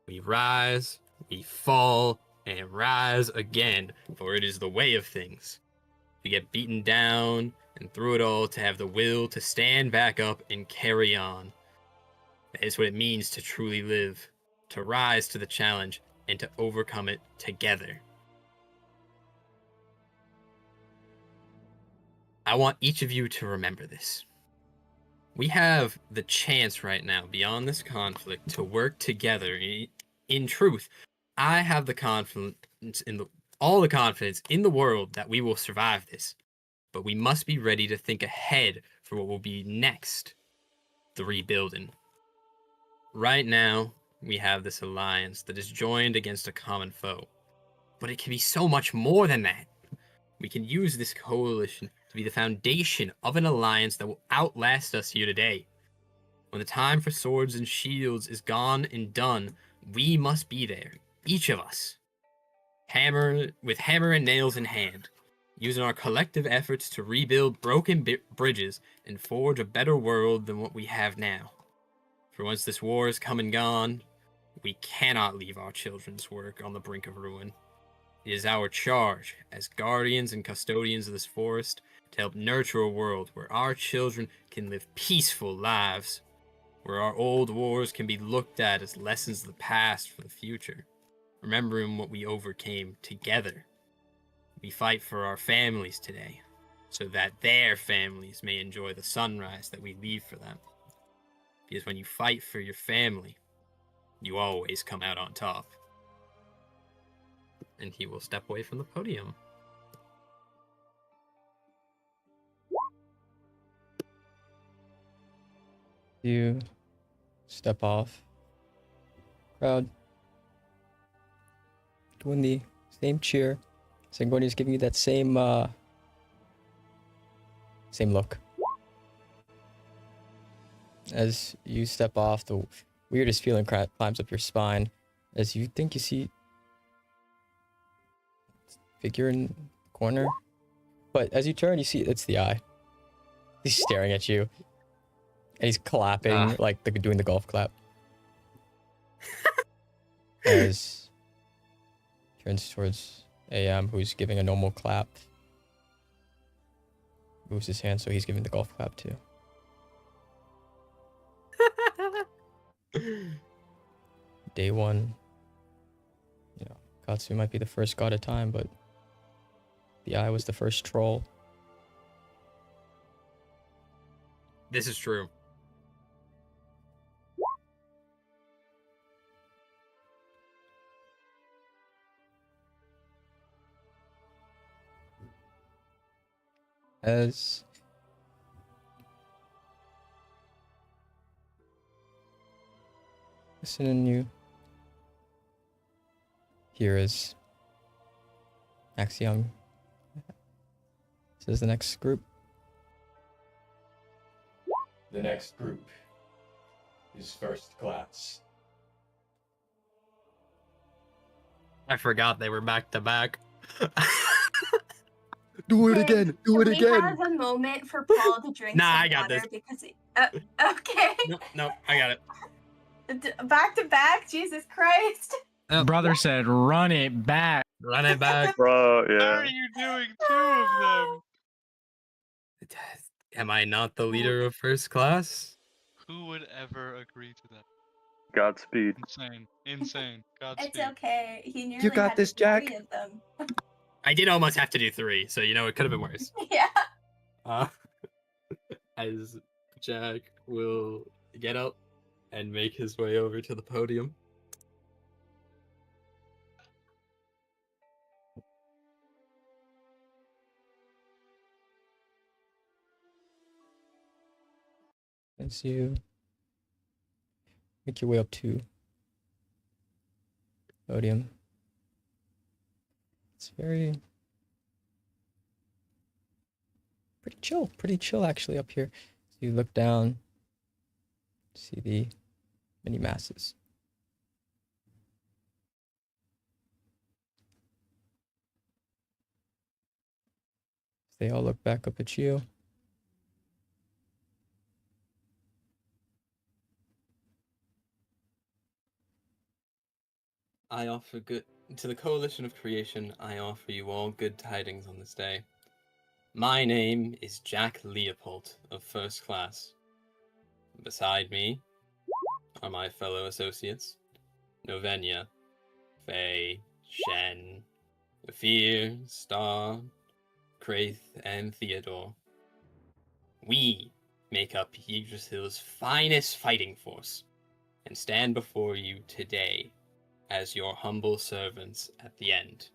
We rise, we fall, and rise again, for it is the way of things. We get beaten down, and through it all to have the will to stand back up and carry on. That is what it means to truly live, to rise to the challenge, and to overcome it together. I want each of you to remember this. We have the chance right now, beyond this conflict, to work together. In truth, I have the confidence in all the confidence in the world that we will survive this. But we must be ready to think ahead for what will be next, the rebuilding. Right now, we have this alliance that is joined against a common foe. But it can be so much more than that. We can use this coalition to be the foundation of an alliance that will outlast us here today. When the time for swords and shields is gone and done, we must be there, each of us, with hammer and nails in hand, using our collective efforts to rebuild broken bridges and forge a better world than what we have now. For once this war is come and gone, we cannot leave our children's work on the brink of ruin. It is our charge, as guardians and custodians of this forest, to help nurture a world where our children can live peaceful lives, where our old wars can be looked at as lessons of the past for the future, remembering what we overcame together. We fight for our families today, so that their families may enjoy the sunrise that we leave for them. Because when you fight for your family, you always come out on top. And he will step away from the podium. You step off. Crowd doing the same cheer. Sanguini's giving you that same look. As you step off, the weirdest feeling climbs up your spine as you think you see figure in the corner, but as you turn, you see it's the eye. He's staring at you, and he's clapping like doing the golf clap. As turns towards AM, who's giving a normal clap, moves his hand, so he's giving the golf clap too. Day one, you know, Katsu might be the first god of time, but the eye was the first troll. This is true. As listen and you here is Axiom. This is the next group. The next group is first class. I forgot they were back to back. Do it again. Do it Can again. we have a moment for Paul to drink Nah, some I got water this. because okay. Nope, I got it. Back to back, Jesus Christ. Brother said, "Run it back." Run it back. Bro, How yeah. are you doing two of them? Am I not the leader of first class? Who would ever agree to that? Godspeed. Insane. Godspeed. It's okay. He nearly got had this, Jack. 3 of them. I did almost have to do 3, so you know it could have been worse. Yeah. As Jack will get up and make his way over to the podium. As you make your way up to podium, it's pretty chill actually up here. So you look down, see the many masses. They all look back up at you. I offer good to the Coalition of Creation. I offer you all good tidings on this day. My name is Jack Leopold of First Class. Beside me are my fellow associates, Novenia, Faye, Shen, Fear, Star, Kraith, and Theodore. We make up Yggdrasil's finest fighting force, and stand before you today as your humble servants at the end.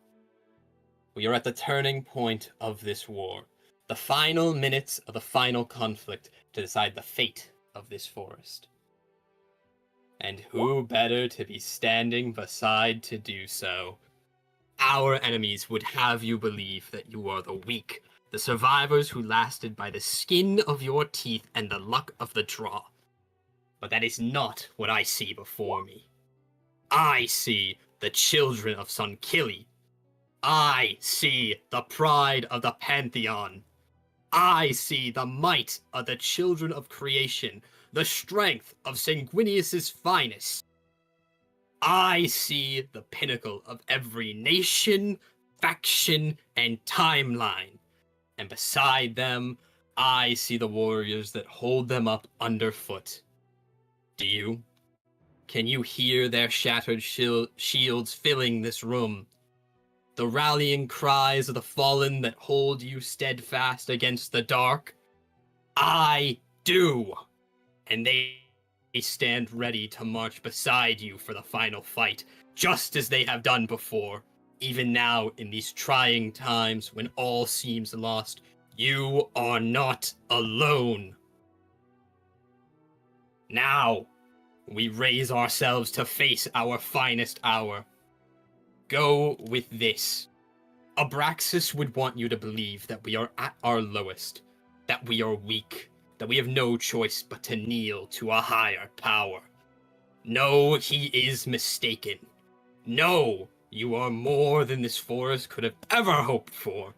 We are at the turning point of this war, the final minutes of the final conflict to decide the fate of this forest. And who better to be standing beside to do so? Our enemies would have you believe that you are the weak, the survivors who lasted by the skin of your teeth and the luck of the draw. But that is not what I see before me. I see the children of Sunkili. I see the pride of the Pantheon. I see the might of the children of creation, the strength of Sanguinius's finest. I see the pinnacle of every nation, faction, and timeline. And beside them, I see the warriors that hold them up underfoot. Do you? Can you hear their shattered shields filling this room? The rallying cries of the fallen that hold you steadfast against the dark? I do! And they stand ready to march beside you for the final fight, just as they have done before. Even now, in these trying times when all seems lost, you are not alone. Now, we raise ourselves to face our finest hour. Go with this. Abraxis would want you to believe that we are at our lowest, that we are weak, that we have no choice but to kneel to a higher power. No, he is mistaken. No, you are more than this forest could have ever hoped for.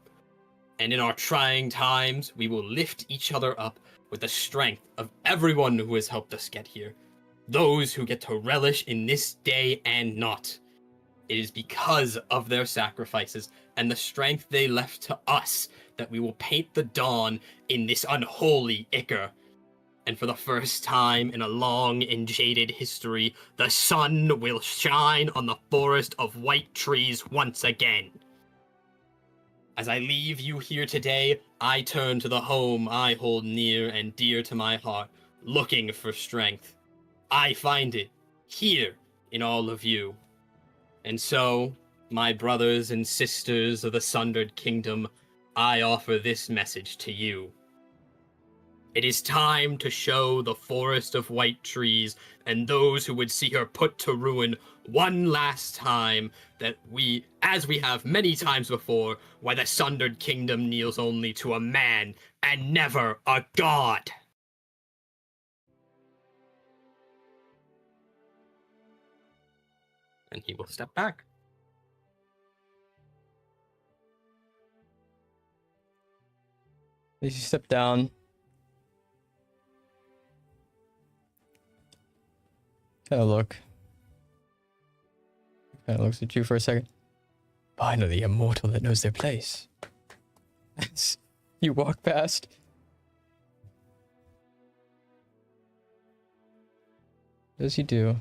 And in our trying times, we will lift each other up with the strength of everyone who has helped us get here. Those who get to relish in this day and not. It is because of their sacrifices and the strength they left to us that we will paint the dawn in this unholy ichor. And for the first time in a long and jaded history, the sun will shine on the forest of white trees once again. As I leave you here today, I turn to the home I hold near and dear to my heart, looking for strength. I find it here in all of you. And so, my brothers and sisters of the Sundered Kingdom, I offer this message to you. It is time to show the forest of white trees and those who would see her put to ruin one last time that we, as we have many times before, why the Sundered Kingdom kneels only to a man and never a god. And he will step back. As you step down, kind of looks at you for a second. Finally, a mortal that knows their place. As you walk past, As you do,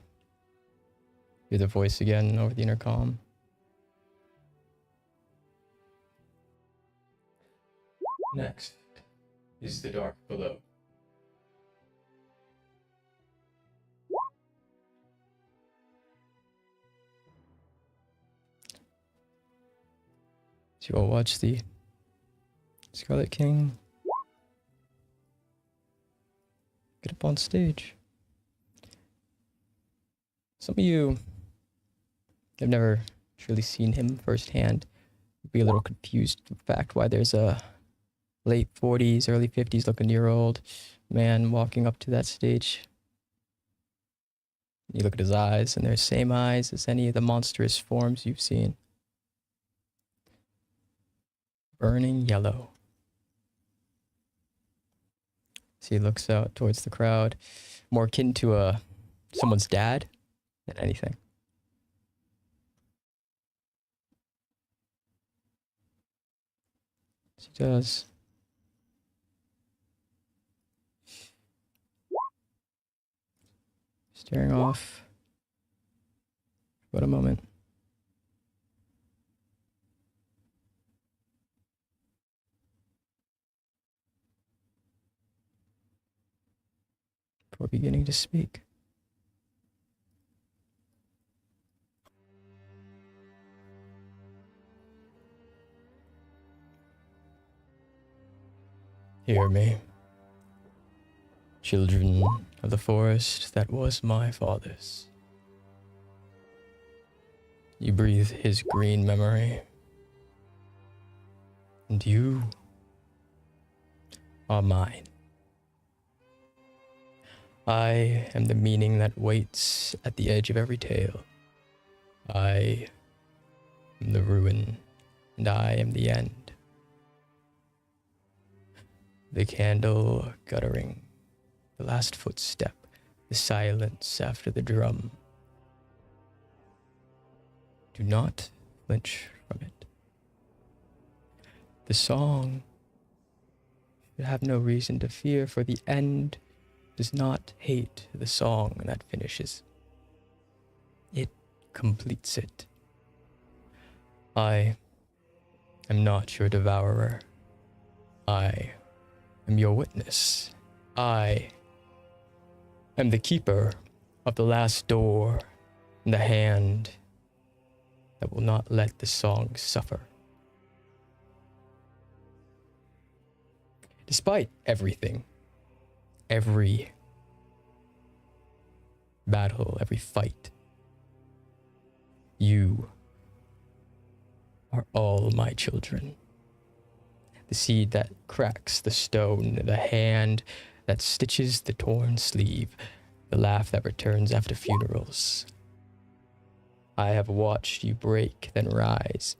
hear the voice again over the intercom. Next is the dark below. So you all watch the Scarlet King get up on stage. Some of you have never truly seen him firsthand. You'd be a little confused with the fact why there's a late 40s, early 50s looking year old man walking up to that stage. You look at his eyes, and they're the same eyes as any of the monstrous forms you've seen. Burning yellow. So he looks out towards the crowd, more akin to someone's dad than anything. So he does. Staring off for about a moment. Before beginning to speak. Hear me, children of the forest that was my father's. You breathe his green memory, and you are mine. I am the meaning that waits at the edge of every tale. I am the ruin, and I am the end. The candle guttering, the last footstep, the silence after the drum. Do not flinch from it. The song should have no reason to fear, for the end does not hate the song that finishes. It completes it. I am not your devourer. I am your witness. I am the keeper of the last door and the hand that will not let the song suffer. Despite everything, every battle, every fight, you are all my children. The seed that cracks the stone, the hand that stitches the torn sleeve, the laugh that returns after funerals. I have watched you break, then rise,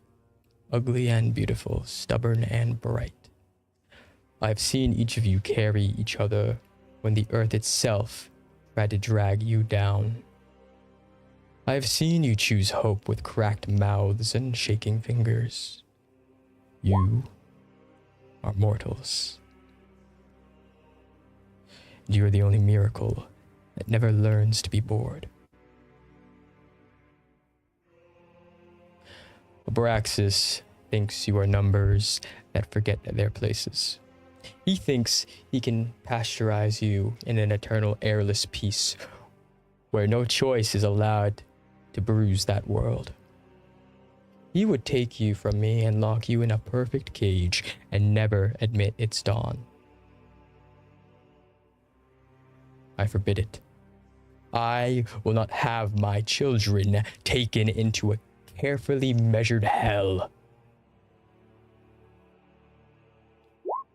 ugly and beautiful, stubborn and bright. I've seen each of you carry each other when the earth itself tried to drag you down. I have seen you choose hope with cracked mouths and shaking fingers. You are mortals. And you are the only miracle that never learns to be bored. Abraxis thinks you are numbers that forget their places. He thinks he can pasteurize you in an eternal airless peace where no choice is allowed to bruise that world. He would take you from me and lock you in a perfect cage and never admit its dawn. I forbid it. I will not have my children taken into a carefully measured hell.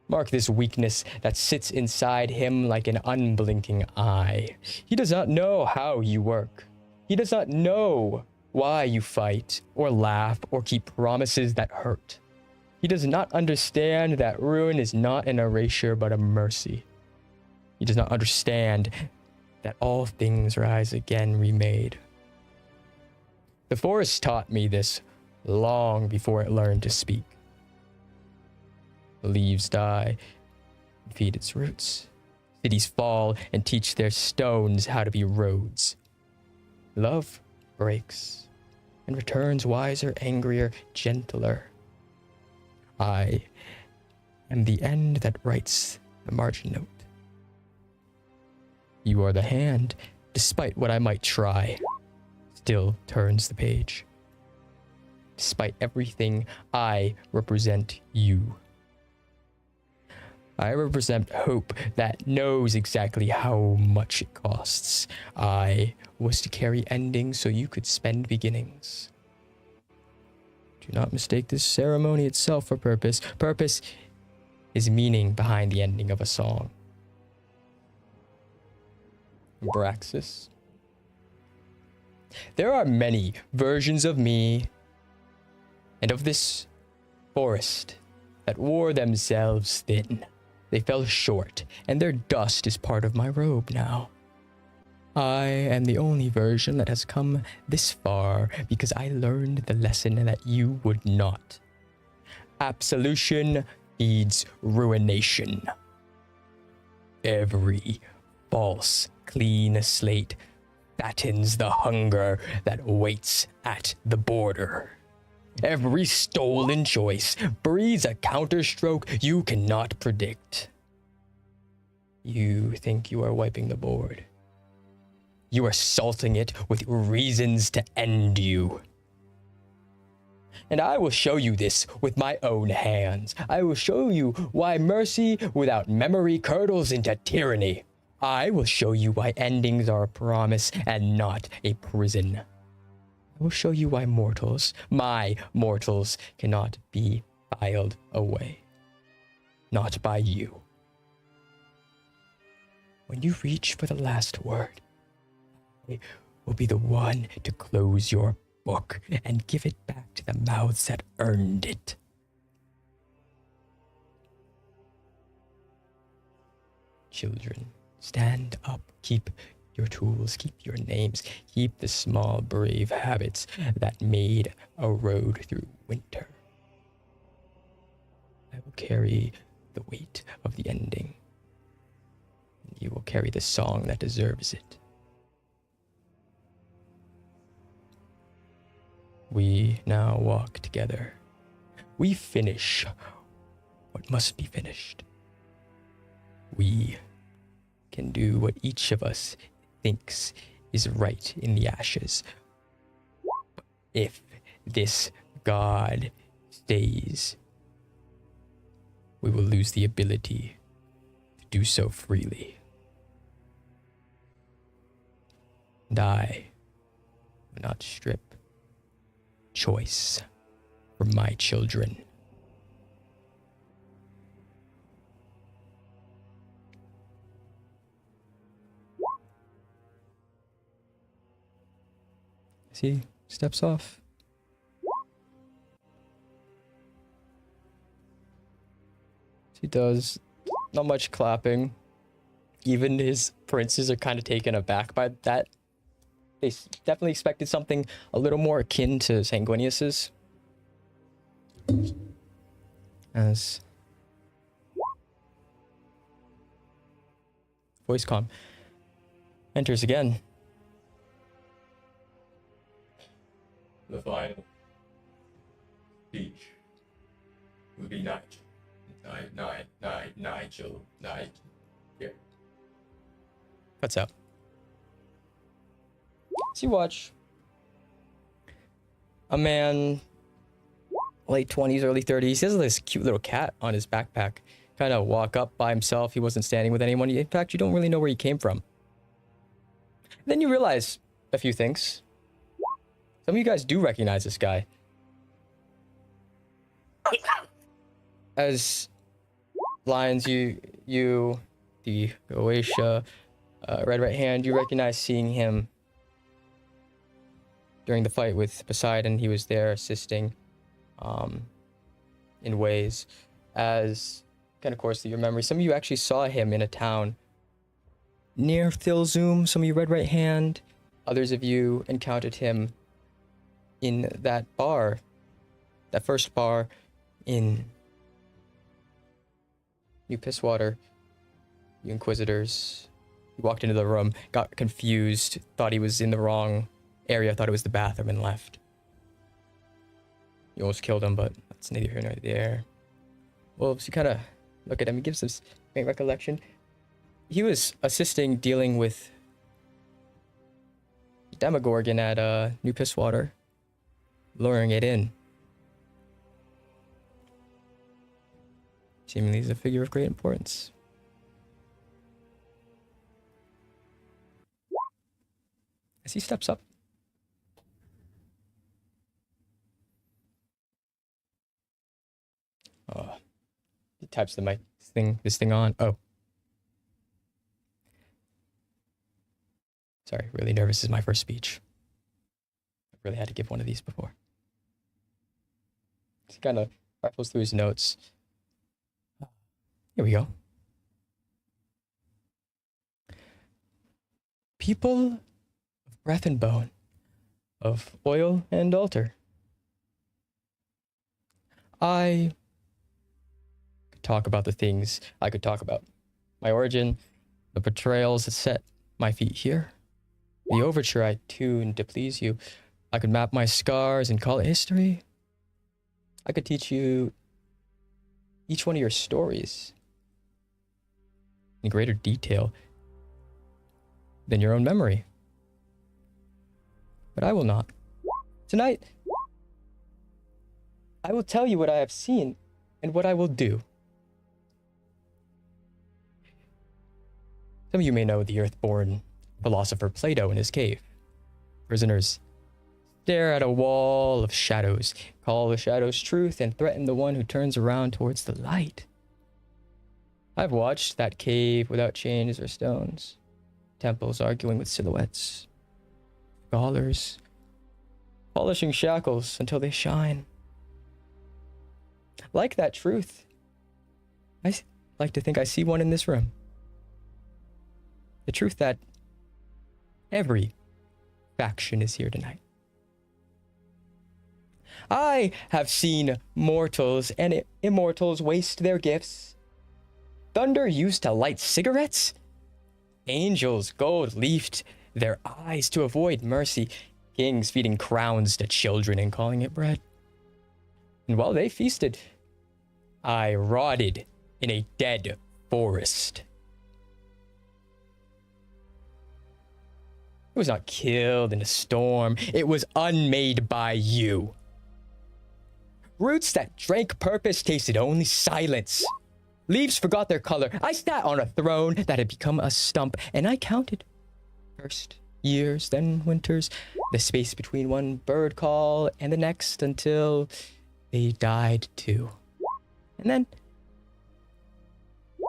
Mark this weakness that sits inside him like an unblinking eye. He does not know how you work. He does not know why you fight or laugh or keep promises that hurt. He does not understand that ruin is not an erasure but a mercy. He does not understand that all things rise again remade. The forest taught me this long before it learned to speak. The leaves die and feed its roots. Cities fall and teach their stones how to be roads. Love breaks and returns wiser, angrier, gentler. I am the end that writes the margin note. You are the hand, despite what I might try, still turns the page. Despite everything, I represent you. I represent hope that knows exactly how much it costs. I was to carry endings so you could spend beginnings. Do not mistake this ceremony itself for purpose. Purpose is meaning behind the ending of a song. Abraxis. There are many versions of me and of this forest that wore themselves thin. They fell short, and their dust is part of my robe now. I am the only version that has come this far because I learned the lesson that you would not. Absolution feeds ruination. Every false, clean slate fattens the hunger that waits at the border. Every stolen choice breeds a counterstroke you cannot predict. You think you are wiping the board. You are salting it with reasons to end you. And I will show you this with my own hands. I will show you why mercy without memory curdles into tyranny. I will show you why endings are a promise and not a prison. I will show you why mortals, my mortals, cannot be filed away. Not by you. When you reach for the last word, I will be the one to close your book and give it back to the mouths that earned it. Children, stand up, keep your tools, keep your names, keep the small brave habits that made a road through winter. I will carry the weight of the ending. You will carry the song that deserves it. We now walk together. We finish what must be finished. We can do what each of us thinks is right in the ashes. If this God stays, we will lose the ability to do so freely. And I will not strip choice from my children. As he steps off. He does not much clapping. Even his princes are kind of taken aback by that. They definitely expected something a little more akin to Sanguinius's. As voice comm enters again. The final speech would be Nigel. Nigel. Here. Cuts out. So you watch a man, late 20s, early 30s. He has this cute little cat on his backpack. Kind of walk up by himself. He wasn't standing with anyone. In fact, you don't really know where he came from. Then you realize a few things. Some of you guys do recognize this guy. As Lions, the Goetia, Red Right Hand, you recognize seeing him during the fight with Poseidon. He was there assisting in ways. As kind of course through your memory, some of you actually saw him in a town near Thilzoom. Some of you Red Right Hand. Others of you encountered him in that bar, that first bar in New Pisswater. You Inquisitors. He walked into the room, got confused, thought he was in the wrong area, thought it was the bathroom, and left. You almost killed him, but that's neither here nor there. Wolves, you kind of look at him, he gives this faint recollection. He was assisting dealing with Demogorgon at New Pisswater, luring it in. Seemingly he's a figure of great importance. As he steps up, he types the mic this thing on. Oh. Sorry, really nervous. This is my first speech. I really had to give one of these before. He kind of rifles through his notes. Here we go. People of breath and bone, of oil and altar. I could talk about the things I could talk about. My origin, the betrayals that set my feet here, the overture I tuned to please you. I could map my scars and call it history. I could teach you each one of your stories in greater detail than your own memory. But I will not. Tonight, I will tell you what I have seen and what I will do. Some of you may know the earth-born philosopher Plato in his cave. Prisoners stare at a wall of shadows, call the shadows truth, and threaten the one who turns around towards the light. I've watched that cave without chains or stones. Temples arguing with silhouettes. Scholars polishing shackles until they shine. Like that truth, I like to think I see one in this room. The truth that every faction is here tonight. I have seen mortals and immortals waste their gifts. Thunder used to light cigarettes. Angels gold-leafed their eyes to avoid mercy. Kings feeding crowns to children and calling it bread. And while they feasted, I rotted in a dead forest. It was not killed in a storm. It was unmade by you. Roots that drank purpose tasted only silence. Leaves forgot their color. I sat on a throne that had become a stump, and I counted. First years, then winters, the space between one bird call and the next until they died too. And then,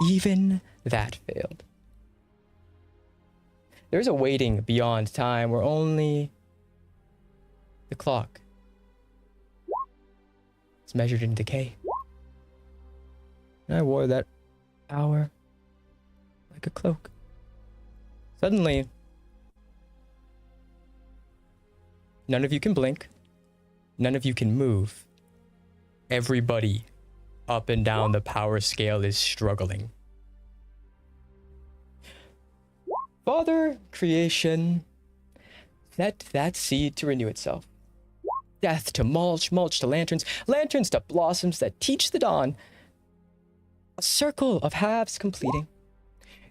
even that failed. There's a waiting beyond time where only the clock is measured in decay. And I wore that hour like a cloak. Suddenly, none of you can blink. None of you can move. Everybody up and down the power scale is struggling. Father, creation, set that seed to renew itself. Death to mulch, mulch to lanterns, lanterns to blossoms that teach the dawn. A circle of halves completing.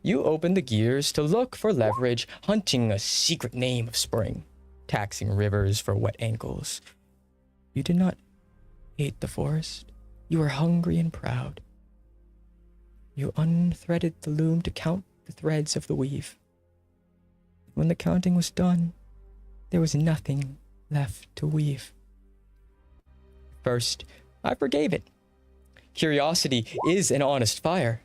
You open the gears to look for leverage, hunting a secret name of spring, taxing rivers for wet ankles. You did not hate the forest. You were hungry and proud. You unthreaded the loom to count the threads of the weave. When the counting was done, there was nothing left to weave. First, I forgave it. Curiosity is an honest fire.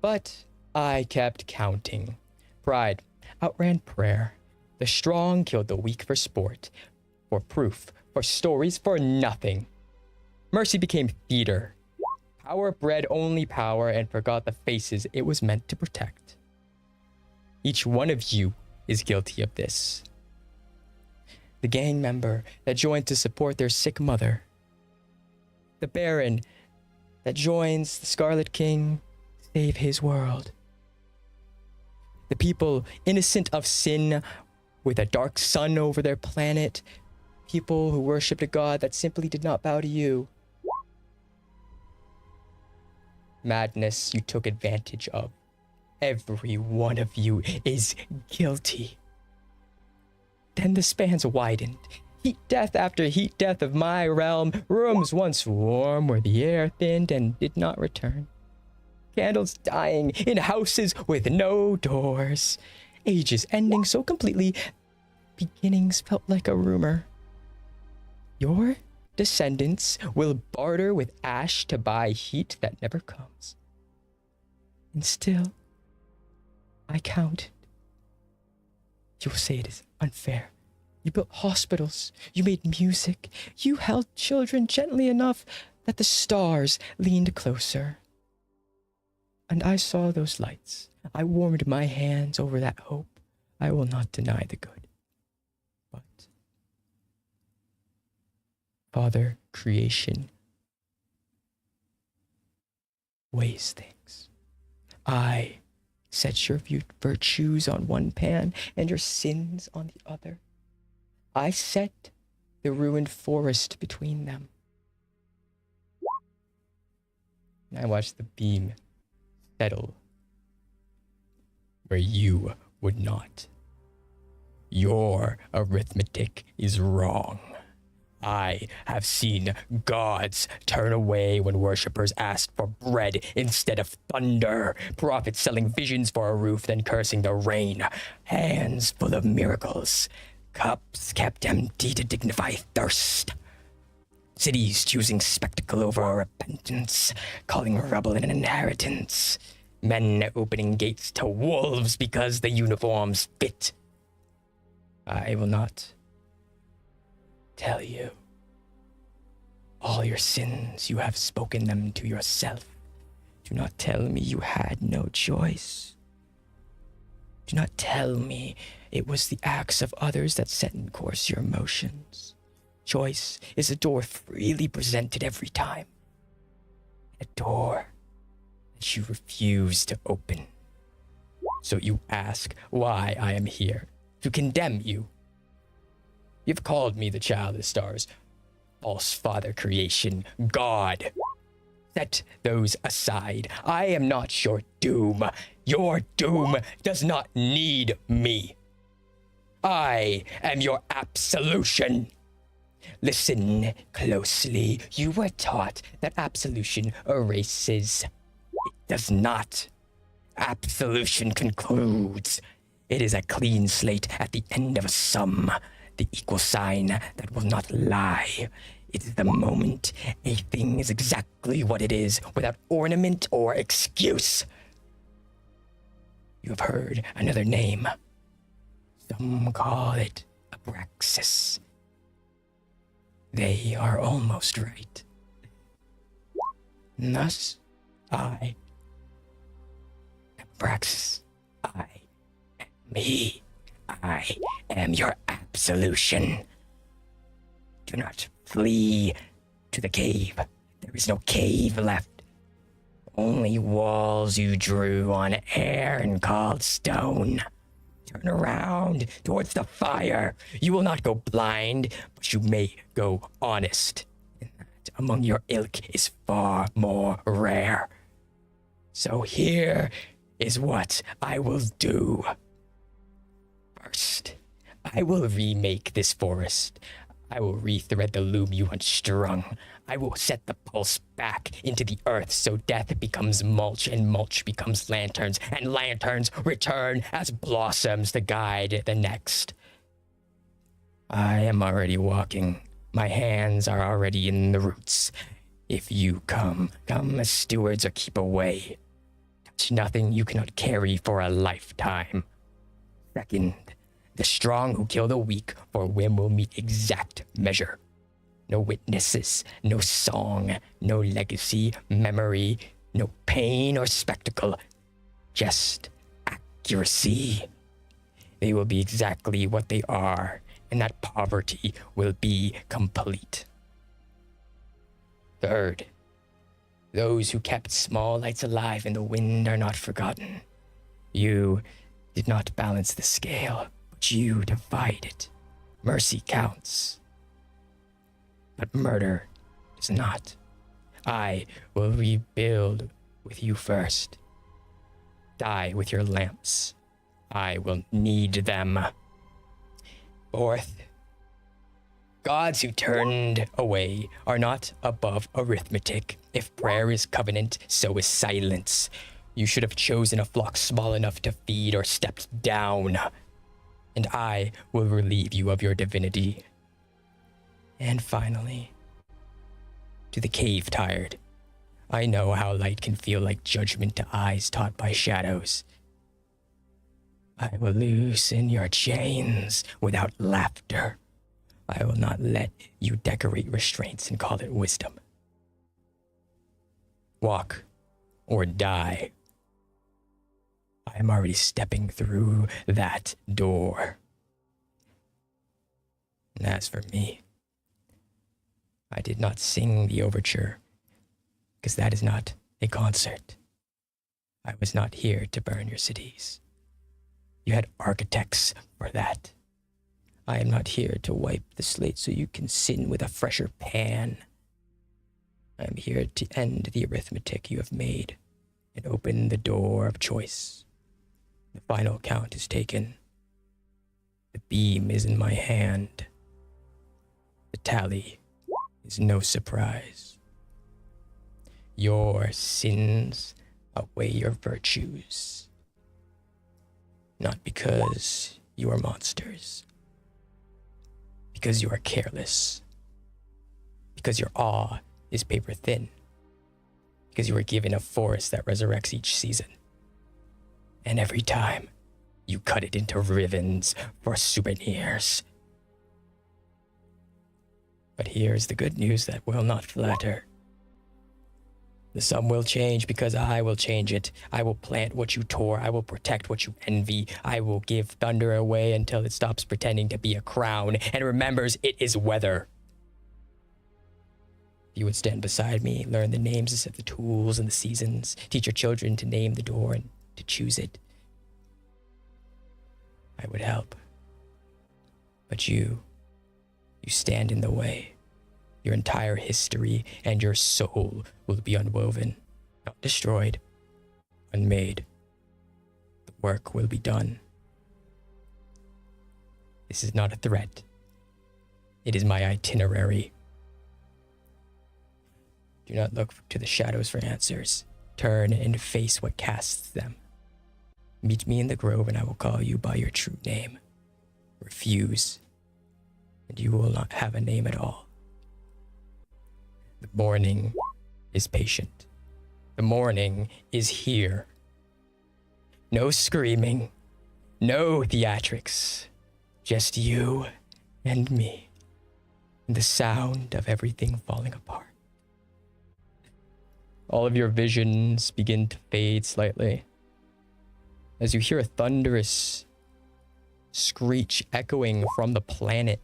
But I kept counting. Pride outran prayer. The strong killed the weak for sport, for proof, for stories, for nothing. Mercy became theater. Power bred only power and forgot the faces it was meant to protect. Each one of you is guilty of this. The gang member that joined to support their sick mother. The Baron that joins the Scarlet King to save his world. The people innocent of sin, with a dark sun over their planet. People who worshipped a god that simply did not bow to you. Madness you took advantage of. Every one of you is guilty. Then the spans widened. Heat death after heat death of my realm. Rooms once warm where the air thinned and did not return. Candles dying in houses with no doors. Ages ending so completely, beginnings felt like a rumor. Your descendants will barter with ash to buy heat that never comes. And still, I counted. You will say it is unfair. You built hospitals. You made music. You held children gently enough that the stars leaned closer. And I saw those lights. I warmed my hands over that hope. I will not deny the good. But Father Creation weighs things. I set your virtues on one pan and your sins on the other. I set the ruined forest between them. And I watched the beam settle where you would not. Your arithmetic is wrong. I have seen gods turn away when worshippers asked for bread instead of thunder. Prophets selling visions for a roof, then cursing the rain. Hands full of miracles. Cups kept empty to dignify thirst. Cities choosing spectacle over repentance, calling rubble an inheritance. Men opening gates to wolves because the uniforms fit. I will not tell you. All your sins, you have spoken them to yourself. Do not tell me you had no choice. Do not tell me it was the acts of others that set in course your emotions. Choice is a door freely presented every time. A door that you refuse to open. So you ask why I am here, to condemn you. You've called me the child of the stars, false father creation, God. Set those aside. I am not your doom. Your doom does not need me. I am your absolution. Listen closely. You were taught that absolution erases. It does not. Absolution concludes. It is a clean slate at the end of a sum. The equal sign that will not lie. It is the moment a thing is exactly what it is, without ornament or excuse. You have heard another name. Some call it Abraxis. They are almost right. And thus, I am Abraxis. I am me. I am your absolution. Do not flee to the cave. There is no cave left. Only walls you drew on air and called stone. Turn around towards the fire. You will not go blind, but you may go honest. And that among your ilk is far more rare. So here is what I will do. First, I will remake this forest. I will rethread the loom you unstrung. I will set the pulse back into the earth so death becomes mulch and mulch becomes lanterns and lanterns return as blossoms to guide the next. I am already walking. My hands are already in the roots. If you come as stewards or keep away. Touch nothing you cannot carry for a lifetime. Second, the strong who kill the weak for whim will meet exact measure. No witnesses, no song, no legacy, memory, no pain or spectacle. Just accuracy. They will be exactly what they are, and that poverty will be complete. Third, those who kept small lights alive in the wind are not forgotten. You did not balance the scale, but you divide it. Mercy counts, but murder does not. I will rebuild with you first. Die with your lamps. I will need them. Fourth, gods who turned away are not above arithmetic. If prayer is covenant, so is silence. You should have chosen a flock small enough to feed or stepped down. And I will relieve you of your divinity. And finally, to the cave-tired, I know how light can feel like judgment to eyes taught by shadows. I will loosen your chains without laughter. I will not let you decorate restraints and call it wisdom. Walk or die. I am already stepping through that door. And as for me, I did not sing the overture, because that is not a concert. I was not here to burn your cities. You had architects for that. I am not here to wipe the slate so you can sin with a fresher pan. I am here to end the arithmetic you have made and open the door of choice. The final count is taken. The beam is in my hand. The tally is no surprise. Your sins outweigh your virtues. Not because you are monsters. Because you are careless. Because your awe is paper thin. Because you were given a forest that resurrects each season. And every time, you cut it into ribbons for souvenirs. But here's the good news that will not flatter. The sum will change because I will change it. I will plant what you tore. I will protect what you envy. I will give thunder away until it stops pretending to be a crown and remembers it is weather. If you would stand beside me, learn the names of the tools and the seasons, teach your children to name the door and to choose it, I would help. But you stand in the way. Your entire history and your soul will be unwoven, not destroyed, unmade. The work will be done. This is not a threat. It is my itinerary. Do not look to the shadows for answers. Turn and face what casts them. Meet me in the grove and I will call you by your true name. Refuse, and you will not have a name at all. The morning is patient. The morning is here. No screaming, no theatrics, just you and me, and the sound of everything falling apart. All of your visions begin to fade slightly as you hear a thunderous screech echoing from the planet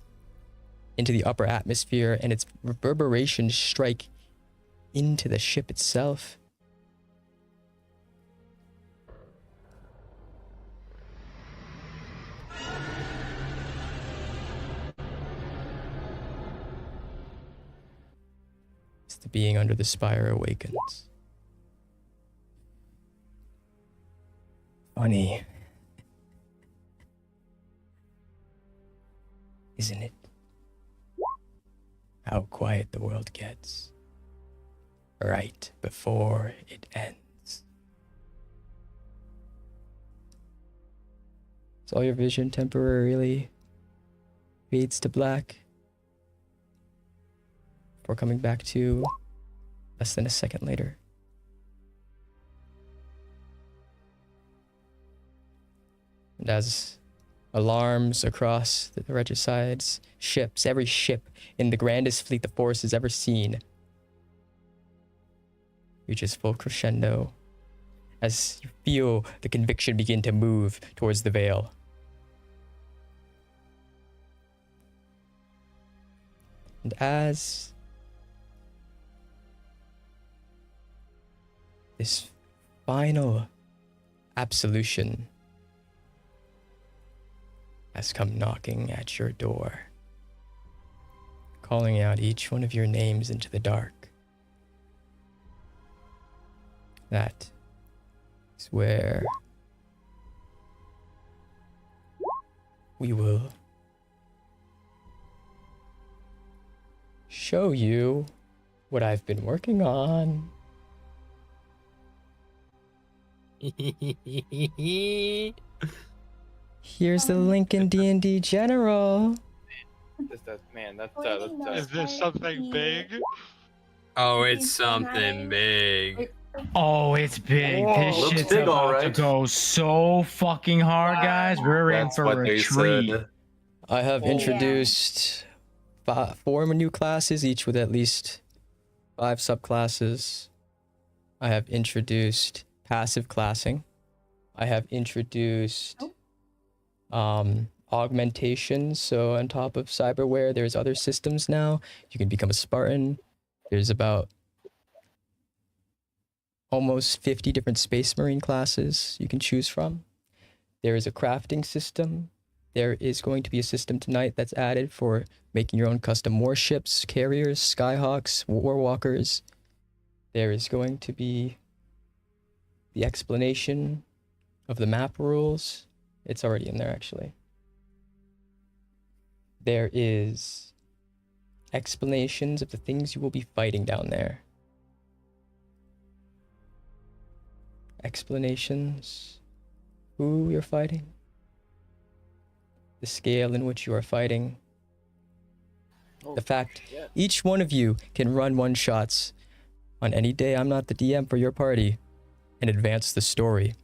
into the upper atmosphere, and its reverberations strike into the ship itself. As the being under the spire awakens. Funny, isn't it? How quiet the world gets right before it ends. So all your vision temporarily fades to black before coming back to less than a second later. And as alarms across the Regicide's ships, every ship in the grandest fleet the Force has ever seen, reaches full crescendo as you feel the conviction begin to move towards the veil. And as this final absolution has come knocking at your door, calling out each one of your names into the dark. That is where we will show you what I've been working on. Here's the link in D&D General. Is this something big? Oh, it's something big. Oh, it's big. This Looks shit's big, about to alright. go so fucking hard, guys. We're in That's for what a they treat. said. I have introduced 4 new classes, each with at least 5 subclasses. I have introduced passive classing. I have introduced augmentation. So on top of cyberware, there's other systems now. You can become a Spartan. There's about almost 50 different Space Marine classes you can choose from. There is a crafting system. There is going to be a system tonight that's added for making your own custom warships, carriers, skyhawks, warwalkers. There is going to be the explanation of the map rules. It's already in there, actually. There is explanations of the things you will be fighting down there. Explanations, who you're fighting, the scale in which you are fighting, the fact each one of you can run one-shots on any day I'm not the DM for your party and advance the story,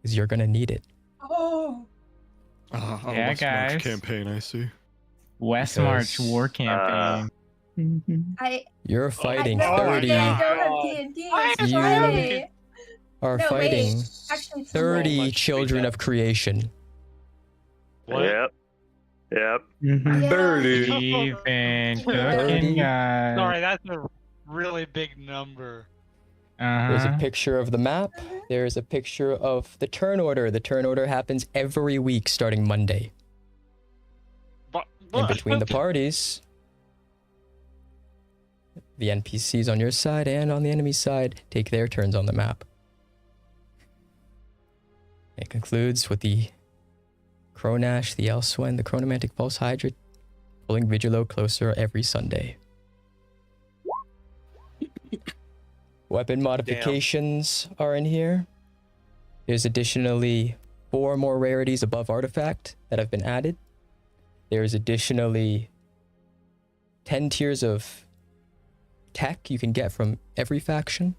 because you're gonna need it. Oh. Yeah, guys. Campaign, I see. West Because, March War Campaign. You're fighting I 30. don't have D&D. It's You Friday. are No, fighting wait. Actually, it's 30 Sunday. children of creation. Yep. Yep. Yeah. 30. Even 30. cooking, guys. Sorry, that's a really big number. There's a Uh-huh. picture of the map. There's a picture of the turn order. The turn order happens every week starting Monday. In between the parties, the NPCs on your side and on the enemy side take their turns on the map. It concludes with the Kronash, the Elsewhere, the chronomantic pulse hydra pulling Vigilo closer every Sunday. Weapon modifications are in here. There's additionally 4 more rarities above artifact that have been added. There's additionally 10 tiers of tech you can get from every faction.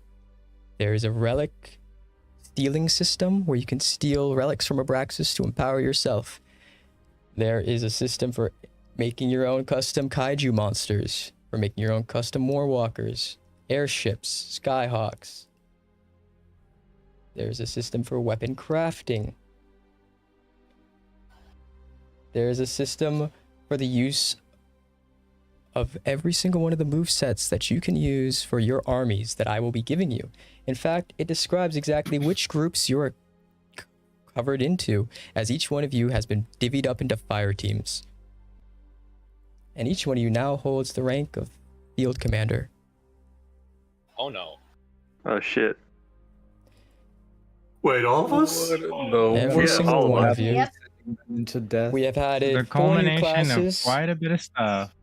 There's a relic stealing system where you can steal relics from Abraxis to empower yourself. There is a system for making your own custom kaiju monsters, for making your own custom warwalkers, airships, skyhawks. There's a system for weapon crafting. There's a system for the use of every single one of the movesets that you can use for your armies that I will be giving you. In fact, it describes exactly which groups you are covered into, as each one of you has been divvied up into fire teams. And each one of you now holds the rank of field commander. Oh no. Oh shit. Wait, all of us? No. Every single one of you. Yep. Into death. We have added The 4 new culmination classes, of quite a bit of stuff.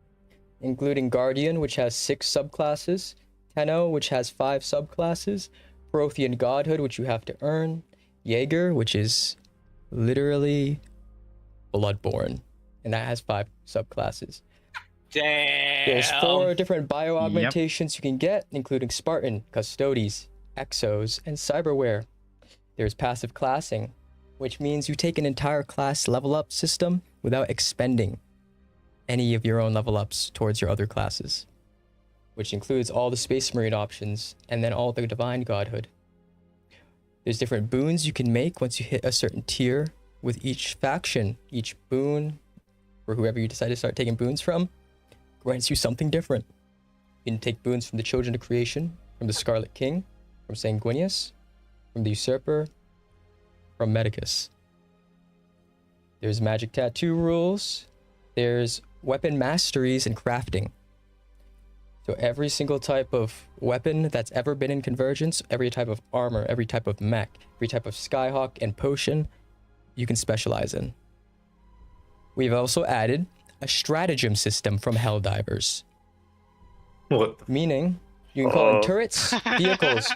including Guardian, which has 6 subclasses, Tenno, which has 5 subclasses, Prothean Godhood, which you have to earn, Jaeger, which is literally Bloodborne, and that has 5 subclasses. Damn. There's 4 different bio augmentations you can get, including Spartan, Custodes, Exos, and Cyberware. There's passive classing, which means you take an entire class level up system without expending any of your own level ups towards your other classes, which includes all the Space Marine options and then all the Divine Godhood. There's different boons you can make once you hit a certain tier with each faction. Each boon, or whoever you decide to start taking boons from, grants you something different. You can take boons from the Children of Creation, from the Scarlet King, from Sanguinius, from the Usurper, from Medicus. There's magic tattoo rules. There's weapon masteries and crafting. So every single type of weapon that's ever been in Convergence, every type of armor, every type of mech, every type of skyhawk and potion, you can specialize in. We've also added a stratagem system from Helldivers. What? Meaning, you can call in turrets, vehicles,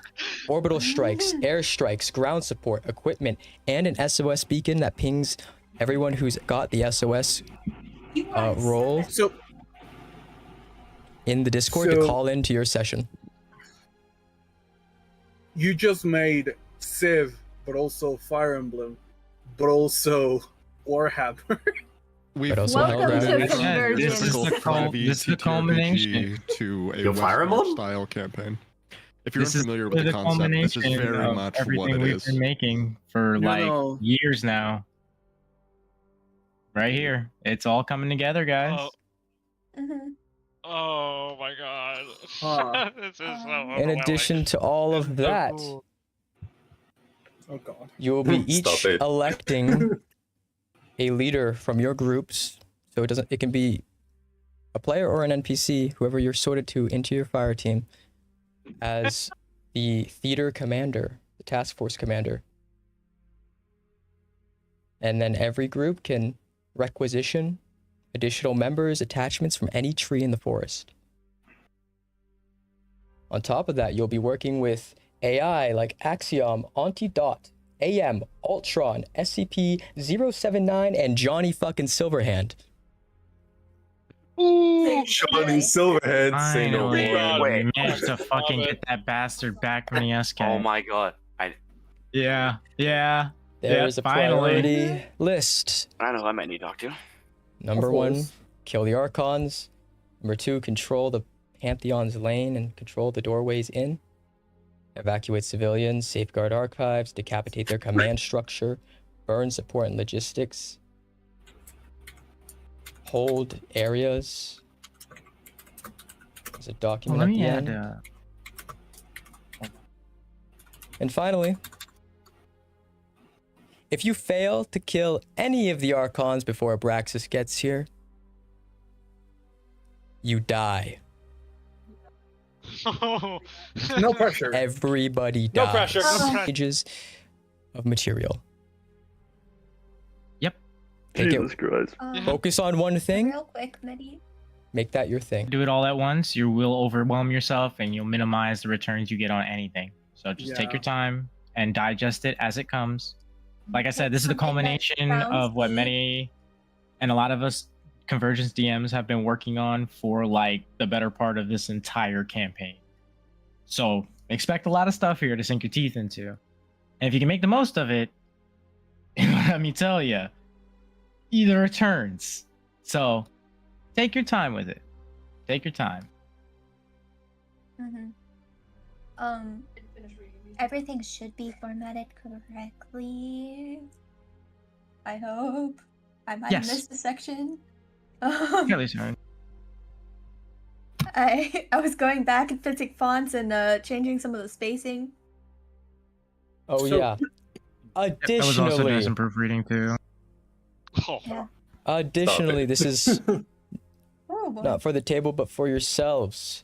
orbital strikes, air strikes, ground support, equipment, and an SOS beacon that pings everyone who's got the SOS role in the Discord to call into your session. You just made Civ, but also Fire Emblem, but also Warhammer. Welcome to Convergence. This is the culmination to a Yo, Fire Emblem style campaign. If you're unfamiliar with the concept, this is very much what it we've is. been making for years now. Right here, it's all coming together, guys. Oh my god. This is so In addition to all of that, Oh god. you will be each Stop it. electing a leader from your groups. So it can be a player or an NPC, whoever you're sorted to into your fire team, as the theater commander, the task force commander. And then every group can requisition additional members, attachments from any tree in the forest. On top of that, you'll be working with AI like Axiom, Antidot, AM, Ultron, SCP-079, and Johnny fucking Silverhand. Johnny Silverhead, say no more. We managed to fucking get that bastard back from the SK. Oh my god. Yeah. There's a priority list. I know I might need to talk to. Number 1, kill the Archons. Number 2, control the Pantheon's lane and control the doorways in. Evacuate civilians, safeguard archives, decapitate their command structure, burn support and logistics, hold areas. There's a document at the end. And finally, if you fail to kill any of the Archons before Abraxis gets here, you die. No pressure. Everybody dies. No pressure. Pages of material. Yep. Jesus Christ. Focus on one thing. Real quick, Medi. Make that your thing. Do it all at once, you will overwhelm yourself and you'll minimize the returns you get on anything. So just take your time and digest it as it comes. Like I said, this is the culmination of what many and a lot of us Convergence DMs have been working on for like the better part of this entire campaign. So expect a lot of stuff here to sink your teeth into. And if you can make the most of it, let me tell you, either returns. So take your time with it. Take your time. Everything should be formatted correctly. I hope. I might have missed a section. Sorry. I was going back and fixing fonts and changing some of the spacing. Oh yeah. I was also doing Additionally, some proofreading too. additionally, this is Oh boy. not for the table, but for yourselves.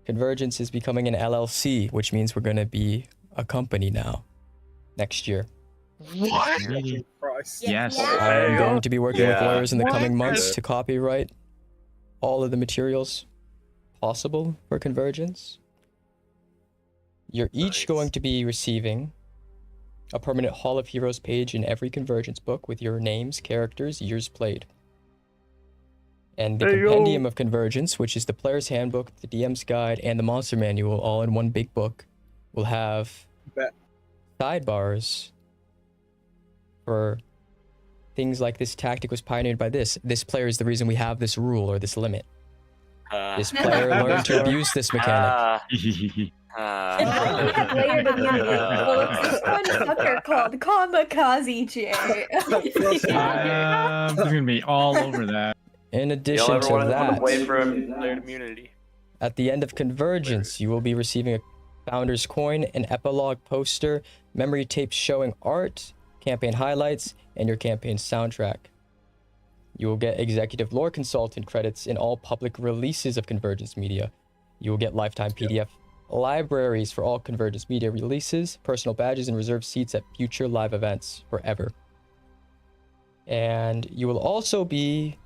Convergence is becoming an LLC, which means we're going to be a company now next year. What? Yes. I'm going to be working with Yeah. lawyers in the coming What? months to copyright all of the materials possible for Convergence. You're each going to be receiving a permanent Hall of Heroes page in every Convergence book with your names, characters, years played. And the Compendium of Convergence, which is the Player's Handbook, the DM's Guide, and the Monster Manual, all in one big book, will have sidebars for things like this tactic was pioneered by this. This player is the reason we have this rule or this limit. This player learned to abuse this mechanic. Well, it's this one sucker called Kamikaze J. There's gonna be all over that. In addition Y'all ever to want to that, wait for declared immunity? at the end of Convergence, you will be receiving a Founder's Coin, an epilogue poster, memory tapes showing art, campaign highlights, and your campaign soundtrack. You will get executive lore consultant credits in all public releases of Convergence Media. You will get lifetime PDF libraries for all Convergence Media releases, personal badges, and reserved seats at future live events forever. And we will also be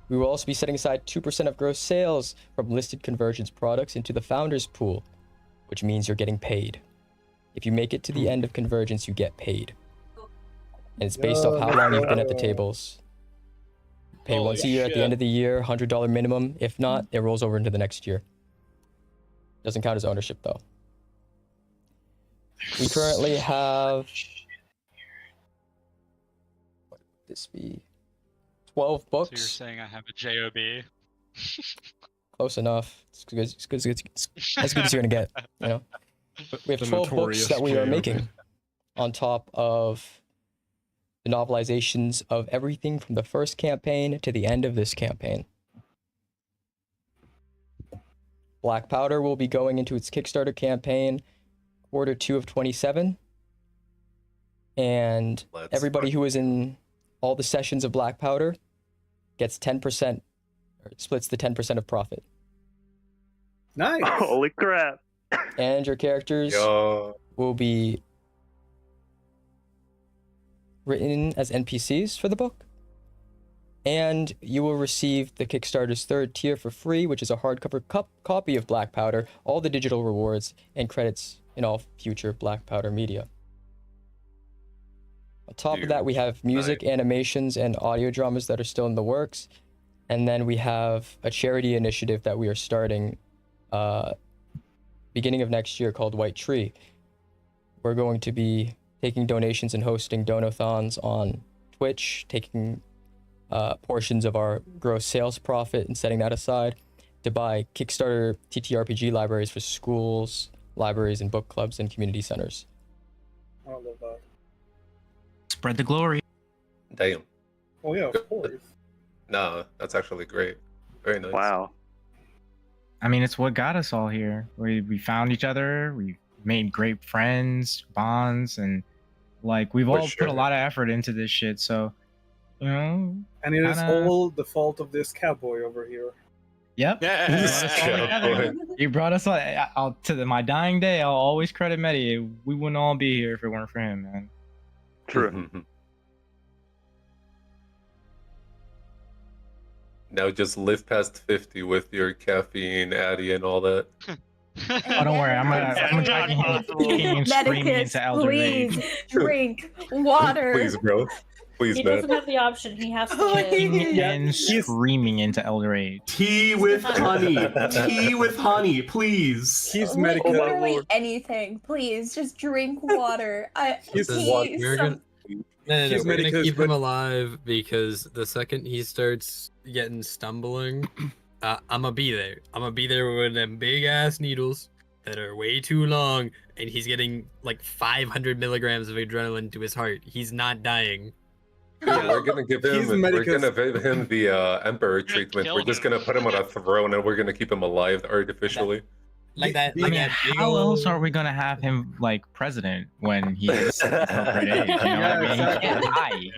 setting aside 2% of gross sales from listed Convergence products into the founders pool, which means you're getting paid. If you make it to the end of Convergence, you get paid. And it's based off how long you've been at the tables. Pay once a year at the end of the year, $100 minimum. If not, it rolls over into the next year. Doesn't count as ownership though. We currently have, what would this be? 12 books. So you're saying I have a JOB? Close enough. It's as good as you're gonna get, you know. We have 12 books that we are making, on top of the novelizations of everything from the first campaign to the end of this campaign. Black Powder will be going into its Kickstarter campaign Q2 of 27. And everybody who is in all the sessions of Black Powder gets 10%, or splits the 10% of profit. Nice. Holy crap. And your characters will be written as NPCs for the book. And you will receive the Kickstarter's third tier for free, which is a hardcover copy of Black Powder, all the digital rewards, and credits in all future Black Powder media. On top of that, we have music, animations, and audio dramas that are still in the works. And then we have a charity initiative that we are starting beginning of next year called White Tree. We're going to be taking donations and hosting donathons on Twitch, taking portions of our gross sales profit and setting that aside to buy Kickstarter TTRPG libraries for schools, libraries, and book clubs and community centers. I love that. Spread the glory. Damn. Oh yeah, of course. No, that's actually great. Very nice. Wow. I mean, it's what got us all here. We found each other. We made great friends, bonds, and like we've all put a lot of effort into this shit. So, you know, and it is all the fault of this cowboy over here. Yep. You brought us all to my dying day. I'll always credit Medi. We wouldn't all be here if it weren't for him, man. True. Now just live past 50 with your caffeine, Addy, and all that. Oh, don't worry. I'm gonna kicking and screaming into Elder Please drink water. Please, bro. Please, He man. doesn't have the option. He has to. Kicking and screaming into Elder Age. Tea with honey. Tea with honey, please. He's medical. Literally anything. Please, just drink water. No, we're gonna keep him alive because the second he starts getting stumbling, I'ma be there. I'ma be there with them big ass needles that are way too long, and he's getting like 500 milligrams of adrenaline to his heart. He's not dying. Yeah, we're gonna give him the Emperor treatment. We're just gonna put him on a throne and we're gonna keep him alive artificially. How else are we gonna have him like president when he's appropriate age? You know what I mean? He can't die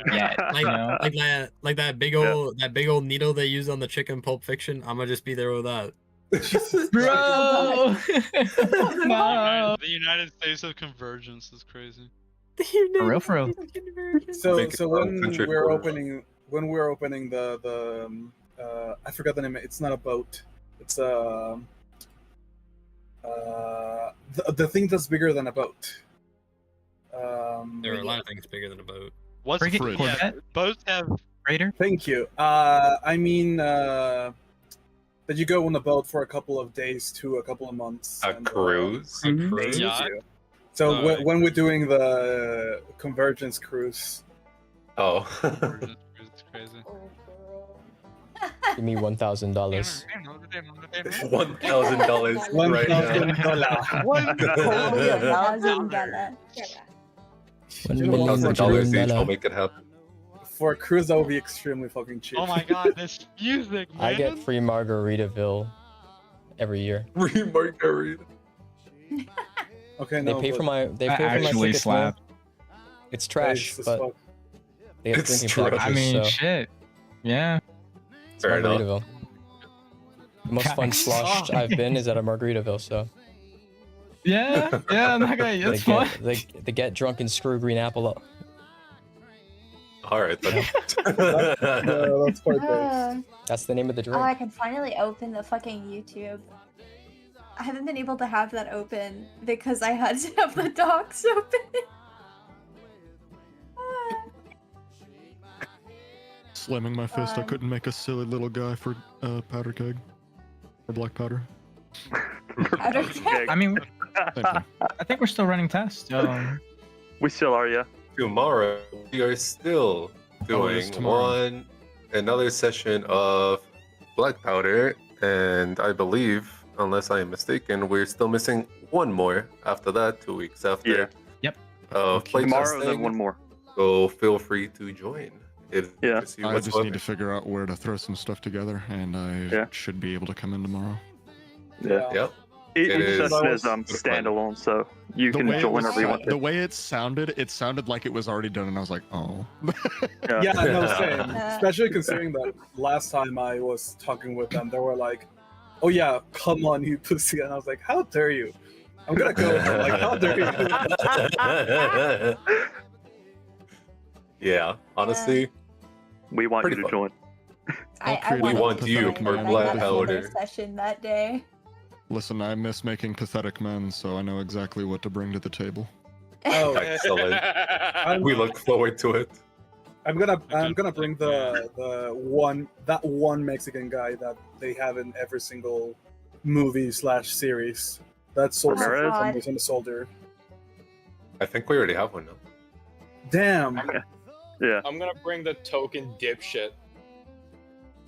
yet. Like that big old needle they use on the chick in Pulp Fiction. I'm gonna just be there with that. Bro. No. The United States of Convergence is crazy. For real. So when we're opening the I forgot the name. It's not a boat. It's the thing that's bigger than a boat. There are a lot of things bigger than a boat. What's a fridge? Yeah, boats have Raider. Thank you. I mean that you go on a boat for a couple of days to a couple of months. A cruise. Yeah. So when we're doing the Convergence cruise. Oh. Convergence cruise is crazy. Give me $1,000. $1,000 right now. $1,000 each will make it happen. For a cruise, that would be extremely fucking cheap. Oh my god, this music, man. I get free Margaritaville every year. Free Margarita. Okay, They no, pay but- for my. They pay for my actually tickets, slap. It's trash, Nice as but fuck. they have It's drinking trash. packages, I mean, so shit. Yeah. it's Fair enough. Margaritaville. The most fun sloshed I've been is at a Margaritaville, so Yeah, I'm not gonna. That's fun. they get drunk and screw green apple up. All right, then. That's quite bad. That's the name of the drink. Oh, I can finally open the fucking YouTube. I haven't been able to have that open because I had to have the docs open. Slamming my fist, I couldn't make a silly little guy for powder keg. Or black powder. I mean, I think we're still running tests. We still are, yeah. Tomorrow, we are still doing another session of black powder, and I believe, unless I am mistaken, we're still missing one more after that, 2 weeks after. Yeah. Yep. Tomorrow, then one more. So feel free to join. I just need to figure out where to throw some stuff together, and I should be able to come in tomorrow. Yeah. Yep. Each session is standalone, so you can join whenever you want to. The way it sounded like it was already done, and I was like, oh. Yeah, no, same. Especially considering that last time I was talking with them, they were like, "Oh yeah, come on, you pussy," and I was like, "How dare you? I'm gonna go." Like, how dare you? Yeah, honestly, we want you to join. We want you for black powder. Session that day. Listen, I miss making pathetic men, so I know exactly what to bring to the table. Oh, excellent! We look forward to it. I'm gonna bring the one Mexican guy that they have in every single movie/series. That's Soldier from the Soldier. I think we already have one now. Damn. Yeah. I'm gonna bring the token dipshit.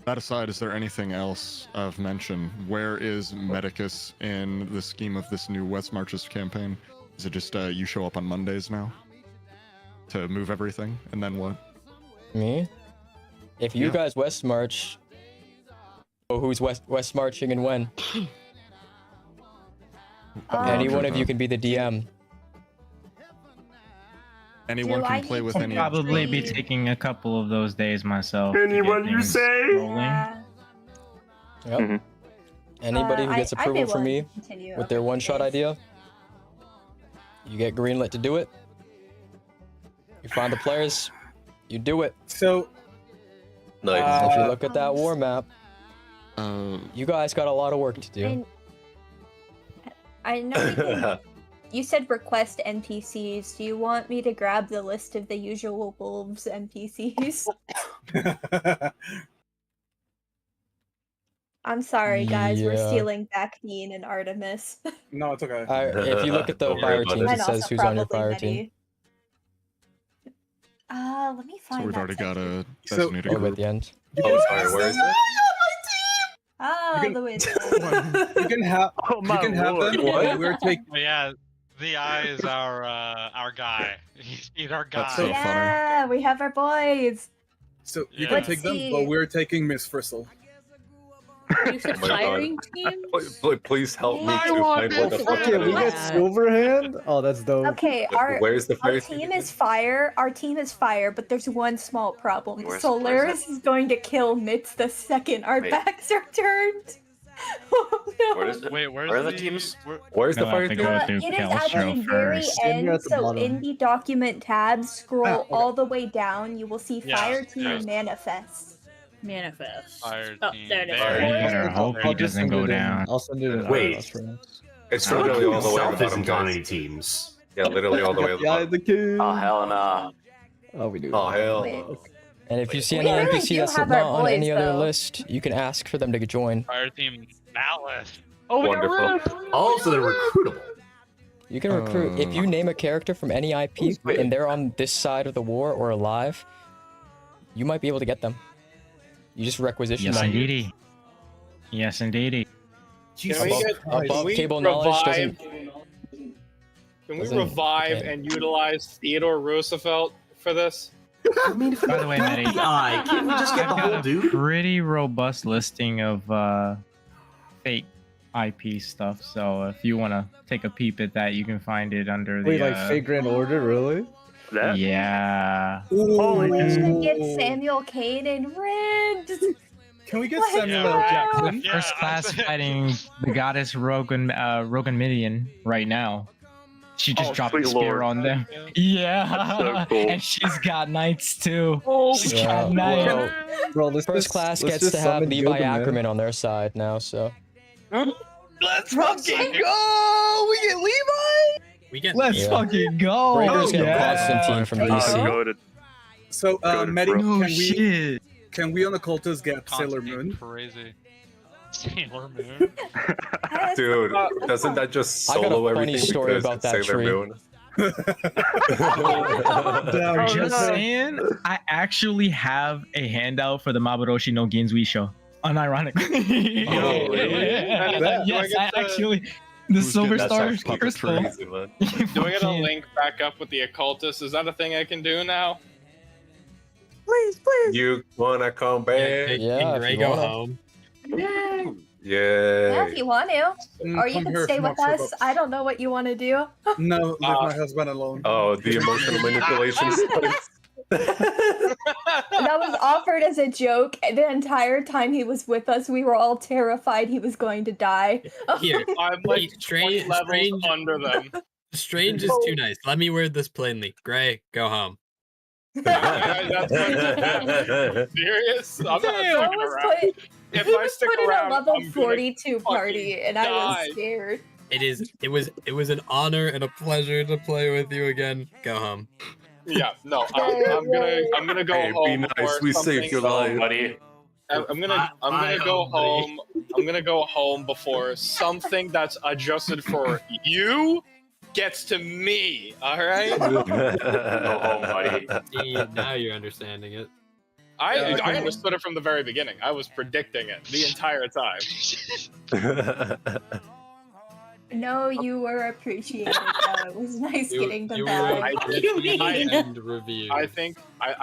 That aside, is there anything else of mention? Where is Medicus in the scheme of this new West Marches campaign? Is it just you show up on Mondays now to move everything, and then what? Me? If you guys West March, who's West Marching and when? Any one of you can be the DM. Anyone can play with any. I'll probably be taking a couple of those days myself. Anyone you say? Yep. Anybody who gets approval from me with their one-shot idea, you get greenlit to do it. You find the players, you do it. So, nice. If you look at that war map, you guys got a lot of work to do. I know you said request NPCs. Do you want me to grab the list of the usual wolves NPCs? I'm sorry, guys. We're stealing Bactine and Artemis. No, it's okay. If you look at the fire teams, it says who's on your fire team. Let me find. So we've that already got a section. designated Over at the end. Oh, sorry, where is it? The way. You can have. Oh my you can have lord. them. What? We're taking. Yeah, the eye is our guy. He's our guy. That's so Yeah, we have our boys. So you can take them, but we're taking Miss Fristle. You said Oh my God. firing team? Please help me to I find want where the this. fuck Okay, it we is. get Silverhand? Oh, that's dope. Okay, Where's the our fire team is fire. Our team is fire, but there's one small problem. Where's Solaris is going to kill Mitz the second our Wait. backs are turned. Oh no! Where is it? Wait, where are the teams? Where's the You'll fire have to team? go through It is at the Kelstro very first. You're end. at the So bottom. in the document tab, scroll all the way down. You will see Yeah, fire team yeah. manifest. Manifest. Fire Oh, team. there it is. There. You better hope he I'll just doesn't send go it in. down. I'll send it in. Wait. It's literally all the way at Himself the isn't bottom, on guys. any teams. Yeah, literally all the way at the Yeah, bottom. the kid. Oh hell no. Oh, we do. Oh hell. Wait. And if you see We any really NPC do that's have not our on any boys, other though. list, you can ask for them to join. Fire team Malice. Oh, we Wonderful. got Riff. Also, they're recruitable. You can recruit if you name a character from any IP and they're on this side of the war or alive. You might be able to get them. You just requisition Yes, them. indeedy. Yes, indeedy. Above table knowledge doesn't. Can we Doesn't- revive okay. and utilize Theodore Roosevelt for this? I mean, for By the way, Maddie, eye, can't we just get I've the got whole a dude? pretty robust listing of fake IP stuff. So if you want to take a peep at that, you can find it under the. Wait, like fake Grand Order, really? That? Yeah. We should get Samuel Kane and rigged. Can we get What? Samuel L. Yeah. Jackson? First class fighting the goddess Rogan Midian right now. She just dropped a sweet spear lord. on them. Yeah. That's so cool. And she's got knights too. She's Yeah. got knights. Bro, let's First just- class let's gets just to have summon Levi Gilgamesh. Ackerman on their side now, so. Let's fucking go! We get Levi! We get Let's Yeah. fucking go! Breaker's getting yeah. Constantine from DC. Goated. So, Goated, Medic, bro. No can we shit. can we on occultist get Sailor Constantine Moon? Crazy. Sailor Moon. Dude, doesn't that just I got a solo funny everything story because about it's that Sailor tree. Moon? Damn, Just saying, I actually have a handout for the Maburoshi no Ginzui show. Unironically. Oh, really? Yes, I actually. The Silver That's Star actually crystal. crazy, man. Do I get a link back up with the occultist? Is that a thing I can do now? Please. You wanna come back? Yeah, if Gray you go wanna. home. Yeah, if Yeah. you want to. Or you Come can here stay from with Oxford us. Books. I don't know what you want to do. No, leave my husband alone. Oh, the emotional manipulation starts. That was offered as a joke. The entire time he was with us, we were all terrified he was going to die. Here, I'm like Strange, levels strange, under them. strange is too nice. Let me word this plainly. Gray, go home. That's serious? I'm not Someone fucking was around. put, If he I was stick put in a around, level I'm gonna 42 party, and I die. was scared. It was an honor and a pleasure to play with you again. Go home. Yeah, no, I'm gonna go Hey, be home. nice. before We saved your something- life. buddy. I'm gonna go home. I'm gonna go home before something that's adjusted for you gets to me. All right. Go home, buddy. See, now you're understanding it. I understood it from the very beginning. I was predicting it the entire time. No, you were appreciated. It was nice getting the you bag. and review. I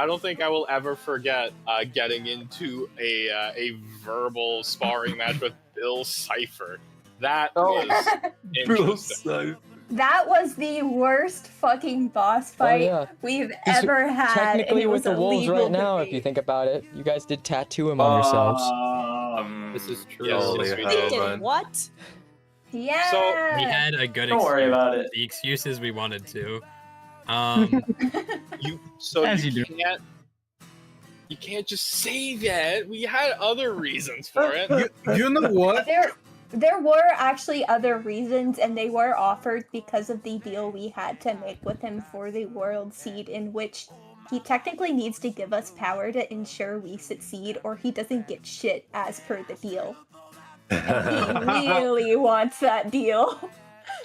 don't think I will ever forget getting into a verbal sparring match with Bill Cipher. That was interesting. That was the worst fucking boss fight yeah. we've He's ever had. Technically and it with was the wolves right illegal now, if you think about it. You guys did tattoo him on yourselves. This is true. Yes, we did. What? Yeah. So We had a good Don't worry about it. The excuses we wanted to. You can't just say that. We had other reasons for it. You know what? There were actually other reasons, and they were offered because of the deal we had to make with him for the world seed, in which he technically needs to give us power to ensure we succeed, or he doesn't get shit as per the deal. And he really wants that deal.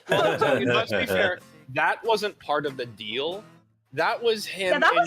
Well, let's be fair. That wasn't part of the deal. That was him. Yeah, that was